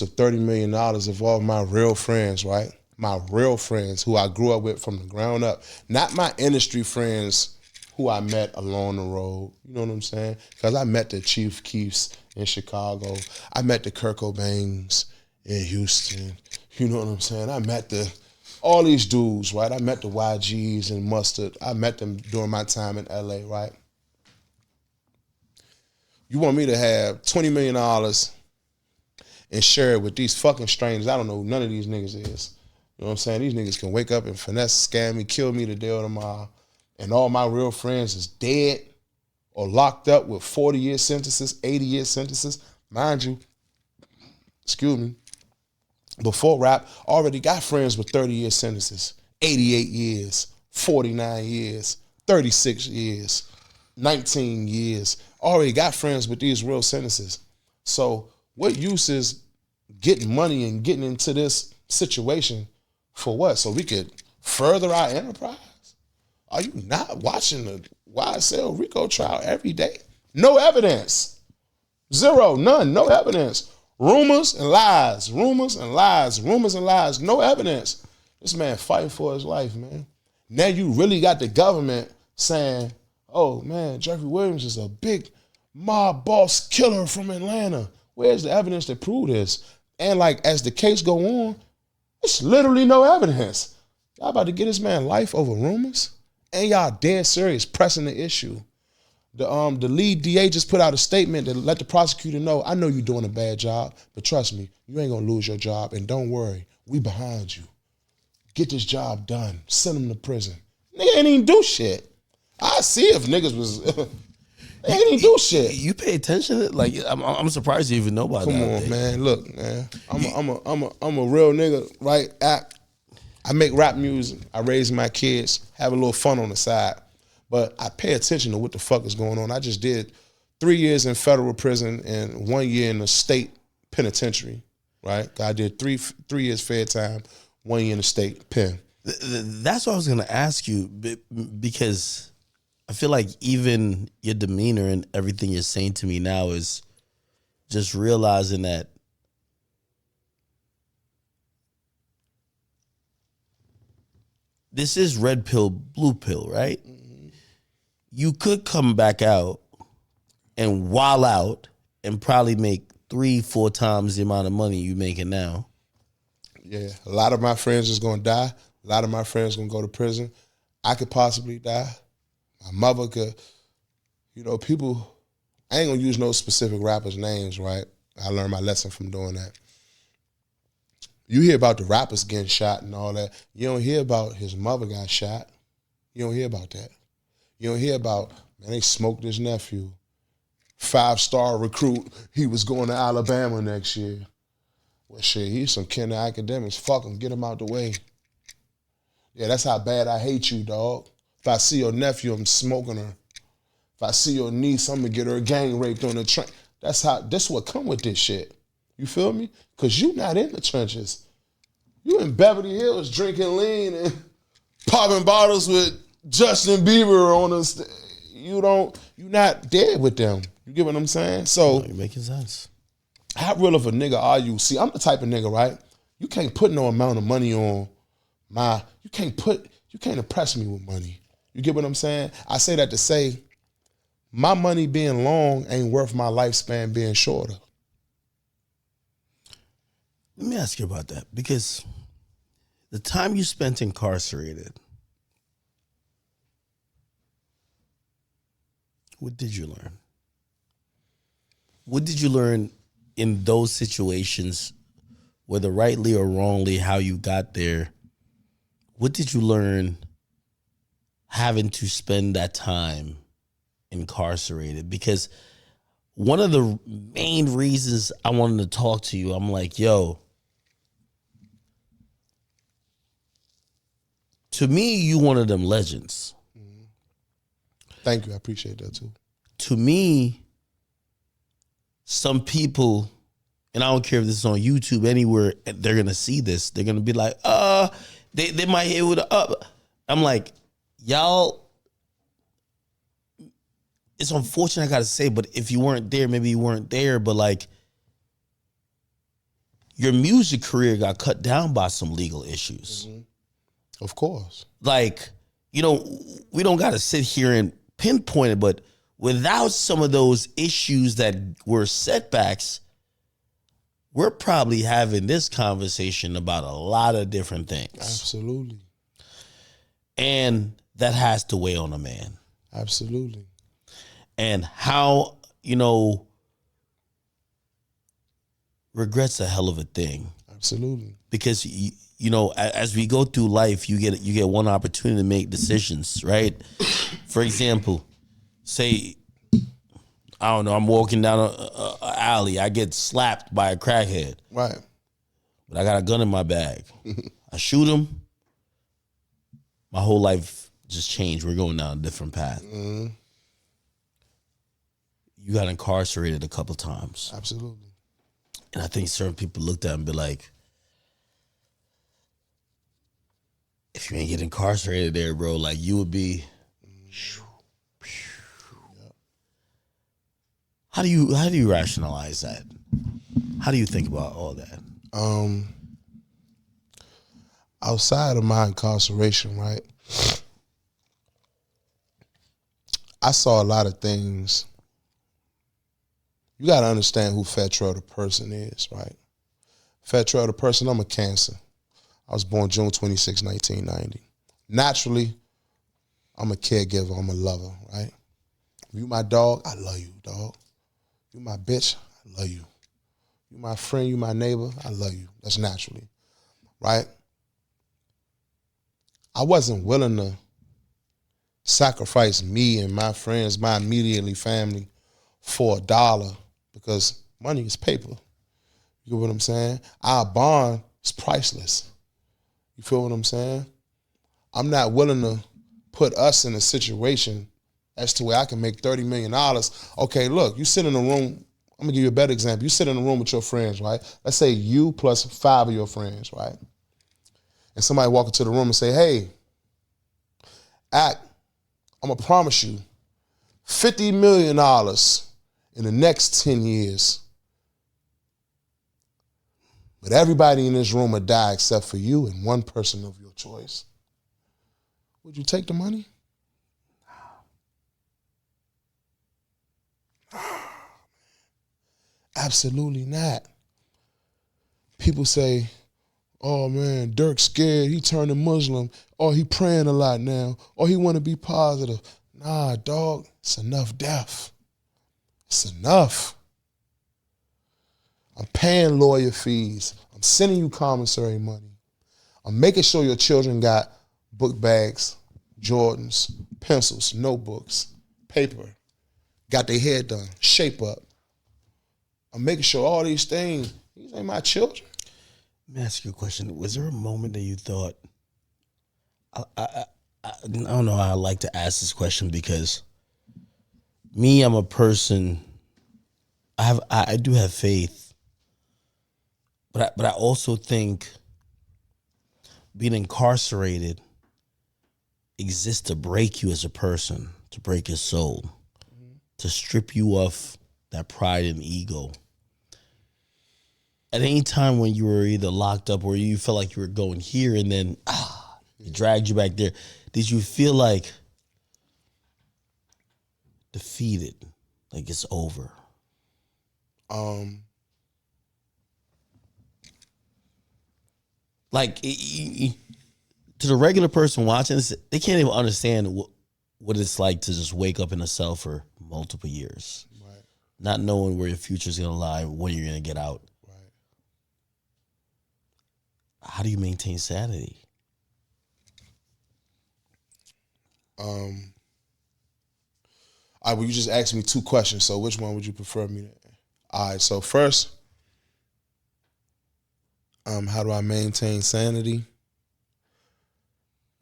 of $30 million of all my real friends, right? My real friends who I grew up with from the ground up. Not my industry friends who I met along the road. You know what I'm saying? Because I met the Chief Keefs in Chicago. I met the Kurt Cobains in Houston. You know what I'm saying? I met all these dudes, right? I met the YGs and Mustard. I met them during my time in LA, right? You want me to have $20 million and share it with these fucking strangers? I don't know who none of these niggas is. You know what I'm saying? These niggas can wake up and finesse, scam me, kill me today or tomorrow, and all my real friends is dead or locked up with 40-year sentences, 80-year sentences. Mind you, excuse me, before rap, already got friends with 30-year sentences, 88 years, 49 years, 36 years, 19 years. Already got friends with these real sentences. So what use is getting money and getting into this situation for what? So we could further our enterprise? Are you not watching the YSL RICO trial every day? No evidence. Zero, none, no evidence. Rumors and lies, rumors and lies, rumors and lies, no evidence. This man fighting for his life, man. Now you really got the government saying, oh man, Jeffrey Williams is a big mob boss killer from Atlanta. Where's the evidence to prove this? And like, as the case go on, it's literally no evidence. Y'all about to get this man life over rumors? And y'all dead serious pressing the issue. The lead DA just put out a statement to let the prosecutor know, I know you're doing a bad job, but trust me, you ain't gonna lose your job, and don't worry, we behind you. Get this job done. Send him to prison. Nigga ain't even do shit. I see if niggas was, they ain't even do shit. You pay attention to it? Like, I'm surprised you even know about that. Come on, man. Look, man. I'm a real nigga, right? I make rap music. I raise my kids, have a little fun on the side. But I pay attention to what the fuck is going on. I just did 3 years in federal prison and 1 year in the state penitentiary, right? I did 3 years fair time, 1 year in the state pen. That's what I was going to ask you, because I feel like even your demeanor and everything you're saying to me now is just realizing that this is red pill, blue pill, right? Mm-hmm. You could come back out and wild out and probably make 3-4 times the amount of money you're making now. Yeah, a lot of my friends is going to die. A lot of my friends going to go to prison. I could possibly die. My mother could, people, I ain't going to use no specific rappers' names, right? I learned my lesson from doing that. You hear about the rappers getting shot and all that. You don't hear about his mother got shot. You don't hear about that. You don't hear about, man, they smoked his nephew. 5-star recruit. He was going to Alabama next year. Well, shit, he's some kin of academics. Fuck him, get him out the way. Yeah, that's how bad I hate you, dog. If I see your nephew, I'm smoking her. If I see your niece, I'm gonna get her gang raped on the train. That's what come with this shit. You feel me? Cause you not in the trenches. You in Beverly Hills drinking lean and popping bottles with Justin Bieber on us. You not there with them. You get what I'm saying? So you're making sense. How real of a nigga are you? See, I'm the type of nigga, right? You can't put no amount of money on you can't impress me with money. You get what I'm saying? I say that to say my money being long ain't worth my lifespan being shorter. Let me ask you about that, because the time you spent incarcerated, what did you learn? What did you learn in those situations, whether rightly or wrongly, how you got there? What did you learn having to spend that time incarcerated? Because one of the main reasons I wanted to talk to you, I'm like, yo, to me, you one of them legends. Mm-hmm. Thank you. I appreciate that too. To me, some people, and I don't care if this is on YouTube, anywhere, they're going to see this. They're going to be like, they might hit with a up. I'm like, y'all, it's unfortunate I got to say, but if you weren't there, maybe you weren't there, but like, your music career got cut down by some legal issues. Mm-hmm. Of course. Like, we don't got to sit here and pinpoint it, but without some of those issues that were setbacks, we're probably having this conversation about a lot of different things. Absolutely. And that has to weigh on a man. Absolutely. And how, regret's a hell of a thing. Absolutely. Because, as we go through life, you get one opportunity to make decisions, right? For example, say, I don't know, I'm walking down a alley. I get slapped by a crackhead. Right. But I got a gun in my bag. I shoot him. My whole life just changed. We're going down a different path. Mm-hmm. You got incarcerated a couple times. Absolutely. And I think certain people looked at him and be like, if you ain't get incarcerated there, bro, like you would be. How do you rationalize that? How do you think about all that? Outside of my incarceration, right? I saw a lot of things. You got to understand who Trel the person is, right? Trel the person, I'm a Cancer. I was born June 26, 1990. Naturally, I'm a caregiver. I'm a lover, right? You my dog, I love you, dog. You my bitch, I love you. You my friend, you my neighbor, I love you. That's naturally, right? I wasn't willing to sacrifice me and my friends, my immediately family, for $1 because money is paper. You get what I'm saying? Our bond is priceless. You feel what I'm saying? I'm not willing to put us in a situation as to where I can make $30 million. Okay, look, you sit in a room. I'm gonna give you a better example. You sit in a room with your friends, right? Let's say you plus 5 of your friends, right? And somebody walk into the room and say, hey, I'm gonna promise you $50 million in the next 10 years. But everybody in this room will die except for you and one person of your choice. Would you take the money? Absolutely not. People say, oh man, Dirk's scared, he turned a Muslim, or he praying a lot now, or he want to be positive. Nah, dog, it's enough death. It's enough. I'm paying lawyer fees. I'm sending you commissary money. I'm making sure your children got book bags, Jordans, pencils, notebooks, paper, got their hair done, shape up. I'm making sure all these things, these ain't my children. Let me ask you a question. Was there a moment that you thought, I don't know how I like to ask this question, because me, I'm a person, I do have faith, but I also think being incarcerated exists to break you as a person, to break your soul, to strip you of that pride and ego. At any time when you were either locked up or you felt like you were going here and then it dragged you back there, did you feel like defeated, like it's over? Like to the regular person watching this, they can't even understand what it's like to just wake up in a cell for multiple years, right? Not knowing where your future is going to lie, when you're going to get out. Right. How do you maintain sanity? All right, well, you just asked me 2 questions, so which one would you prefer me to? All right, so first, how do I maintain sanity?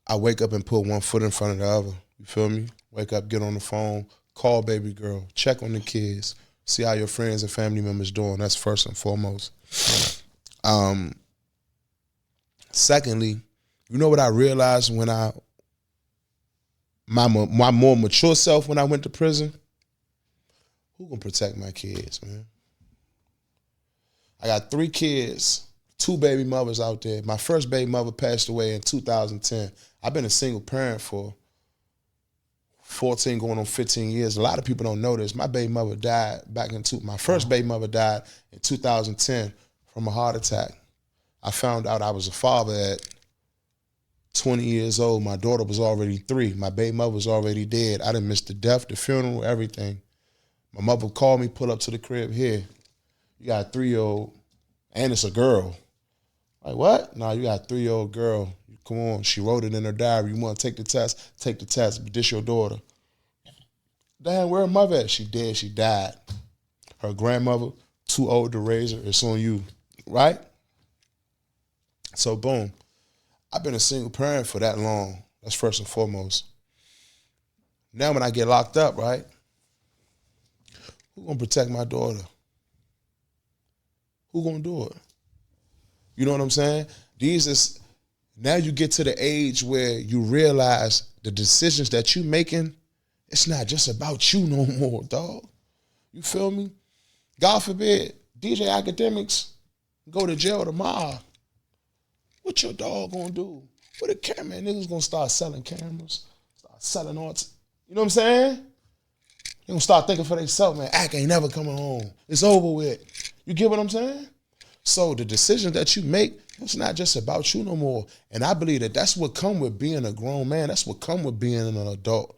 I wake up and put one foot in front of the other. You feel me? Wake up, get on the phone, call baby girl, check on the kids, see how your friends and family members doing. That's first and foremost. Secondly, you know what I realized when my more mature self when I went to prison? Who gonna protect my kids, man? I got 3 kids, 2 baby mothers out there. My first baby mother passed away in 2010. I've been a single parent for 14 going on 15 years. A lot of people don't know this. My baby mother died my first baby mother died in 2010 from a heart attack. I found out I was a father at 20 years old. My daughter was already 3. My baby mother was already dead. I done missed the death, the funeral, everything. My mother called me, pull up to the crib, here, you got a 3-year-old, and it's a girl. Like, what? Nah, you got a 3-year-old girl. Come on, she wrote it in her diary. You want to take the test? Take the test, but this your daughter. Damn, where her mother at? She dead, she died. Her grandmother, too old to raise her. It's on you, right? So boom, I've been a single parent for that long. That's first and foremost. Now when I get locked up, right? Who gonna protect my daughter? Who gonna do it? You know what I'm saying? Now you get to the age where you realize the decisions that you making, it's not just about you no more, dog. You feel me? God forbid, DJ Akademiks go to jail tomorrow. What your dog gonna do? What a camera niggas gonna start selling cameras, start selling art. You know what I'm saying? They gonna start thinking for themselves, man, Ak ain't never coming home. It's over with. You get what I'm saying? So the decisions that you make, it's not just about you no more. And I believe that that's what come with being a grown man. That's what come with being an adult.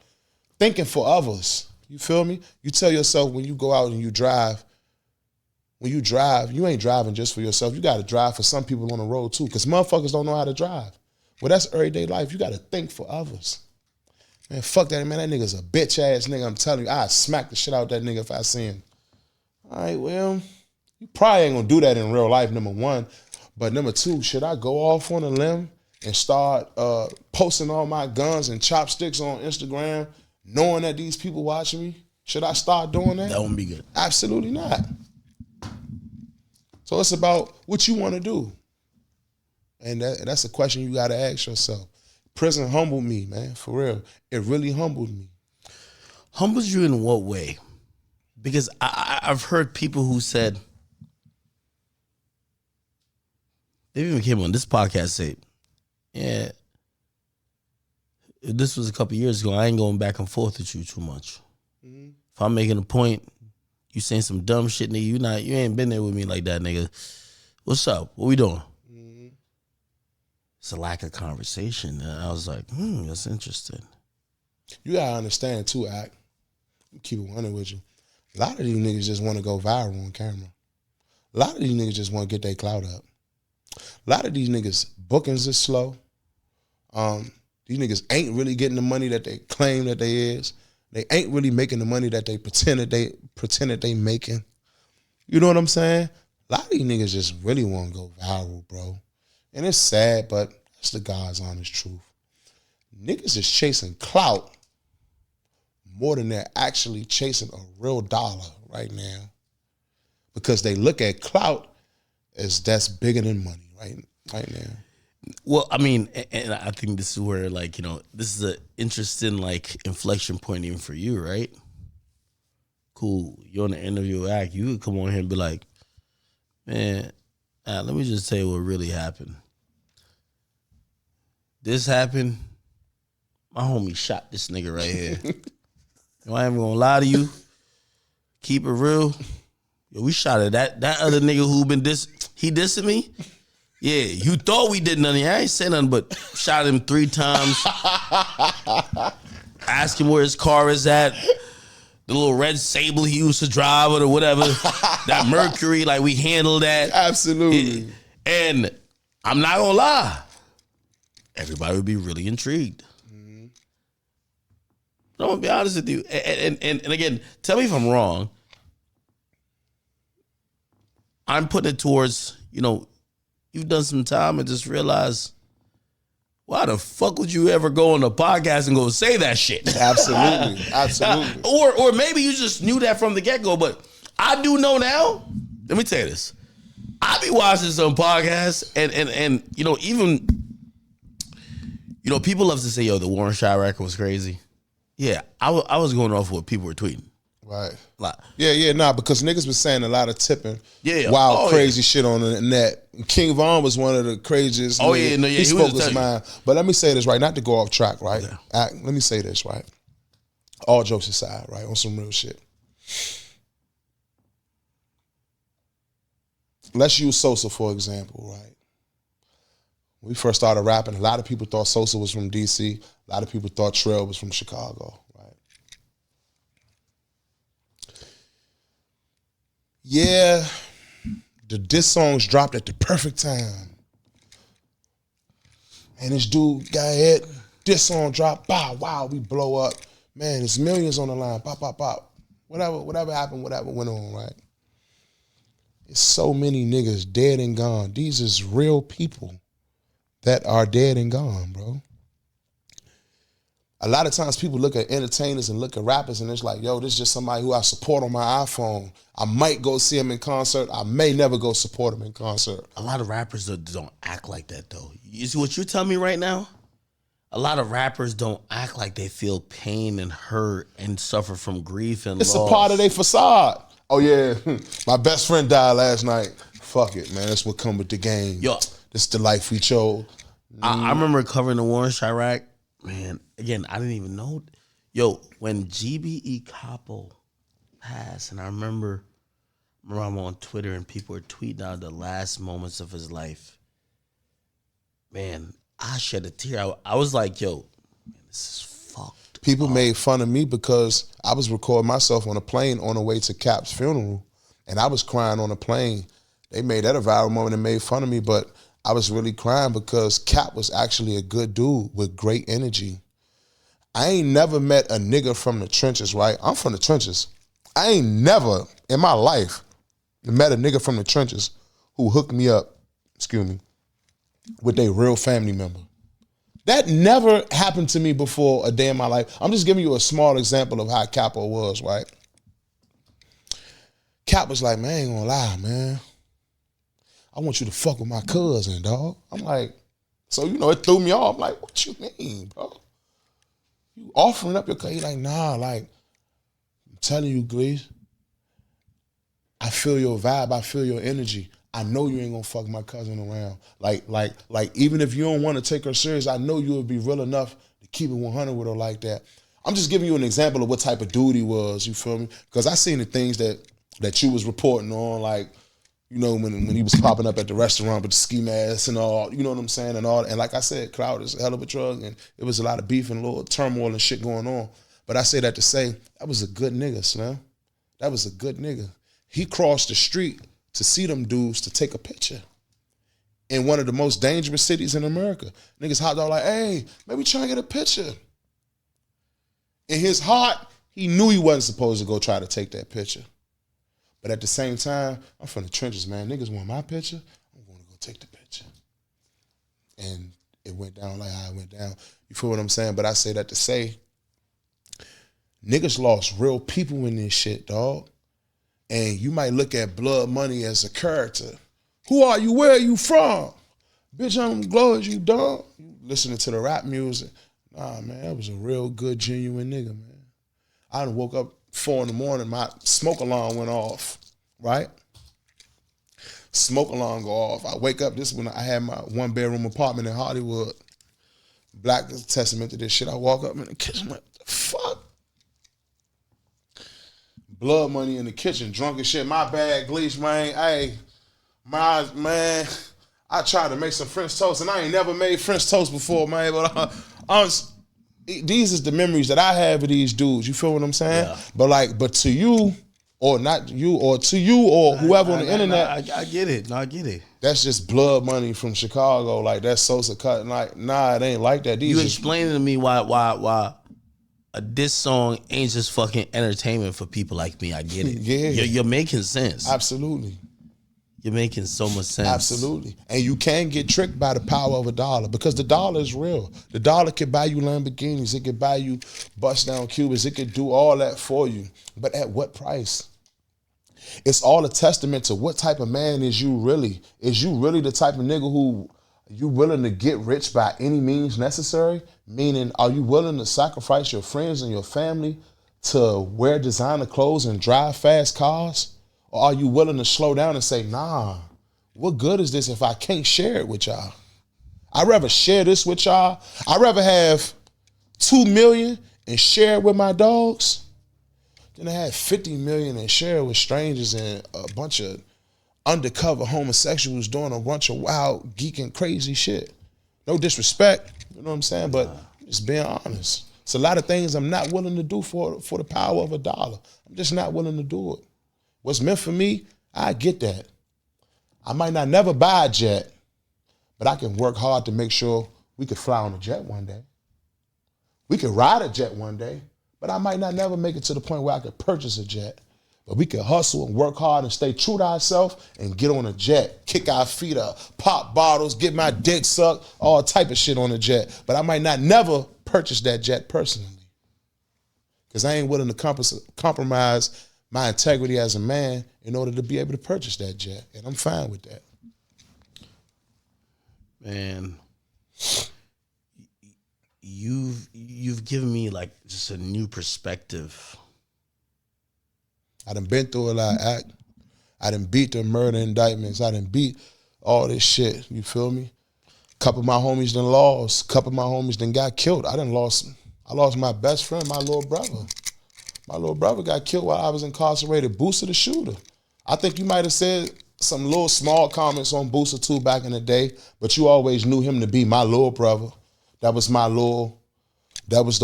Thinking for others. You feel me? You tell yourself when you go out and you drive, you ain't driving just for yourself. You got to drive for some people on the road too, because motherfuckers don't know how to drive. Well, that's everyday life. You got to think for others. Man, fuck that, man. That nigga's a bitch-ass nigga. I'm telling you, I'd smack the shit out that nigga if I see him. All right, well, you probably ain't going to do that in real life, number one. But number two, should I go off on a limb and start posting all my guns and chopsticks on Instagram knowing that these people watching me, should I start doing that? That wouldn't be good. Absolutely not. So it's about what you want to do. And that's a question you got to ask yourself. Prison humbled me, man, for real. It really humbled me. Humbles you in what way? Because I've heard people who said, they even came on this podcast say, yeah, if this was a couple years ago, I ain't going back and forth with you too much. Mm-hmm. If I'm making a point, you saying some dumb shit, nigga, you ain't been there with me like that, nigga. What's up? What we doing? Mm-hmm. It's a lack of conversation. And I was like, that's interesting. You gotta understand too, Ak. Keep it 100 with you. A lot of these niggas just want to go viral on camera. A lot of these niggas just want to get their clout up. A lot of these niggas bookings is slow. These niggas ain't really getting the money that they claim that they is. They ain't really making the money that they pretend that they making. You know what I'm saying? A lot of these niggas just really want to go viral, bro. And it's sad, but that's the God's honest truth. Niggas is chasing clout more than they're actually chasing a real dollar right now. Because they look at clout as that's bigger than money right now. Well, I mean, and I think this is where, like, you know, this is an interesting, like, inflection point even for you, right? Cool. You're on the interview with Ak. You could come on here and be like, man, let me just tell you what really happened. This happened. My homie shot this nigga right here. I ain't gonna lie to you. Keep it real. Yo, we shot at that other nigga who been he dissing me. Yeah, you thought we did nothing. I ain't say nothing but shot him 3 times. Ask him where his car is at. The little red Sable he used to drive or whatever. That Mercury, like we handled that. Absolutely. And I'm not gonna lie. Everybody would be really intrigued. Mm-hmm. I'm gonna be honest with you. And again, tell me if I'm wrong. I'm putting it towards, you know, you've done some time and just realize, why the fuck would you ever go on a podcast and go say that shit? Absolutely. Absolutely. Or maybe you just knew that from the get-go, but I do know now. Let me tell you this. I be watching some podcasts and you know, even, you know, people love to say, yo, the Warren Shot record was crazy. Yeah, I was going off what people were tweeting. Right. Like, because niggas was saying a lot of tipping, yeah, wild, crazy shit on the net. King Von was one of the craziest. He spoke his mind. But let me say this, right? Not to go off track, right? Yeah. Let me say this, right? All jokes aside, right? On some real shit. Let's use Sosa for example, right? When we first started rapping, a lot of people thought Sosa was from DC. A lot of people thought Trel was from Chicago. Yeah, the diss songs dropped at the perfect time. And this dude got hit, diss song dropped, bow, wow, we blow up. Man, there's millions on the line, pop, pop, pop. Whatever happened, whatever went on, right? It's so many niggas dead and gone. These is real people that are dead and gone, bro. A lot of times people look at entertainers and look at rappers and it's like, yo, this is just somebody who I support on my iPhone. I might go see him in concert. I may never go support him in concert. A lot of rappers don't act like that, though. You see what you're telling me right now? A lot of rappers don't act like they feel pain and hurt and suffer from grief and loss. It's a part of their facade. Oh, yeah, my best friend died last night. Fuck it, man. That's what come with the game. Yo, this is the life we chose. I remember covering the war in Chirac. Man, again, I didn't even know. Yo, when GBE Capo passed, and I remember I'm on Twitter and people were tweeting out the last moments of his life. Man, I shed a tear. I was like, yo, man, this is fucked. People made fun of me because I was recording myself on a plane on the way to Cap's funeral, and I was crying on a plane. They made that a viral moment and made fun of me, but I was really crying because Cap was actually a good dude with great energy. I ain't never met a nigga from the trenches, right? I'm from the trenches. I ain't never in my life met a nigga from the trenches who hooked me up, with their real family member. That never happened to me before a day in my life. I'm just giving you a small example of how Capo was, right? Cap was like, man, I ain't gonna lie, man. I want you to fuck with my cousin, dog. I'm like, so, it threw me off. I'm like, what you mean, bro? You offering up your cousin? He like, nah, like, I'm telling you, Glees, I feel your vibe. I feel your energy. I know you ain't gonna fuck my cousin around. Like, even if you don't want to take her serious, I know you would be real enough to keep it 100 with her like that. I'm just giving you an example of what type of dude he was, you feel me? Because I seen the things that you was reporting on, like, when he was popping up at the restaurant with the ski mask and all, you know what I'm saying, and all. And like I said, Cloud is a hell of a drug, and it was a lot of beef and a little turmoil and shit going on. But I say that to say, that was a good nigga, Slim. That was a good nigga. He crossed the street to see them dudes to take a picture in one of the most dangerous cities in America. Niggas hot dog like, hey, maybe try to get a picture. In his heart, he knew he wasn't supposed to go try to take that picture. But at the same time, I'm from the trenches, man. Niggas want my picture, I'm going to go take the picture. And it went down like how it went down. You feel what I'm saying? But I say that to say, niggas lost real people in this shit, dog. And you might look at Blood Money as a character. Who are you? Where are you from? Bitch, I'm glorious, you dog. You listening to the rap music. Nah, man, that was a real good, genuine nigga, man. I done woke up 4 in the morning, my smoke alarm went off, right? Smoke alarm go off. I wake up, this is when I had my 1-bedroom apartment in Hollywood. Black testament to this shit. I walk up in the kitchen, like, what the fuck? Blood Money in the kitchen, drunk as shit. My bad, Gleesh, man. Hey, man, I tried to make some French toast, and I ain't never made French toast before, man. But these is the memories that I have of these dudes. You feel what I'm saying? Yeah. But to you, or not you, or to you, or whoever on the internet. I get it. No, I get it. That's just Blood Money from Chicago. Like, that's Sosa cut. Like, nah, it ain't like that. You explaining to me why this song ain't just fucking entertainment for people like me. I get it. Yeah. You're making sense. Absolutely. You're making so much sense. Absolutely. And you can get tricked by the power of a dollar, because the dollar is real. The dollar can buy you Lamborghinis. It can buy you bust down Cubans. It can do all that for you. But at what price? It's all a testament to what type of man is you really. Is you really the type of nigga who you willing to get rich by any means necessary? Meaning, are you willing to sacrifice your friends and your family to wear designer clothes and drive fast cars? Or are you willing to slow down and say, nah, what good is this if I can't share it with y'all? I'd rather share this with y'all. I'd rather have 2 million and share it with my dogs than to have 50 million and share it with strangers and a bunch of undercover homosexuals doing a bunch of wild, geeking, crazy shit. No disrespect, you know what I'm saying? But I'm just being honest. It's a lot of things I'm not willing to do for the power of a dollar. I'm just not willing to do it. What's meant for me, I get that. I might not never buy a jet, but I can work hard to make sure we could fly on a jet one day. We could ride a jet one day, but I might not never make it to the point where I could purchase a jet. But we can hustle and work hard and stay true to ourselves and get on a jet, kick our feet up, pop bottles, get my dick sucked, all type of shit on a jet. But I might not never purchase that jet personally, because I ain't willing to compromise my integrity as a man in order to be able to purchase that jet. And I'm fine with that. Man, you've given me like just a new perspective. I done been through a lot. I done beat the murder indictments. I done beat all this shit. You feel me? Couple of my homies done lost. Couple of my homies done got killed. I lost my best friend, my little brother. My little brother got killed while I was incarcerated. Booster the shooter. I think you might have said some little small comments on Booster too back in the day, but you always knew him to be my little brother. That was the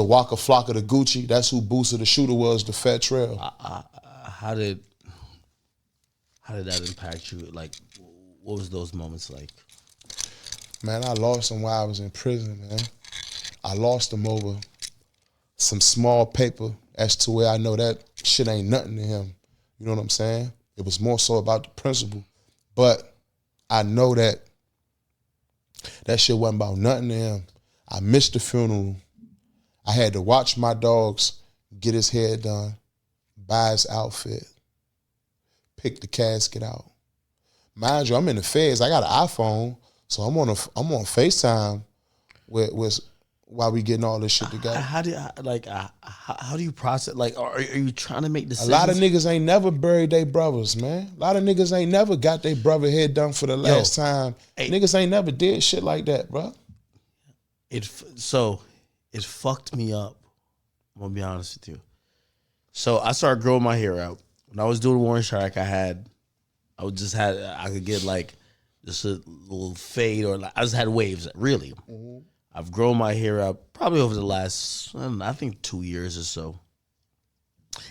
Waka Flocka, the Gucci. That's who Booster the shooter was, the Fat Trel. How did that impact you? Like, what was those moments like? Man, I lost him while I was in prison, man. I lost him over some small paper as to where I know that shit ain't nothing to him. You know what I'm saying? It was more so about the principle. But I know that shit wasn't about nothing to him. I missed the funeral. I had to watch my dogs get his hair done, buy his outfit, pick the casket out. Mind you, I'm in the feds. I got an iPhone, so I'm on FaceTime with while we getting all this shit together. How do you process? Like, are you trying to make decisions? A lot of niggas ain't never buried their brothers, man. A lot of niggas ain't never got their brother head done for the last time. Niggas ain't never did shit like that, bro. It fucked me up. I'm gonna be honest with you. So I started growing my hair out. When I was doing Warren Shark, I could get like just a little fade, or I just had waves, really. Mm-hmm. I've grown my hair out probably over the last, I think 2 years or so.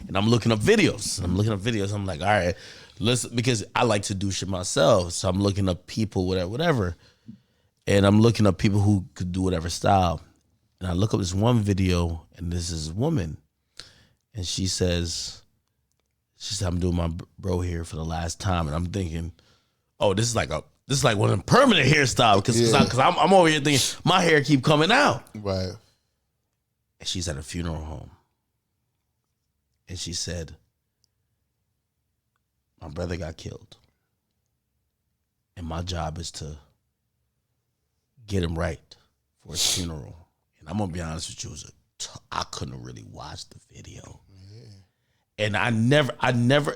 And I'm looking up videos. I'm like, all right, listen, because I like to do shit myself. So I'm looking up people, whatever. And I'm looking up people who could do whatever style. And I look up this one video, and this is a woman. And she says, I'm doing my bro hair for the last time. And I'm thinking, oh, this is like one of them permanent hairstyle, because I'm over here thinking my hair keep coming out. Right. And she's at a funeral home. And she said, my brother got killed. And my job is to get him right for his funeral. And I'm going to be honest with you, I couldn't really watch the video. Yeah. And I never,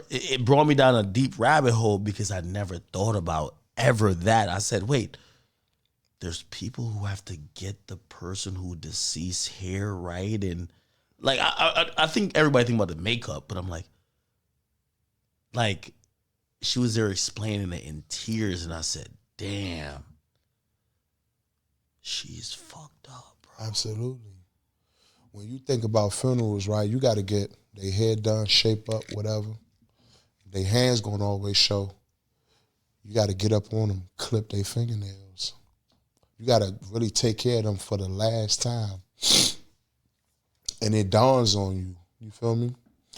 it brought me down a deep rabbit hole, because I never thought about ever that. I said, wait, there's people who have to get the person who deceased hair right. And like, I think everybody think about the makeup, but I'm like she was there explaining it in tears, and I said, damn, she's fucked up, bro. Absolutely. When you think about funerals, right, you got to get their hair done, shape up, whatever. Their hands gonna always show. You got to get up on them, clip their fingernails. You got to really take care of them for the last time. And it dawns on you. You feel me?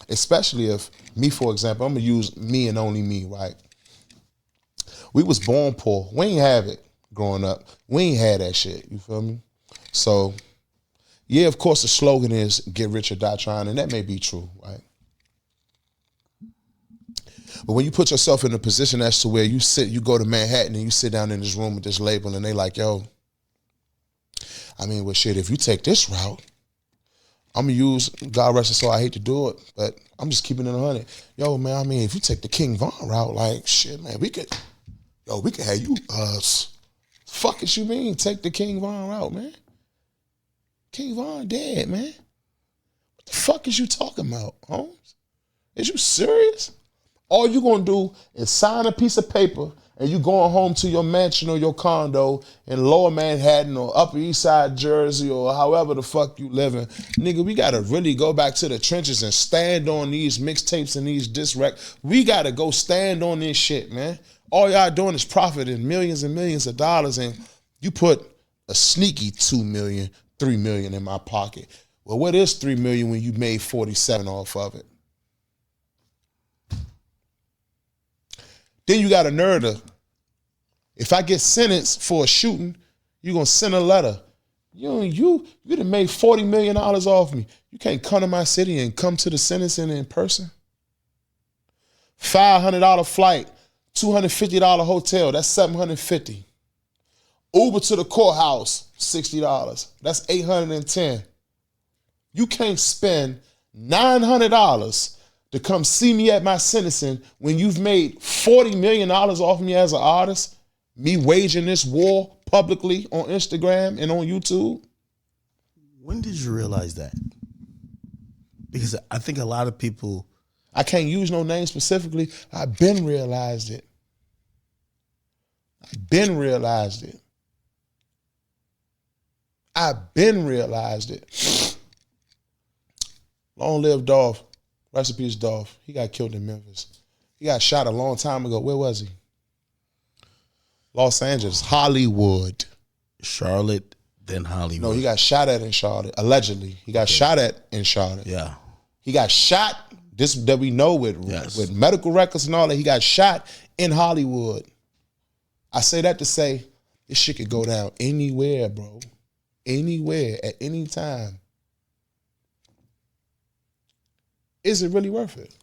Especially if, me, for example, I'm going to use me and only me, right? We was born poor. We ain't have it growing up. We ain't had that shit. You feel me? So, yeah, of course, the slogan is get rich or die trying, and that may be true, right? But when you put yourself in a position as to where you go to Manhattan and you sit down in this room with this label, and they like, yo, I mean, well, shit, if you take this route, I'm going to use, God rest his soul, I hate to do it, but I'm just keeping it 100. Yo, man, I mean, if you take the King Von route, like, shit, man, we could have you, fuck it you mean, take the King Von route, man. King Von dead, man. What the fuck is you talking about, Holmes? Is you serious? All you gonna do is sign a piece of paper and you going home to your mansion or your condo in Lower Manhattan or Upper East Side Jersey or however the fuck you living. Nigga, we gotta really go back to the trenches and stand on these mixtapes and these disc records. We gotta go stand on this shit, man. All y'all doing is profiting millions and millions of dollars, and you put a sneaky 2 million, 3 million in my pocket. Well, what is 3 million when you made 47 off of it? Then you got a nerve to, if I get sentenced for a shooting, you gonna send a letter. You done made $40 million off me. You can't come to my city and come to the sentencing in person. $500 flight, $250 hotel, that's $750. Uber to the courthouse, $60. That's $810. You can't spend $900 to come see me at my sentencing when you've made $40 million off me as an artist, me waging this war publicly on Instagram and on YouTube. When did you realize that? Because I think a lot of people... I can't use no name specifically. I've been realized it. I've been realized it. Long live Dolph. Rest in peace, Dolph. He got killed in Memphis. He got shot a long time ago. Where was he? Los Angeles, Hollywood. Charlotte, then Hollywood. No, he got shot at in Charlotte, allegedly. He got shot at in Charlotte. Yeah. He got shot, this that we know with medical records and all that, he got shot in Hollywood. I say that to say, this shit could go down anywhere, bro. anywhere, at any time, is it really worth it?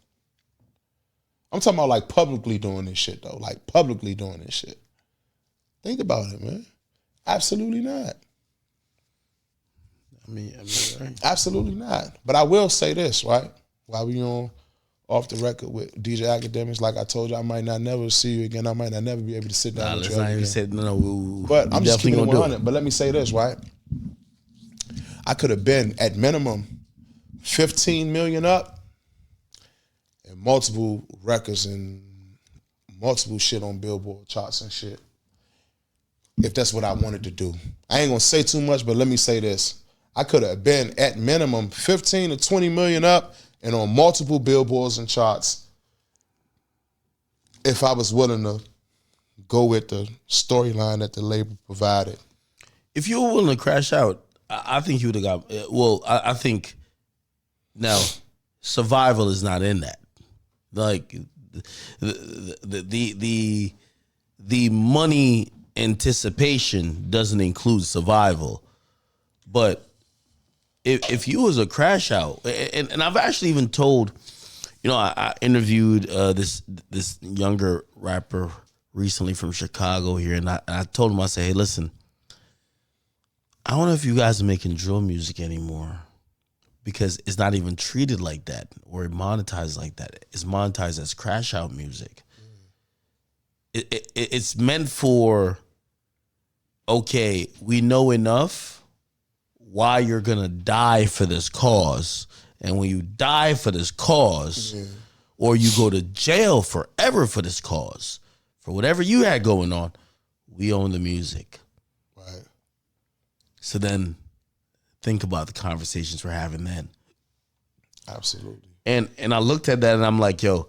I'm talking about like publicly doing this shit though. Like publicly doing this shit. Think about it, man. Absolutely not. I mean, right? Absolutely not. But I will say this, right? While we on off the record with DJ Akademiks, like I told you, I might not never see you again. I might not never be able to sit down with you again. But I'm just keeping it 100. But let me say this, right? I could have been at minimum 15 million up and multiple records and multiple shit on Billboard charts and shit. If that's what I wanted to do. I ain't gonna say too much, but let me say this. I could have been at minimum 15 to 20 million up and on multiple billboards and charts if I was willing to go with the storyline that the label provided. If you were willing to crash out, I think you would have got. Well, I think now survival is not in that. Like the money anticipation doesn't include survival, but if you was a crash out, and I've actually even told, I interviewed this younger rapper recently from Chicago here, and I told him, I said, hey, listen, I don't know if you guys are making drill music anymore because it's not even treated like that or monetized like that. It's monetized as crash out music. It's meant for, okay, we know enough why you're gonna die for this cause, and when you die for this cause, or you go to jail forever for this cause, for whatever you had going on, we own the music. Right. So then think about the conversations we're having then. Absolutely. And I looked at that and I'm like, yo,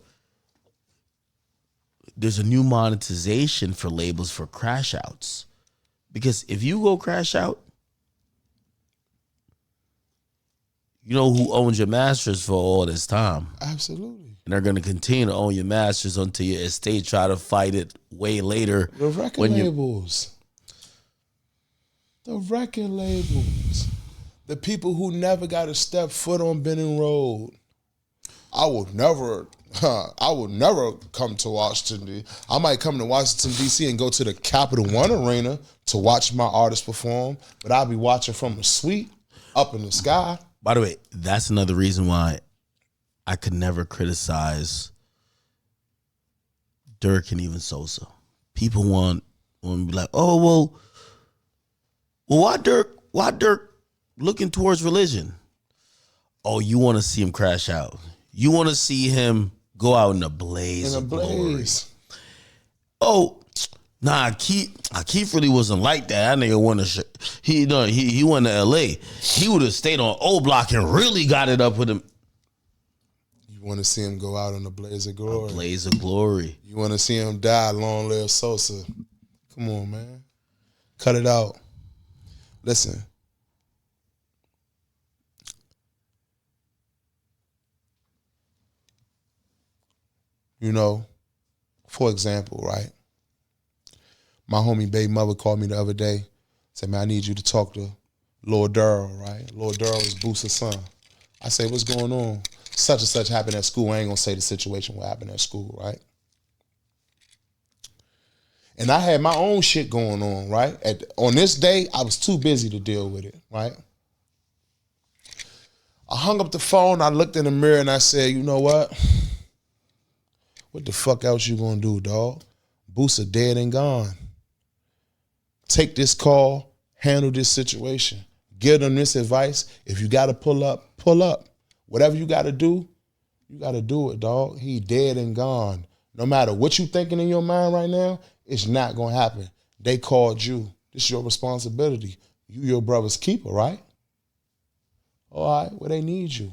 there's a new monetization for labels for crash outs. Because if you go crash out, you know who owns your masters for all this time. Absolutely. And they're going to continue to own your masters until your estate try to fight it way later. The record labels. The record labels. The people who never got to step foot on Benning Road. I would never come to Washington, D.C. I might come to Washington, D.C. and go to the Capital One Arena to watch my artists perform, but I'll be watching from a suite up in the sky. By the way, that's another reason why I could never criticize Dirk and even Sosa. People want to be like, oh, well, why Dirk looking towards religion? Oh, you want to see him crash out. You want to see him go out in a blaze of glory. Oh, nah, Keith really wasn't like that. That nigga went to he went to LA. He would have stayed on O Block and really got it up with him. You want to see him go out in a blaze of glory. A blaze of glory. You want to see him die. Long live Sosa. Come on, man. Cut it out. Listen. For example, right? My homie baby mother called me the other day, said, man, I need you to talk to Lord Durrell, right? Lord Durrell is Boosie's son. I say, what's going on? Such and such happened at school. I ain't gonna say the situation what happened at school, right? And I had my own shit going on, right? On this day, I was too busy to deal with it, right? I hung up the phone, I looked in the mirror and I said, you know what? What the fuck else you gonna do, dog? Boosie dead and gone. Take this call, handle this situation. Give them this advice. If you gotta pull up, pull up. Whatever you gotta do it, dog. He dead and gone. No matter what you thinking in your mind right now, it's not gonna happen. They called you. This is your responsibility. You your brother's keeper, right? All right, well, they need you.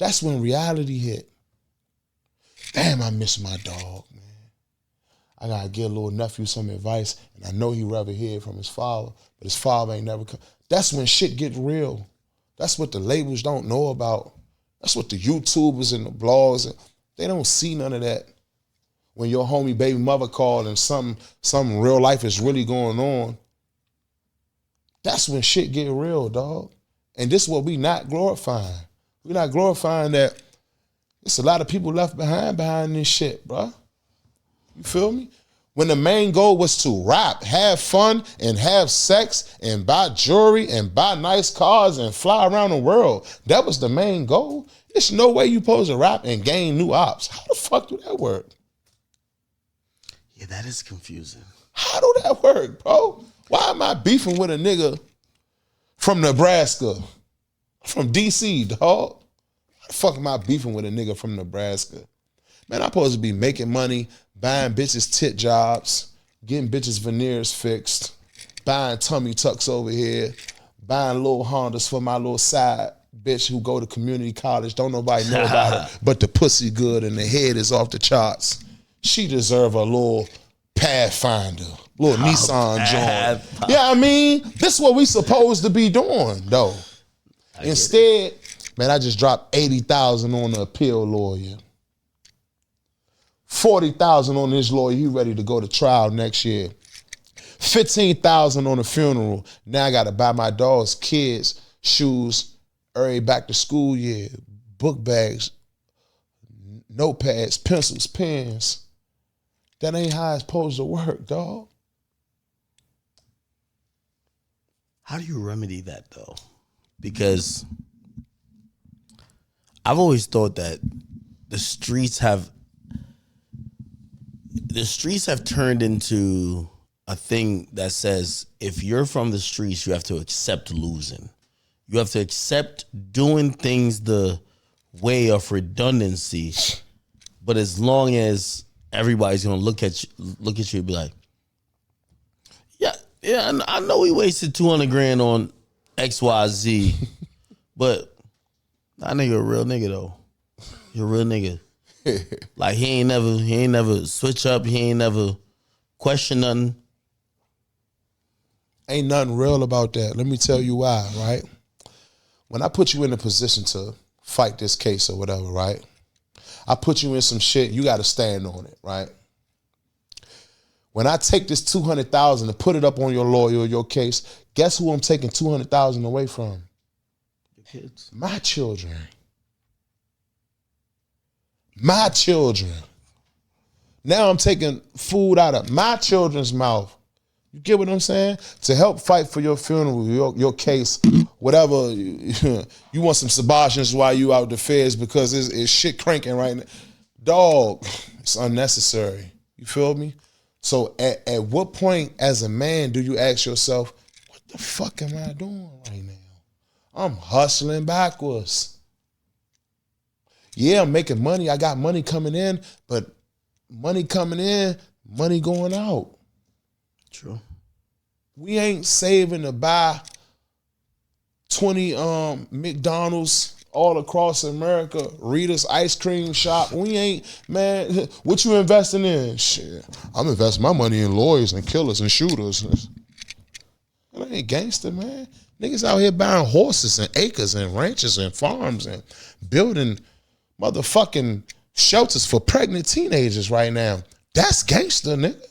That's when reality hit. Damn, I miss my dog, man. I gotta give little nephew some advice, and I know he'd rather hear it from his father, but his father ain't never come. That's when shit get real. That's what the labels don't know about. That's what the YouTubers and the blogs, they don't see none of that. When your homie baby mother called and some real life is really going on, That's when shit get real, dog. And this is what we not glorifying. We're not glorifying that there's a lot of people left behind this shit, bro. You feel me? When the main goal was to rap, have fun, and have sex, and buy jewelry, and buy nice cars, and fly around the world, that was the main goal. There's no way you supposed to rap and gain new ops. How the fuck do that work? Yeah, that is confusing. How do that work, bro? Why am I beefing with a nigga from Nebraska, from DC, dog? How the fuck am I beefing with a nigga from Nebraska? Man, I'm supposed to be making money, buying bitches tit jobs, getting bitches veneers fixed, buying tummy tucks over here, buying little Hondas for my little side bitch who go to community college. Don't nobody know about her, but the pussy good and the head is off the charts. She deserve a little Pathfinder, little Nissan joint. Yeah, I mean, this is what we supposed to be doing, though. Instead, man, I just dropped $80,000 on the appeal lawyer. $40,000 on this lawyer, he ready to go to trial next year. $15,000 on the funeral. Now I gotta buy my dog's kids shoes every back to school year, book bags, notepads, pencils, pens. That ain't how it's supposed to work, dog. How do you remedy that though? Because I've always thought that the streets have turned into a thing that says if you're from the streets, you have to accept losing. You have to accept doing things the way of redundancy. But as long as everybody's gonna look at you and be like, yeah, I know we wasted $200,000 on XYZ, but that nigga a real nigga though. You're a real nigga. Like he ain't never switch up. He ain't never question nothing. Ain't nothing real about that. Let me tell you why, right? When I put you in a position to fight this case or whatever, right? I put you in some shit, you got to stand on it, right? When I take this $200,000 and put it up on your lawyer or your case, guess who I'm taking $200,000 away from? Your kids. My children. My children. Now I'm taking food out of my children's mouth. You get what I'm saying? To help fight for your funeral, your case, whatever. You want some Sebastians while you out the feds because it's shit cranking right now. Dog, it's unnecessary. You feel me? So at what point as a man do you ask yourself, what the fuck am I doing right now? I'm hustling backwards. Yeah, I'm making money. I got money coming in, but money coming in, money going out. True. We ain't saving to buy 20 McDonald's all across America, Rita's ice cream shop. We ain't, man, what you investing in? Shit, I'm investing my money in lawyers and killers and shooters. That ain't gangster, man. Niggas out here buying horses and acres and ranches and farms and building motherfucking shelters for pregnant teenagers right now. That's gangster, nigga.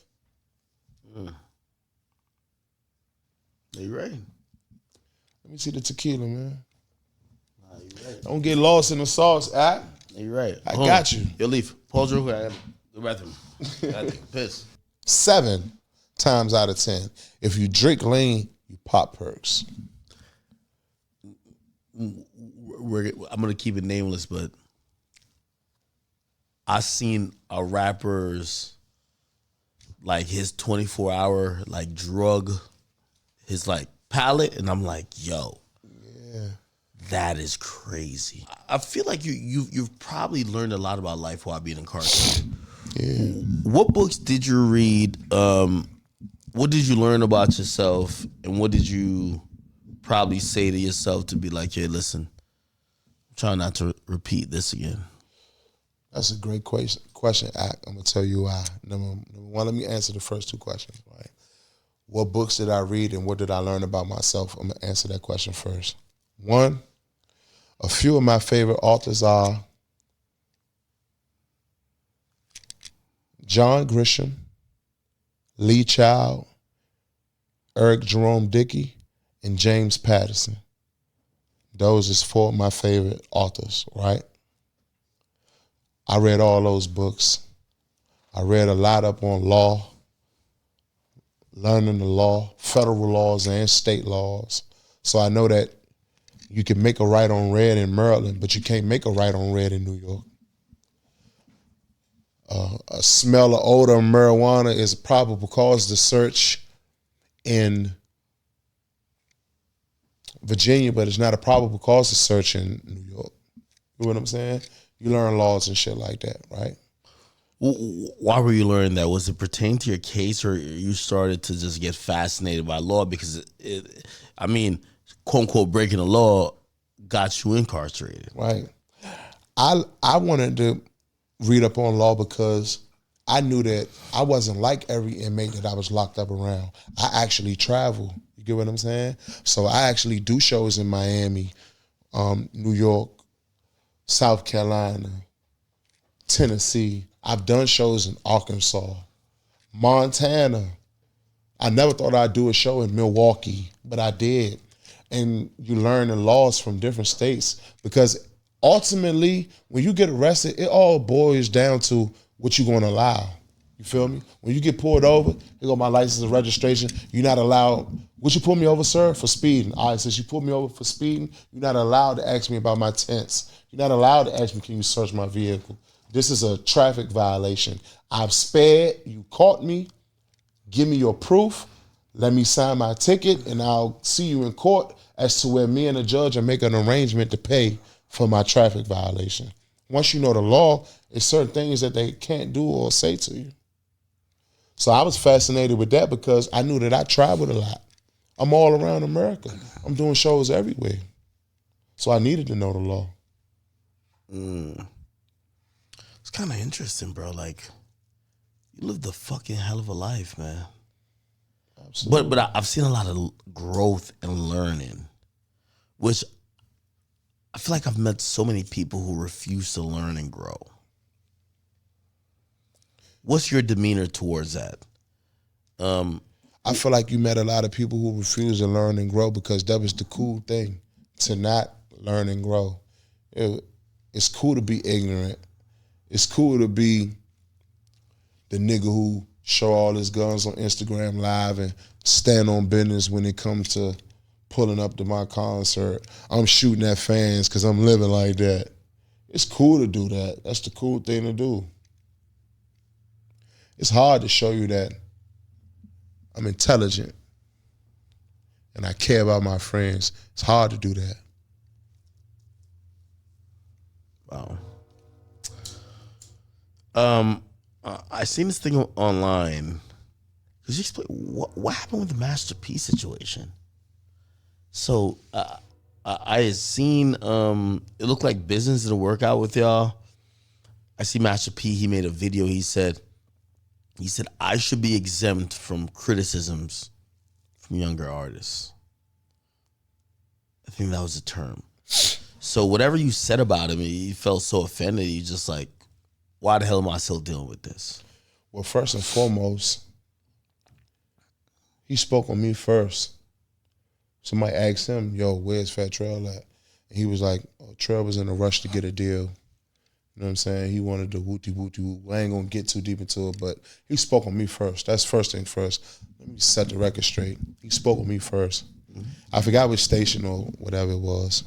You right. Let me see the tequila, man. Nah, you right. Don't get lost in the sauce, Act. You right. I got you. Yo, leave. Pause real quick. I got the bathroom. I take a piss. 7 times out of 10, if you drink lean, you pop perks. I'm gonna keep it nameless, but I seen a rapper's like his 24-hour like drug, his like palette, and I'm like, yo, yeah, that is crazy. I feel like you've probably learned a lot about life while being incarcerated. Yeah. What books did you read? What did you learn about yourself, and what did you probably say to yourself to be like, hey, listen, I'm trying not to repeat this again? That's a great question, Ack. I'm going to tell you why. Number one, let me answer the first 2 questions, right? What books did I read and what did I learn about myself? I'm going to answer that question first. 1, a few of my favorite authors are John Grisham, Lee Child, Eric Jerome Dickey, and James Patterson. Those is four of my favorite authors, right? I read all those books. I read a lot up on law, learning the law, federal laws and state laws. So I know that you can make a right on red in Maryland, but you can't make a right on red in New York. A smell of odor of marijuana is a probable cause to search in Virginia, but it's not a probable cause to search in New York. You know what I'm saying? You learn laws and shit like that, right? Why were you learning that? Was it pertaining to your case, or you started to just get fascinated by law? Because, I mean, quote unquote, breaking the law got you incarcerated. Right. I wanted to read up on law because I knew that I wasn't like every inmate that I was locked up around. I actually travel. You get what I'm saying? So I actually do shows in Miami, New York, South Carolina, Tennessee. I've done shows in Arkansas, Montana. I never thought I'd do a show in Milwaukee, but I did. And you learn the laws from different states, because ultimately, when you get arrested, it all boils down to what you're going to allow. You feel me? When you get pulled over, here go my license and registration. You're not allowed. Would you pull me over, sir? For speeding. All right, since you pulled me over for speeding, you're not allowed to ask me about my tents. You're not allowed to ask me, can you search my vehicle? This is a traffic violation. I've sped. You caught me. Give me your proof. Let me sign my ticket, and I'll see you in court as to where me and the judge are making an arrangement to pay for my traffic violation. Once you know the law, it's certain things that they can't do or say to you. So I was fascinated with that because I knew that I traveled a lot. I'm all around America. I'm doing shows everywhere. So I needed to know the law. It's kind of interesting, bro. Like, you lived a fucking hell of a life, man. Absolutely. But I've seen a lot of growth and learning, which I feel like I've met so many people who refuse to learn and grow. What's your demeanor towards that? I feel like you met a lot of people who refuse to learn and grow because that was the cool thing, to not learn and grow. It's cool to be ignorant. It's cool to be the nigga who show all his guns on Instagram Live and stand on business when it comes to pulling up to my concert. I'm shooting at fans because I'm living like that. It's cool to do that. That's the cool thing to do. It's hard to show you that I'm intelligent and I care about my friends. It's hard to do that. Wow. I seen this thing online. Could you explain what happened with the Master P situation? So I had seen it looked like business didn't work out with y'all. I see Master P. He made a video. He said I should be exempt from criticisms from younger artists. I think that was the term. So whatever you said about him, he felt so offended. He just like, why the hell am I still dealing with this? Well, first and foremost, he spoke on me first. Somebody asked him, yo, where's Fat Trel at? And he was like, oh, Trel was in a rush to get a deal. You know what I'm saying? He wanted to wooty. I ain't gonna get too deep into it, but he spoke on me first. That's first thing first. Let me set the record straight. He spoke on me first. I forgot which station or whatever it was.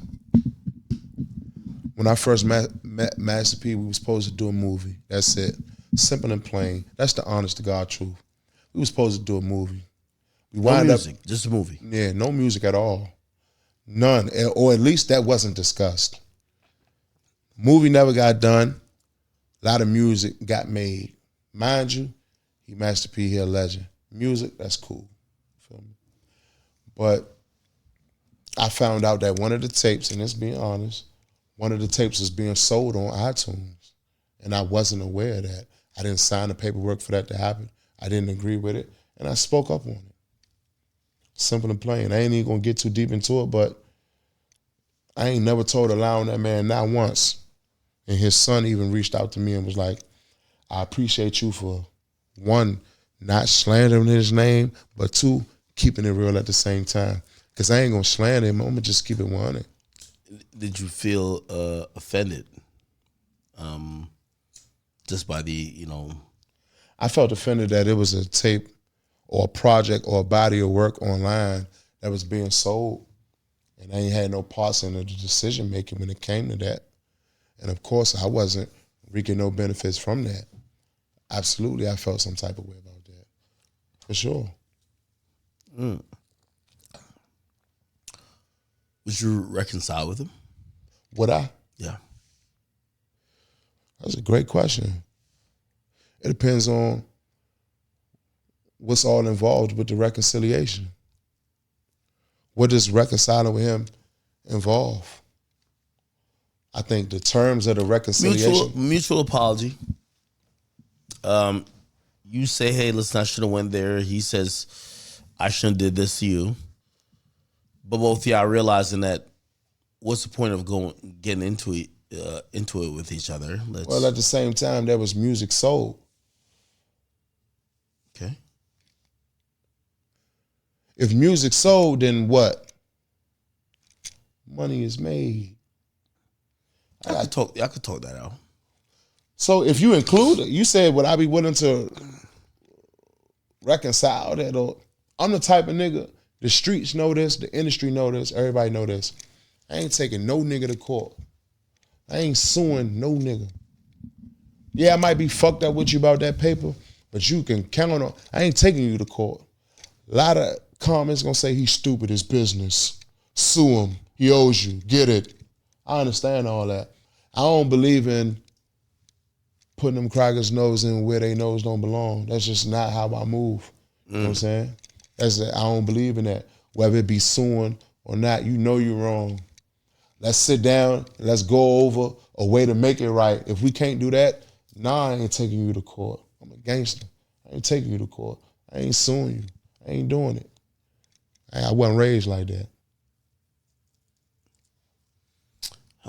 When I first met Master P, we were supposed to do a movie. That's it. Simple and plain. That's the honest to God truth. We were supposed to do a movie. We wound no music, just a movie. Yeah, no music at all. None. Or at least that wasn't discussed. Movie never got done. A lot of music got made. Mind you, he Master P, he a legend. Music, that's cool. Feel me? But I found out that one of the tapes, and let's be honest, one of the tapes was being sold on iTunes. And I wasn't aware of that. I didn't sign the paperwork for that to happen. I didn't agree with it. And I spoke up on it. Simple and plain. I ain't even gonna get too deep into it, but I ain't never told a lie on that man, not once. And his son even reached out to me and was like, I appreciate you for, one, not slandering his name, but two, keeping it real at the same time. Because I ain't going to slander him. I'm going to just keep it 100. Did you feel offended just by the, I felt offended that it was a tape or a project or a body of work online that was being sold. And I ain't had no parts in the decision making when it came to that. And of course, I wasn't reaping no benefits from that. Absolutely, I felt some type of way about that. For sure. Would you reconcile with him? Would I? Yeah. That's a great question. It depends on what's all involved with the reconciliation. What does reconciling with him involve? I think the terms of the reconciliation. Mutual apology. You say, hey, listen, I should have went there. He says, I shouldn't have did this to you. But both of y'all realizing that, what's the point of getting into it with each other? Well, at the same time, there was music sold. Okay. If music sold, then what? Money is made. I could talk that out. So if you include it, you said, would I be willing to reconcile that? Or I'm the type of nigga, the streets know this, the industry know this, everybody know this. I ain't taking no nigga to court. I ain't suing no nigga. Yeah, I might be fucked up with you about that paper, but you can count on, I ain't taking you to court. A lot of comments gonna say he's stupid, his business. Sue him, he owes you, get it. I understand all that. I don't believe in putting them crackers' nose in where they nose don't belong. That's just not how I move. You know what I'm saying? I don't believe in that. Whether it be suing or not, you know you're wrong. Let's sit down, let's go over a way to make it right. If we can't do that, I ain't taking you to court. I'm a gangster. I ain't taking you to court. I ain't suing you. I ain't doing it. I wasn't raised like that.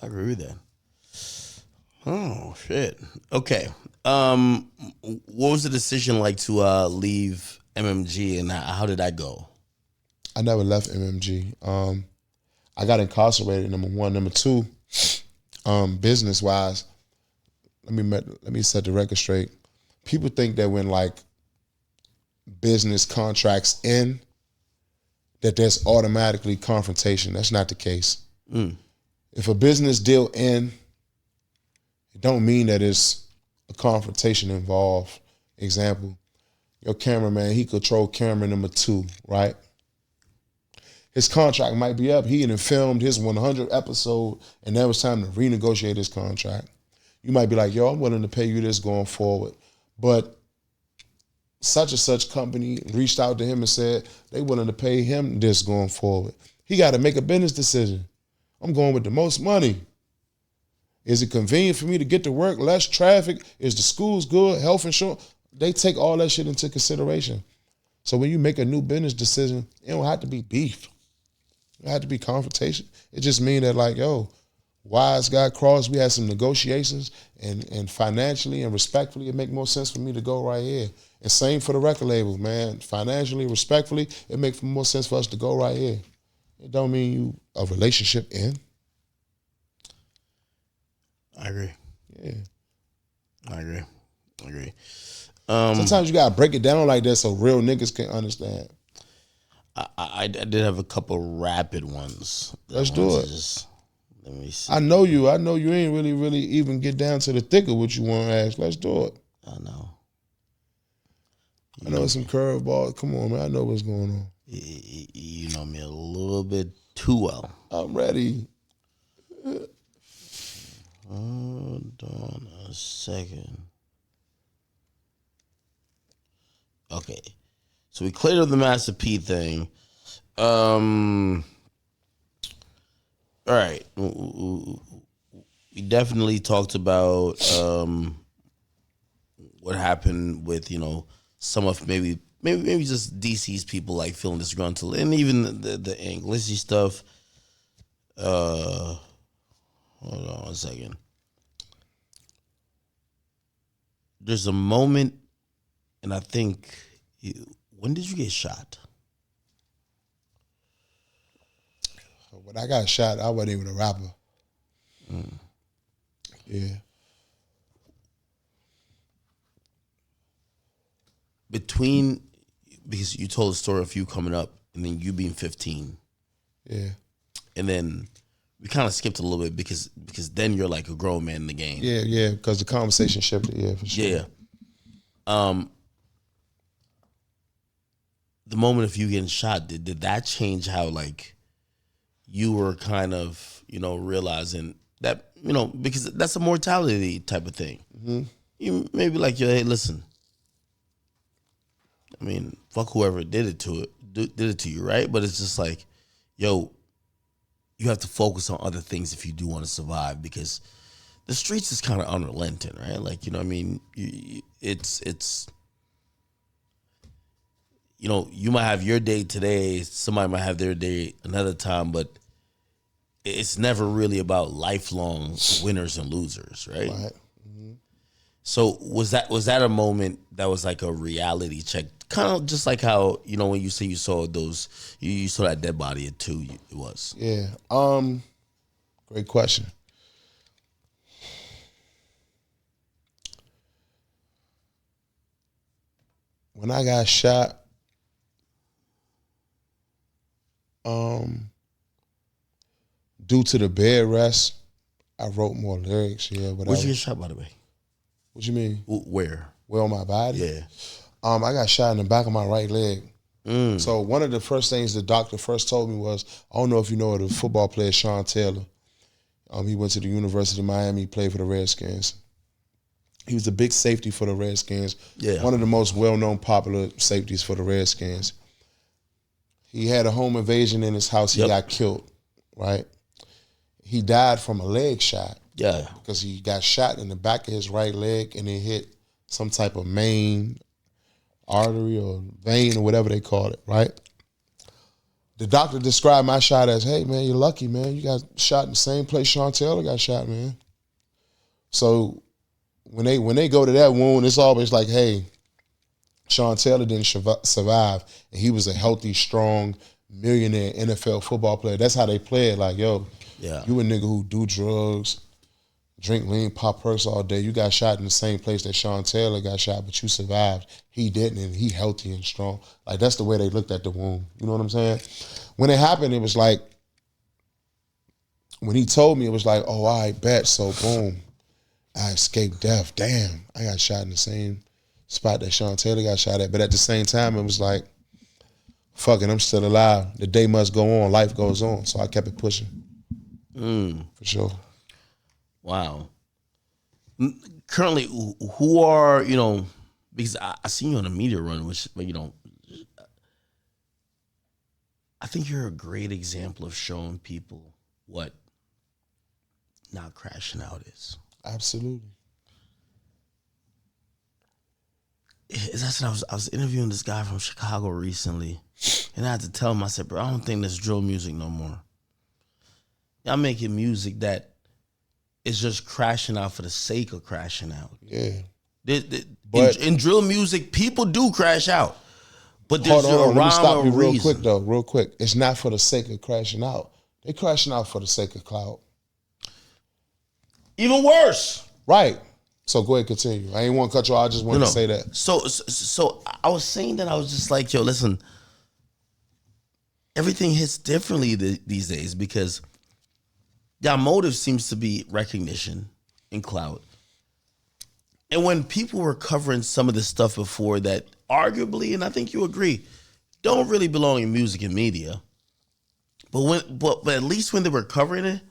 I agree with that. Oh, shit. Okay. What was the decision like to leave MMG, and how did that go? I never left MMG. I got incarcerated, number one. Number two, business-wise, let me set the record straight. People think that when like business contracts end, that there's automatically confrontation. That's not the case. If a business deal end, it don't mean that it's a confrontation involved. Example, your cameraman, he control camera number 2, right? His contract might be up. He had filmed his 100th episode, and now it's time to renegotiate his contract. You might be like, yo, I'm willing to pay you this going forward. But such and such company reached out to him and said they willing to pay him this going forward. He got to make a business decision. I'm going with the most money. Is it convenient for me to get to work? Less traffic? Is the schools good? Health insurance? They take all that shit into consideration. So when you make a new business decision, it don't have to be beef. It don't have to be confrontation. It just means that like, yo, wise got crossed. We had some negotiations, and financially and respectfully, it make more sense for me to go right here. And same for the record label, man. Financially, respectfully, it make more sense for us to go right here. It don't mean a relationship end. I agree. Yeah. I agree. Sometimes you gotta break it down like that so real niggas can understand. I did have a couple rapid ones. Let's do it. Let me see. I know you ain't really even get down to the thick of what you want to ask. Let's do it. I know. I know it's some curveballs. Come on, man. I know what's going on. You know me a little bit too well. I'm ready. Hold on a second. Okay. So we cleared up the Master P thing. All right. We definitely talked about what happened with, some of maybe just DC's people like feeling disgruntled, and even the Englishy stuff. Hold on a second. There's a moment, and I think when did you get shot? When I got shot, I wasn't even a rapper. Yeah. Because you told a story of you coming up and then you being 15. Yeah. And then we kind of skipped a little bit because then you're like a grown man in the game. Yeah, because the conversation shifted, yeah, for sure. Yeah. The moment of you getting shot, did that change how like you were kind of, realizing that, because that's a mortality type of thing. Mm-hmm. You may be like, yo, hey, listen. I mean, fuck whoever did it to you, right? But it's just like, yo, you have to focus on other things if you do want to survive, because the streets is kind of unrelenting, right? Like, I mean, it's you might have your day today, somebody might have their day another time, but it's never really about lifelong winners and losers, right? Right. Mm-hmm. So was that a moment that was like a reality check? Kind of just like how, when you say you saw you saw that dead body at 2, it was. Yeah. Great question. When I got shot, due to the bed rest, I wrote more lyrics. Yeah, but Where'd you get shot, by the way? What you mean? Where? Where on my body? Yeah. I got shot in the back of my right leg. So one of the first things the doctor first told me was, I don't know if you know the football player Sean Taylor. He went to the University of Miami, played for the Redskins. He was the big safety for the Redskins. Yeah. One of the most well-known popular safeties for the Redskins. He had a home invasion in his house. He got killed, right? He died from a leg shot. Yeah. Because he got shot in the back of his right leg and it hit some type of main artery or vein or whatever they call it, right? The doctor described my shot as, hey, man, you're lucky, man. You got shot in the same place Sean Taylor got shot, man. So when they go to that wound, it's always like, hey, Sean Taylor didn't survive, and he was a healthy, strong, millionaire NFL football player. That's how they play it. Like, yo, you a nigga who do drugs, drink lean, pop perks all day. You got shot in the same place that Sean Taylor got shot, but you survived. He didn't, and he healthy and strong. Like, that's the way they looked at the wound. You know what I'm saying? When it happened, it was like, when he told me, it was like, oh, I bet. So, boom, I escaped death. Damn, I got shot in the same spot that Sean Taylor got shot at. But at the same time, it was like, fuck it, I'm still alive. The day must go on. Life goes on. So I kept it pushing. For sure. Wow. Currently, who are, because I seen you on a media run, which, I think you're a great example of showing people what not crashing out is. Absolutely. That's what I was interviewing this guy from Chicago recently, and I had to tell him, I said, bro, I don't think there's drill music no more. Y'all making music that is just crashing out for the sake of crashing out. Yeah. But in drill music, people do crash out. But there's a let me stop you real reason. quick, though. Real quick. It's not for the sake of crashing out. They crashing out for the sake of clout. Even worse. Right. So go ahead, continue. I ain't want to cut you off. I just wanted to say that. So I was saying that I was just like, yo, listen, everything hits differently these days because y'all motive seems to be recognition and clout. And when people were covering some of this stuff before that arguably, and I think you agree, don't really belong in music and media. But at least when they were covering it,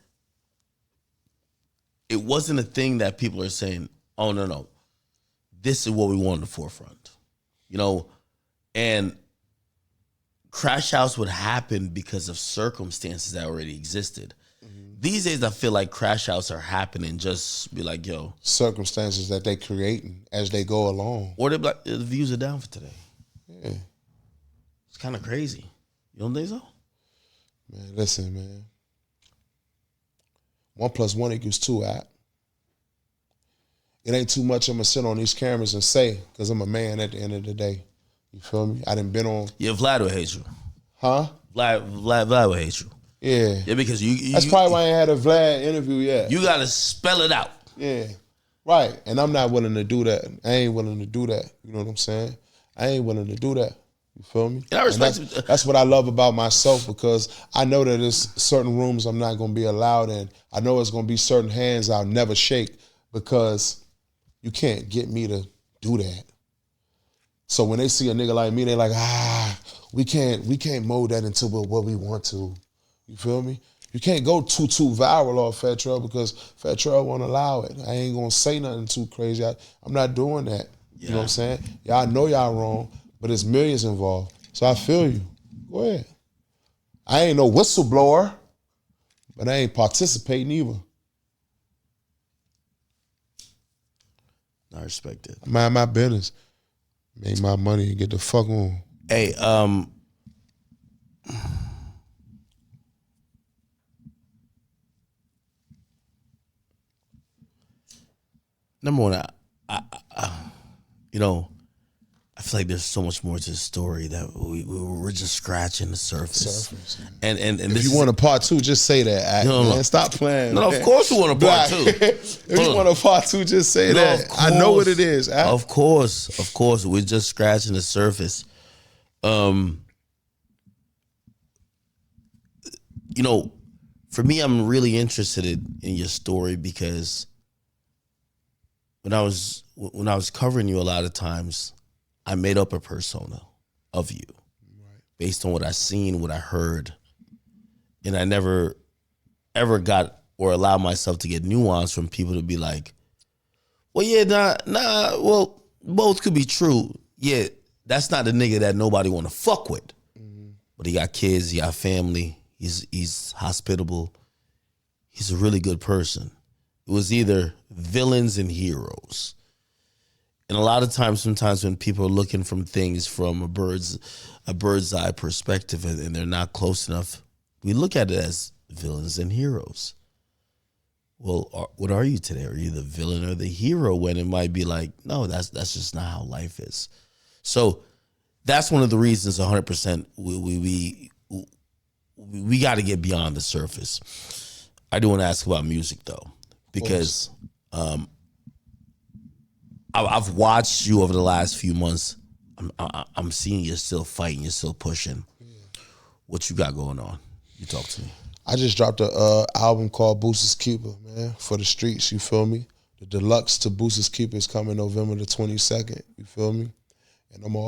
it wasn't a thing that people are saying, oh, no, this is what we want in the forefront. And crash outs would happen because of circumstances that already existed. Mm-hmm. These days, I feel like crash outs are happening just be like, yo. Circumstances that they creating as they go along. Or they're like, the views are down for today. Yeah. It's kind of crazy. You don't think so? Man, listen, man. 1 + 1 = 2, It ain't too much I'm going to sit on these cameras and say, because I'm a man at the end of the day. You feel me? I done been on. Yeah, Vlad will hate you. Huh? Vlad will hate you. Yeah. Yeah, because That's probably why I ain't had a Vlad interview yet. You got to spell it out. Yeah. Right. And I'm not willing to do that. I ain't willing to do that. You know what I'm saying? I ain't willing to do that. You feel me? And I respect that's what I love about myself, because I know that there's certain rooms I'm not going to be allowed in. I know it's going to be certain hands I'll never shake, because you can't get me to do that. So when they see a nigga like me, they like, we can't mold that into what we want to. You feel me? You can't go too viral off Fat Trel, because Fat Trel won't allow it. I ain't gonna say nothing too crazy. I'm not doing that. You know what I'm saying? Y'all know y'all wrong, but there's millions involved. So I feel you. Go ahead. I ain't no whistleblower, but I ain't participating either. I respect it. Mind my business. Make my money and get the fuck on. Hey, number one, I feel like there's so much more to the story that we're just scratching the surface. And if you want a part two, just say that. Man. Stop playing. No, man. of course you want a part two. If you want a part two, just say that. I know what it is. Of course. We're just scratching the surface. For me, I'm really interested in your story, because when I was covering you, a lot of times I made up a persona of you based on what I seen, what I heard, and I never ever got or allowed myself to get nuance from people to be like, well, yeah, well, both could be true. Yeah, that's not the nigga that nobody want to fuck with. Mm-hmm. But he got kids, he got family, he's hospitable, he's a really good person. It was either villains and heroes. And a lot of times, sometimes when people are looking from things from a bird's eye perspective and they're not close enough, we look at it as villains and heroes. Well, what are you today? Are you the villain or the hero? When it might be like, no, that's just not how life is. So that's one of the reasons 100% we got to get beyond the surface. I do want to ask about music though, because I've watched you over the last few months. I'm seeing you're still fighting, you're still pushing. Yeah. What you got going on? You talk to me. I just dropped a album called Boosters Keeper, man, for the streets, you feel me? The deluxe to Boosters Keeper is coming November the 22nd, you feel me? And I'm a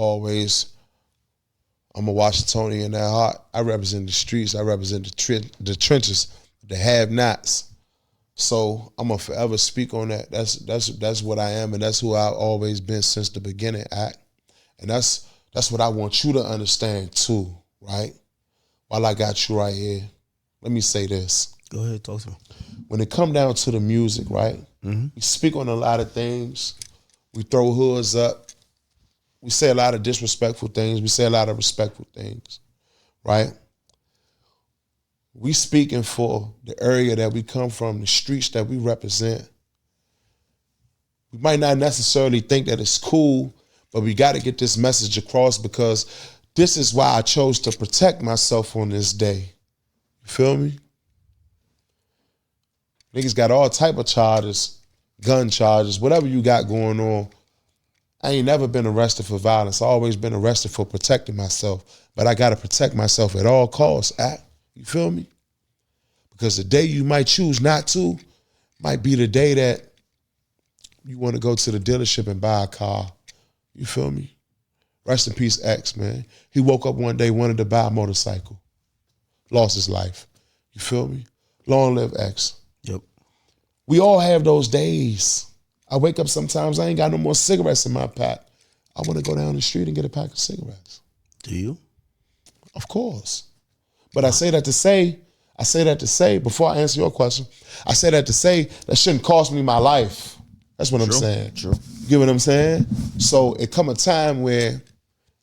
Washingtonian at heart. I represent the streets, I represent the trenches, the have-nots. So I'm gonna forever speak on that. That's what I am, and that's who I've always been since the beginning. And that's what I want you to understand too, right? While I got you right here, let me say this. Go ahead, talk to me. When it come down to the music, right? Mm-hmm. We speak on a lot of things. We throw hoods up. We say a lot of disrespectful things. We say a lot of respectful things, right? We speaking for the area that we come from, the streets that we represent. We might not necessarily think that it's cool, but we got to get this message across, because this is why I chose to protect myself on this day. You feel me? Niggas got all type of charges, gun charges, whatever you got going on. I ain't never been arrested for violence. I always been arrested for protecting myself. But I got to protect myself at all costs. You feel me? Because the day you might choose not to might be the day that you want to go to the dealership and buy a car. You feel me? Rest in peace, X, man. He woke up one day, wanted to buy a motorcycle. Lost his life. You feel me? Long live X. Yep. We all have those days. I wake up sometimes, I ain't got no more cigarettes in my pack. I want to go down the street and get a pack of cigarettes. Do you? Of course. But I say that to say, before I answer your question, I say that to say that shouldn't cost me my life. That's what I'm saying. True. You get what I'm saying? So it come a time where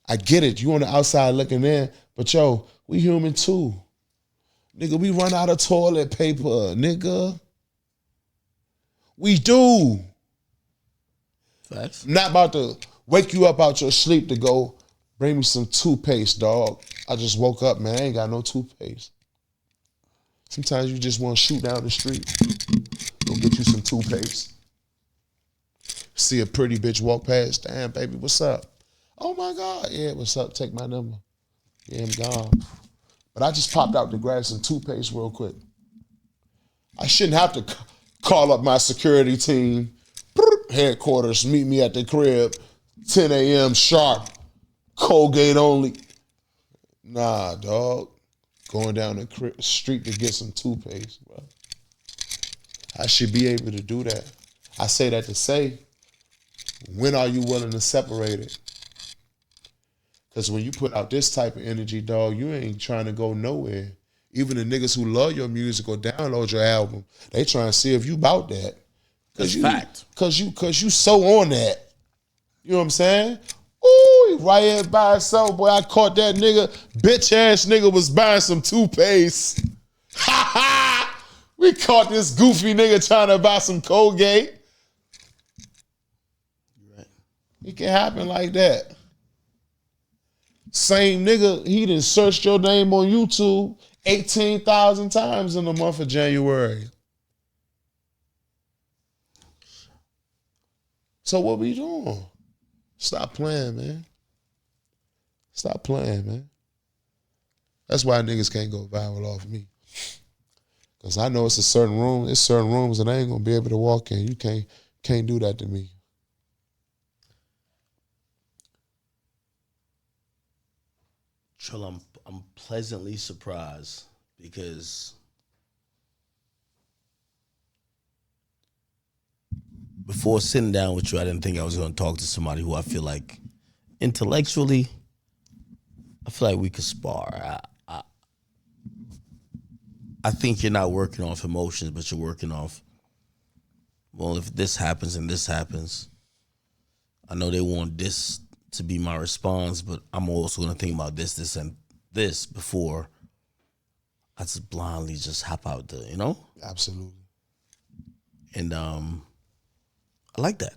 I get it. You on the outside looking in, but yo, we human too. Nigga, we run out of toilet paper, nigga. We do. Facts. I'm not about to wake you up out your sleep to go bring me some toothpaste, dog. I just woke up, man. I ain't got no toothpaste. Sometimes you just want to shoot down the street. Go get you some toothpaste. See a pretty bitch walk past. Damn, baby, what's up? Oh my God. Yeah, what's up? Take my number. Yeah, I'm gone. But I just popped out to grab some toothpaste real quick. I shouldn't have to call up my security team, headquarters, meet me at the crib, 10 a.m. sharp, Colgate only. Nah, dog. Going down the street to get some toothpaste, bro. I should be able to do that. I say that to say, when are you willing to separate it? Because when you put out this type of energy, dog, you ain't trying to go nowhere. Even the niggas who love your music or download your album, they trying to see if you about that. That's fact. Cause you so on that. You know what I'm saying? Ooh, he right here by himself, boy. I caught that nigga. Bitch ass nigga was buying some toothpaste. Ha ha! We caught this goofy nigga trying to buy some Colgate. Right. It can happen like that. Same nigga, he done searched your name on YouTube 18,000 times in the month of January. So what we doing? Stop playing, man. Stop playing, man. That's why niggas can't go viral off me. Because I know it's certain rooms that I ain't gonna be able to walk in. You can't do that to me. Trel, I'm pleasantly surprised because before sitting down with you, I didn't think I was going to talk to somebody who I feel like intellectually, I feel like we could spar. I think you're not working off emotions, but you're working off, well, if this happens and this happens, I know they want this to be my response, but I'm also going to think about this, and this before I just blindly just hop out there, you know? Absolutely. And I like that.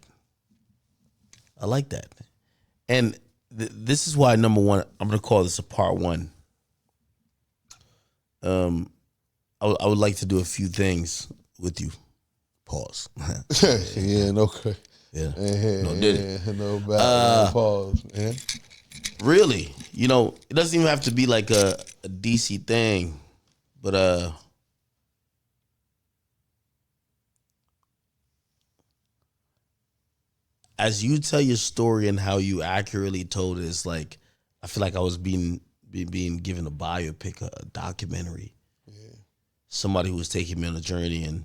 I like that. And this is why, number one, I'm going to call this a part one. I would like to do a few things with you. Pause. Yeah, no crazy. Yeah. No, did it? No bad. Pause, man. Really, it doesn't even have to be like a DC thing, but as you tell your story and how you accurately told it, it's like I feel like I was being given a biopic, a documentary. Yeah. Somebody who was taking me on a journey, and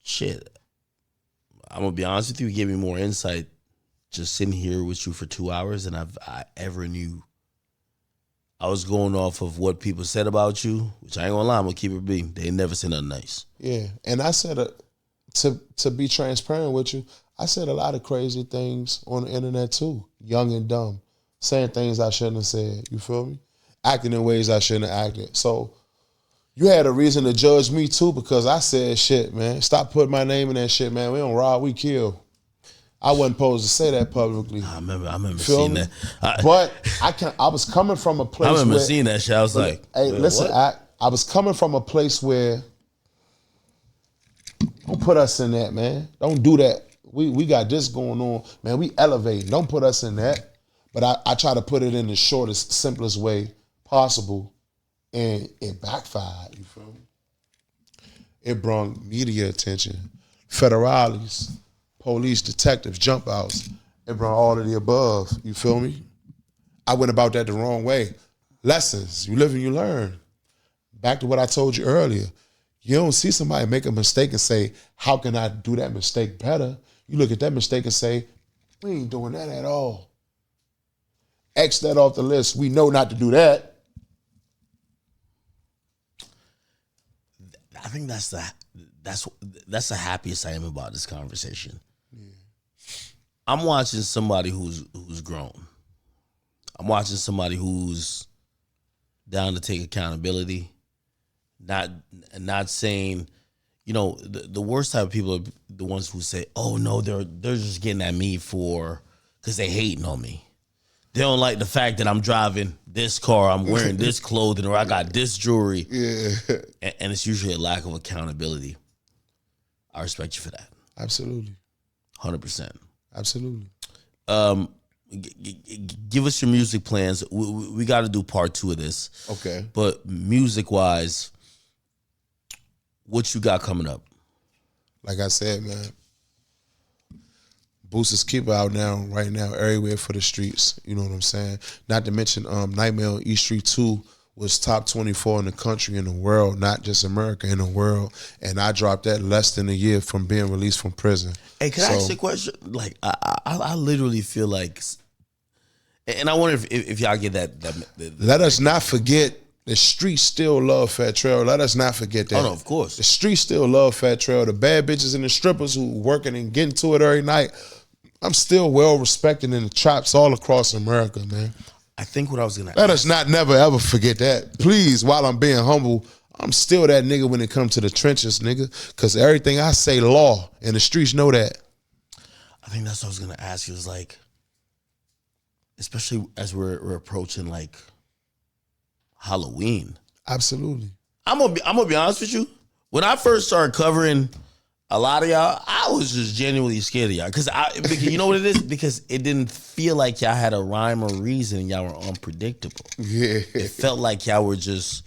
shit, I'm gonna be honest with you, it gave me more insight just sitting here with you for 2 hours than I ever knew. I was going off of what people said about you, which I ain't gonna lie, I'm gonna keep it being. They never said nothing nice. Yeah, and I said, to be transparent with you, I said a lot of crazy things on the internet too, young and dumb, saying things I shouldn't have said, you feel me? Acting in ways I shouldn't have acted. So you had a reason to judge me too because I said shit, man. Stop putting my name in that shit, man. We don't rob, we kill. I wasn't supposed to say that publicly. I remember seeing that. But I was coming from a place I remember where, seeing that shit. I was like, hey, listen, I was coming from a place where, don't put us in that, man. Don't do that. We got this going on, man. We elevate. Don't put us in that. But I try to put it in the shortest, simplest way possible. And it backfired, you feel me? It brought media attention, federales, police, detectives, jump outs. It brought all of the above, you feel me? I went about that the wrong way. Lessons, you live and you learn. Back to what I told you earlier. You don't see somebody make a mistake and say, how can I do that mistake better? You look at that mistake and say, we ain't doing that at all. X that off the list. We know not to do that. I think that's the happiest I am about this conversation. Yeah. I'm watching somebody who's grown. I'm watching somebody who's down to take accountability. Not saying, the worst type of people are the ones who say, "Oh no, they're just getting at me because they hating on me." They don't like the fact that I'm driving this car, I'm wearing this clothing, or I got this jewelry. Yeah. And it's usually a lack of accountability. I respect you for that. Absolutely. 100%. Absolutely. Give us your music plans. We got to do part 2 of this. Okay. But music-wise, what you got coming up? Like I said, man, Boosters Keeper out now, right now, everywhere for the streets. You know what I'm saying? Not to mention Nightmare on East Street 2 was top 24 in the country, in the world, not just America, in the world. And I dropped that less than a year from being released from prison. Hey, can I ask you a question? Like, I literally feel like, and I wonder if y'all get that. Let us not forget, the streets still love Fat Trel. Let us not forget that. Oh, no, of course. The streets still love Fat Trel. The bad bitches and the strippers who working and getting to it every night, I'm still well respected in the traps all across America, man. I think what I was going to Let us not never ever forget that. Please, while I'm being humble, I'm still that nigga when it comes to the trenches, nigga. Because everything I say law, and the streets know that. I think that's what I was going to ask you, is like, especially as we're approaching like Halloween. Absolutely. I'm gonna be honest with you. When I first started covering a lot of y'all, I was just genuinely scared of y'all. Because you know what it is? Because it didn't feel like y'all had a rhyme or reason and y'all were unpredictable. Yeah. It felt like y'all were just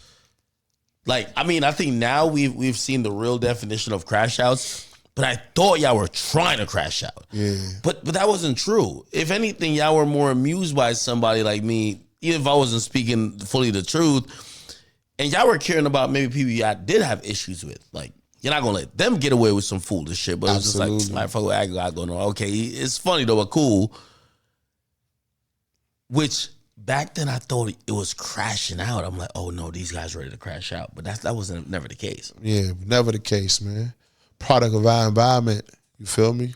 like, I mean, I think now we've seen the real definition of crash outs, but I thought y'all were trying to crash out. Yeah. But that wasn't true. If anything, y'all were more amused by somebody like me, even if I wasn't speaking fully the truth. And y'all were caring about maybe people y'all did have issues with. Like, you're not gonna let them get away with some foolish shit. But it was just like fuck what I got going on. Okay, it's funny though, but cool. Which back then I thought it was crashing out. I'm like, oh no, these guys ready to crash out. But that wasn't never the case. Yeah, never the case, man. Product of our environment. You feel me?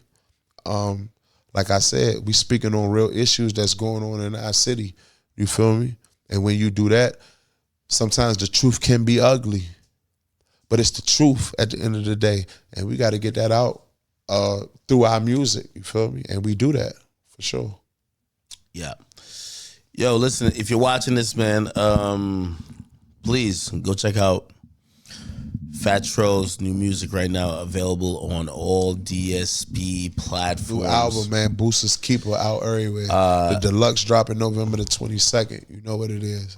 Like I said, we speaking on real issues that's going on in our city. You feel me? And when you do that, sometimes the truth can be ugly. But it's the truth at the end of the day. And we got to get that out through our music. You feel me? And we do that for sure. Yeah. Yo, listen, if you're watching this, man, please go check out Fat Trel's new music right now, available on all DSP platforms. New album, man. Boosters Keeper out everywhere. The deluxe dropping November the 22nd. You know what it is.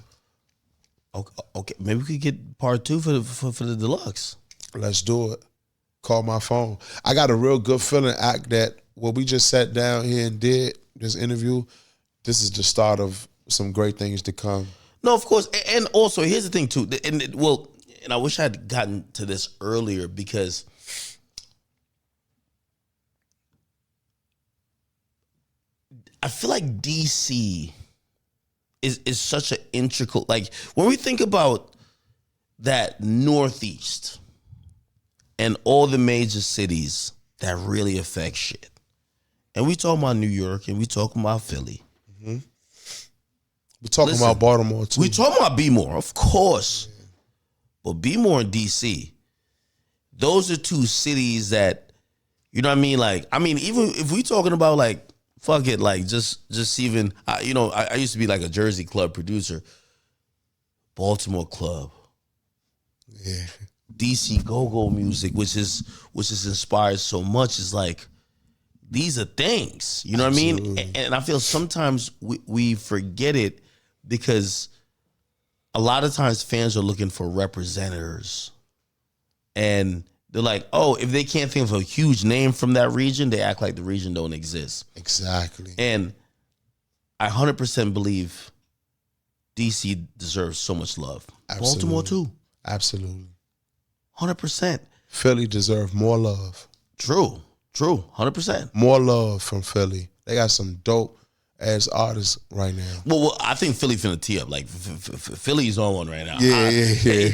Okay, maybe we could get part 2 for the deluxe. Let's do it. Call my phone. I got a real good feeling, Act, that what we just sat down here and did, this interview, this is the start of some great things to come. No, of course. And also, here's the thing, too. And I wish I had gotten to this earlier, because I feel like DC is such an integral, like when we think about that Northeast and all the major cities that really affect shit. And we talking about New York and we talking about Philly. Mm-hmm. We talking about Baltimore too. We talking about B-more, of course. Yeah. But B-more and DC, those are two cities that, you know what I mean? Like, I mean, even if we talking about like, fuck it, like just even, I used to be like a Jersey club producer. Baltimore club. Yeah. DC go-go music, which is inspired so much, is like, these are things, you know Absolutely. What I mean? And I feel sometimes we forget it, because a lot of times fans are looking for representatives, and they're like, oh, if they can't think of a huge name from that region, they act like the region don't exist. Exactly. And I 100% believe DC deserves so much love. Absolutely. Baltimore too. Absolutely. 100%. Philly deserve more love. True. 100%. More love from Philly. They got some dope ass artists right now. Well, I think Philly finna tee up. Like, Philly's on one right now. Yeah.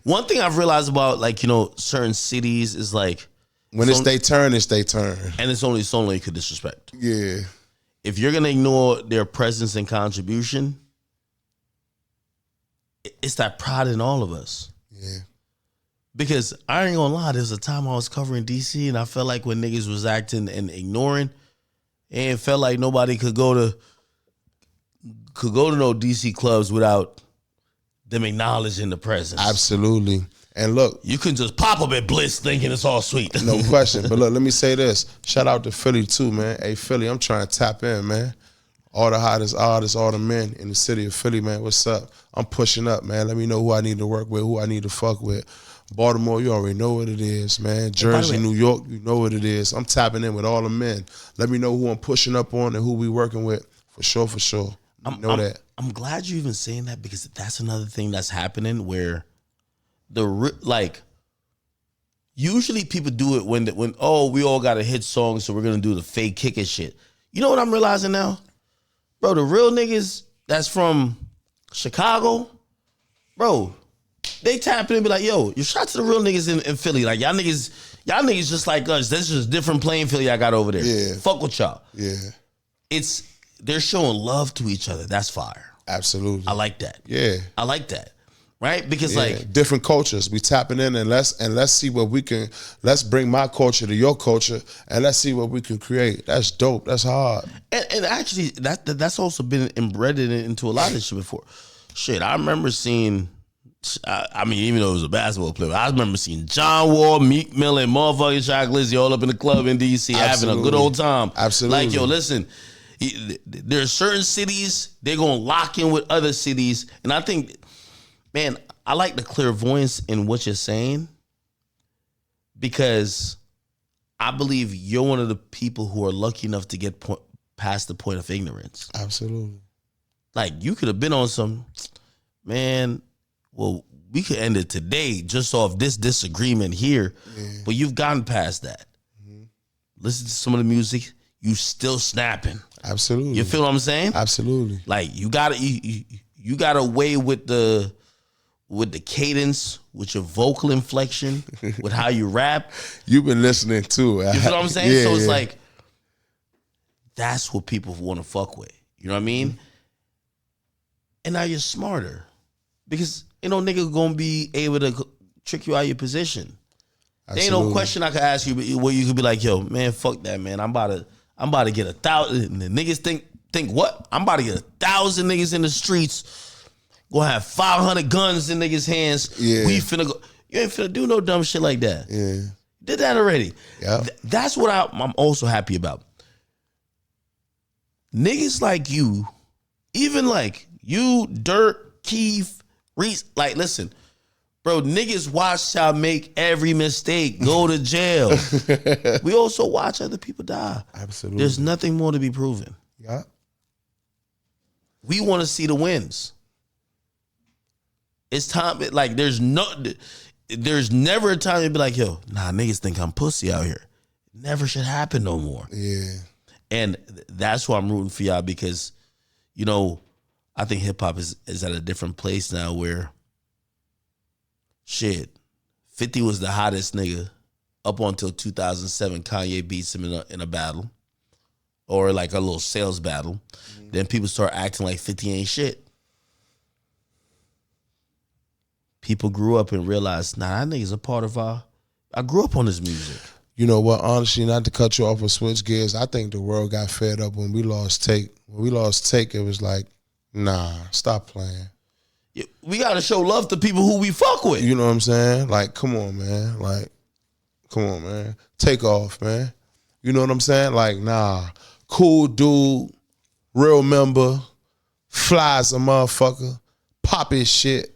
One thing I've realized about, like, certain cities is like, when it's their turn, it's their turn. And it's only so long you could disrespect. Yeah. If you're gonna ignore their presence and contribution, it's that pride in all of us. Yeah. Because I ain't gonna lie, there's a time I was covering DC and I felt like when niggas was acting and ignoring, it felt like nobody could go to could go to no DC clubs without them acknowledging the presence. Absolutely. And look, you can just pop up at Bliss thinking it's all sweet. No question. But look, let me say this. Shout out to Philly too, man. Hey, Philly, I'm trying to tap in, man. All the hottest artists, all the men in the city of Philly, man. What's up? I'm pushing up, man. Let me know who I need to work with, who I need to fuck with. Baltimore, you already know what it is, man. Jersey, New York, you know what it is. I'm tapping in with all the men. Let me know who I'm pushing up on and who we working with. For sure, for sure. That. I'm glad you even saying that, because that's another thing that's happening where usually people do it when we all got a hit song, so we're gonna do the fake kicking shit. You know what I'm realizing now? Bro, the real niggas that's from Chicago, bro, they tap in and be like, yo, you shout to the real niggas in Philly. Like, y'all niggas just like us. This is a different playing field y'all got over there. Yeah. Fuck with y'all. Yeah. They're showing love to each other. That's fire. Absolutely. I like that. Yeah. I like that. Right? Because different cultures. We tapping in and let's see what we can, let's bring my culture to your culture and let's see what we can create. That's dope. That's hard. And actually that's also been embedded into a lot of this shit before. Shit, I remember seeing, I mean, even though it was a basketball player, I remember seeing John Wall, Meek Mill, and motherfucking Shaq Lizzy all up in the club in DC having a good old time. Absolutely. Like, yo, listen, there are certain cities, they're going to lock in with other cities. And I think, man, I like the clairvoyance in what you're saying, because I believe you're one of the people who are lucky enough to get past the point of ignorance. Absolutely. Like, you could have been on some, man, well, we could end it today just off this disagreement here, but you've gotten past that. Mm-hmm. Listen to some of the music, you still snapping. Absolutely. You feel what I'm saying? Absolutely. Like, you got a way with the cadence, with your vocal inflection, with how you rap. You've been listening too. You feel what I'm saying? Yeah, so it's like, that's what people want to fuck with. You know what I mean? Mm-hmm. And now you're smarter, because ain't no nigga gonna be able to trick you out of your position. Absolutely. There ain't no question I could ask you where you could be like, yo, man, fuck that, man. I'm about to get 1,000. The niggas think what? I'm about to get 1,000 niggas in the streets. Gonna have 500 guns in niggas' hands. Yeah. We finna go. You ain't finna do no dumb shit like that. Yeah. Did that already. Yeah. That's what I'm also happy about. Niggas like you, even like you, Dirt, Keith, Reese, like, listen, bro, niggas watch y'all make every mistake, go to jail. We also watch other people die. Absolutely. There's nothing more to be proven. Yeah. We want to see the wins. It's time, like, there's never a time you'd be like, yo, nah, niggas think I'm pussy out here. Never should happen no more. Yeah. And that's why I'm rooting for y'all, because, you know, I think hip hop is at a different place now where, shit, 50 was the hottest nigga up until 2007. Kanye beats him in a battle, or like a little sales battle. Mm-hmm. Then people start acting like 50 ain't shit. People grew up and realized, nah, that nigga's a part of I grew up on this music. You know what, honestly, not to cut you off or switch gears, I think the world got fed up when we lost Take. When we lost Take, it was like, nah, stop playing. Yeah, we got to show love to people who we fuck with. You know what I'm saying? Like, come on, man. Like, come on, man. Take off, man. You know what I'm saying? Like, nah. Cool dude, real member, fly as a motherfucker, pop his shit.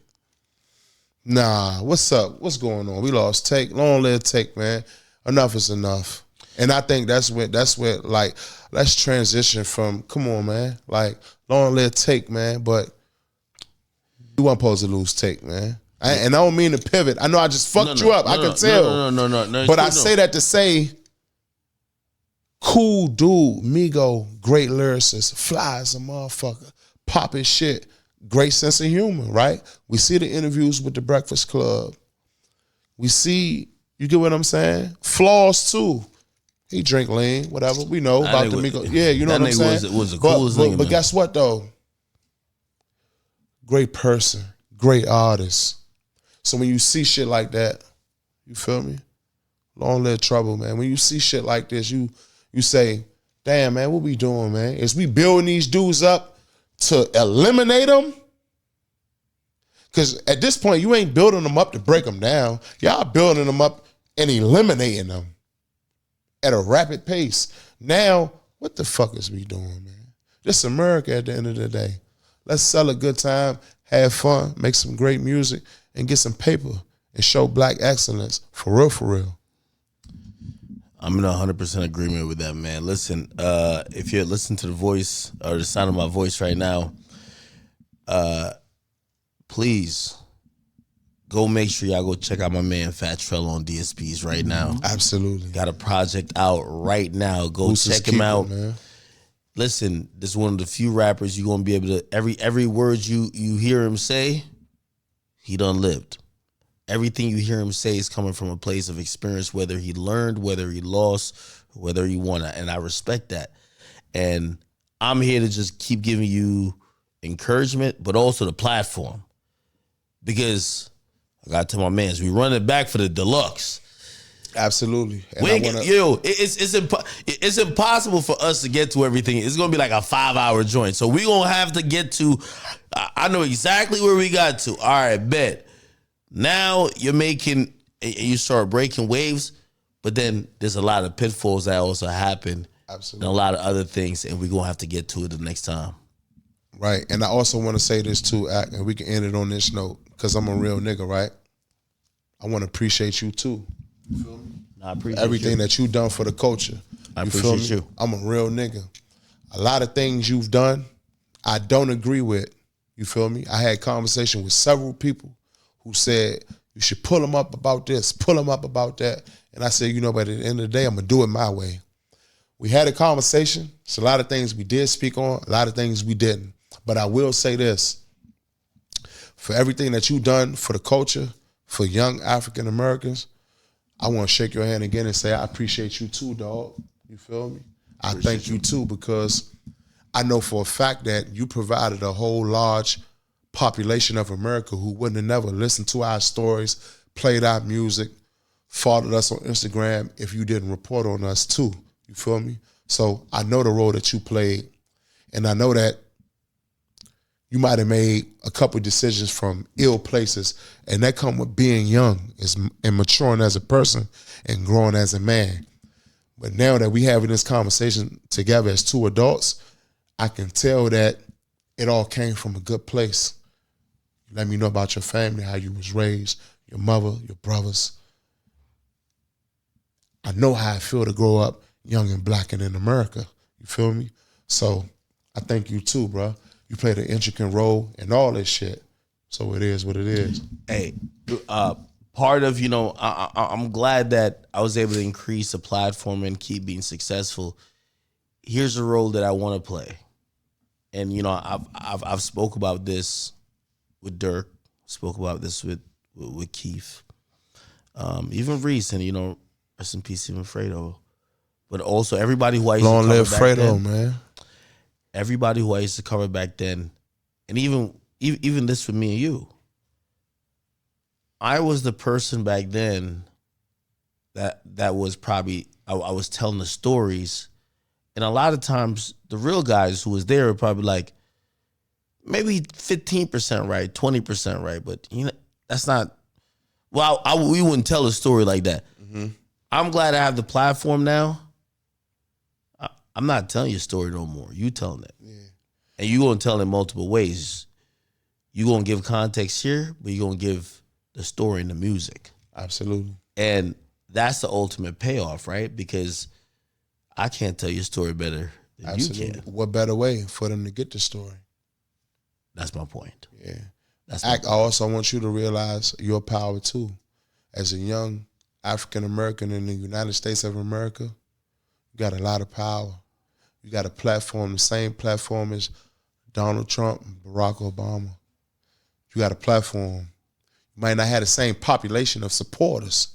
Nah, what's up? What's going on? We lost Take. Long live Take, man. Enough is enough. And I think that's where like, let's transition from, come on, man. Like, long live Take, man, but you weren't supposed to lose Take, man. And I don't mean to pivot. I know I just fucked you up. I can tell. No. But I say that to say, cool dude, Migo, great lyricist, fly as a motherfucker, pop his shit, great sense of humor, right? We see the interviews with the Breakfast Club. We see, you get what I'm saying? Flaws too. He drink lean, whatever. We know about the Migo. Yeah, you know what I'm saying? Was the coolest nigga, but guess what though? Great person, great artist. So when you see shit like that, you feel me? Long live Trouble, man. When you see shit like this, you say, damn, man, what we doing, man? Is we building these dudes up to eliminate them. Because at this point, you ain't building them up to break them down. Y'all building them up and eliminating them at a rapid pace. Now, what the fuck is we doing, man? This is America at the end of the day. Let's sell a good time, have fun, make some great music, and get some paper and show black excellence. For real, for real. I'm in 100% agreement with that, man. Listen, if you're listening to the voice or the sound of my voice right now, please go make sure y'all go check out my man Fat Trel on DSPs right now. Absolutely. Got a project out right now. Go check him out. Man. Listen, this is one of the few rappers you're gonna be able to every word you hear him say, he done lived. Everything you hear him say is coming from a place of experience, whether he learned, whether he lost, whether he won. And I respect that. And I'm here to just keep giving you encouragement, but also the platform. Because I got to tell my mans, we run it back for the deluxe. Absolutely. It's impossible for us to get to everything. It's going to be like a 5-hour joint. So we're going to have to get to, I know exactly where we got to. All right, bet. Now you start breaking waves, but then there's a lot of pitfalls that also happen. Absolutely. And a lot of other things, and we're going to have to get to it the next time. Right. And I also want to say this too, Ak, and we can end it on this note, because I'm a real nigga, right? I want to appreciate you too. You feel me? I appreciate everything that you've done for the culture. I appreciate you. I'm a real nigga. A lot of things you've done, I don't agree with. You feel me? I had conversation with several people who said, you should pull them up about this, pull them up about that. And I said, but at the end of the day, I'm going to do it my way. We had a conversation. It's a lot of things we did speak on, a lot of things we didn't. But I will say this. For everything that you've done for the culture, for young African Americans, I want to shake your hand again and say, I appreciate you too, dog. You feel me? I thank you too, because I know for a fact that you provided a whole large population of America who wouldn't have never listened to our stories, played our music, followed us on Instagram if you didn't report on us too. You feel me? So I know the role that you played, and I know that you might have made a couple of decisions from ill places, and that come with being young and maturing as a person and growing as a man. But now that we having this conversation together as two adults, I can tell that it all came from a good place. Let me know about your family, how you was raised, your mother, your brothers. I know how I feel to grow up young and black and in America. You feel me? So I thank you too, bro. You played an intricate role in all this shit. So it is what it is. Hey, part of, I'm glad that I was able to increase the platform and keep being successful. Here's a role that I want to play. And, I've spoke about this with Dirk, spoke about this with Keith. Even recent, rest in peace, even Fredo. But also everybody who I used to cover back Fredo, then, man. Everybody who I used to cover back then, and even this with me and you, I was the person back then that was probably, I was telling the stories, and a lot of times the real guys who was there were probably like maybe 15% right, 20% right, but that's not. Well, we wouldn't tell a story like that. Mm-hmm. I'm glad I have the platform now. I'm not telling your story no more. You telling it. Yeah. And you're going to tell it in multiple ways. You're going to give context here, but you're going to give the story and the music. Absolutely. And that's the ultimate payoff, right? Because I can't tell your story better than Absolutely. You can. What better way for them to get the story? That's my point. Yeah. I also want you to realize your power too. As a young African American in the United States of America, you got a lot of power. You got a platform, the same platform as Donald Trump and Barack Obama. You got a platform. You might not have the same population of supporters,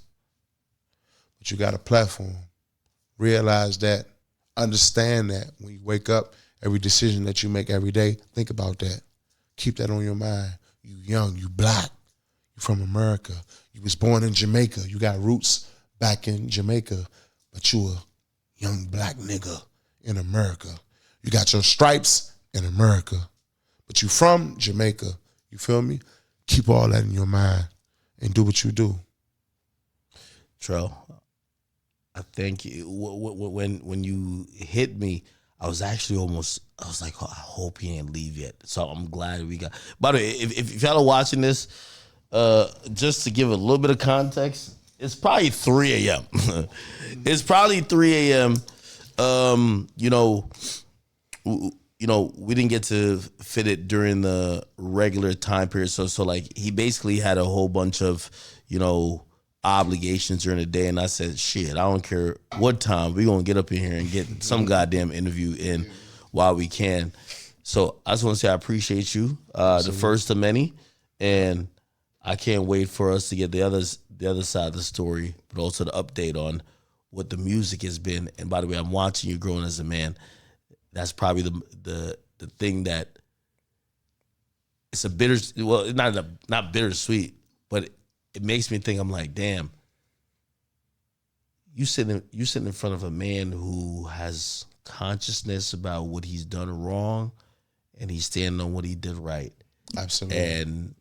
but you got a platform. Realize that. Understand that. When you wake up, every decision that you make every day, think about that. Keep that on your mind. You young, you black, you from America. You was born in Jamaica. You got roots back in Jamaica, but you a young black nigga in America. You got your stripes in America. But you from Jamaica, you feel me? Keep all that in your mind and do what you do. Trel, I think when you hit me, I was like, oh, I hope he ain't leave yet. So I'm glad we got. By the way, if y'all are watching this, just to give a little bit of context, it's probably 3 a.m. It's probably 3 a.m. We didn't get to fit it during the regular time period. So like he basically had a whole bunch of, obligations during the day. And I said, shit, I don't care what time. We're going to get up in here and get some goddamn interview in while we can. So I just want to say I appreciate you, the first of many. And I can't wait for us to get the other side of the story, but also the update on what the music has been. And by the way, I'm watching you growing as a man. That's probably the thing that it's a not bittersweet, but it makes me think. I'm like, damn, you sitting in front of a man who has consciousness about what he's done wrong, and he's standing on what he did right. Absolutely. And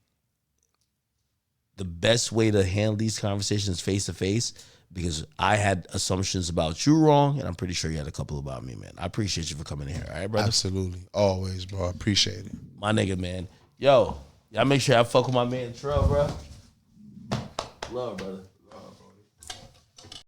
the best way to handle these conversations face to face, because I had assumptions about you wrong, and I'm pretty sure you had a couple about me, man. I appreciate you for coming in here. All right, brother? Absolutely. Always, bro. I appreciate it. My nigga, man. Yo, y'all make sure I fuck with my man Trel, bro. Love, brother.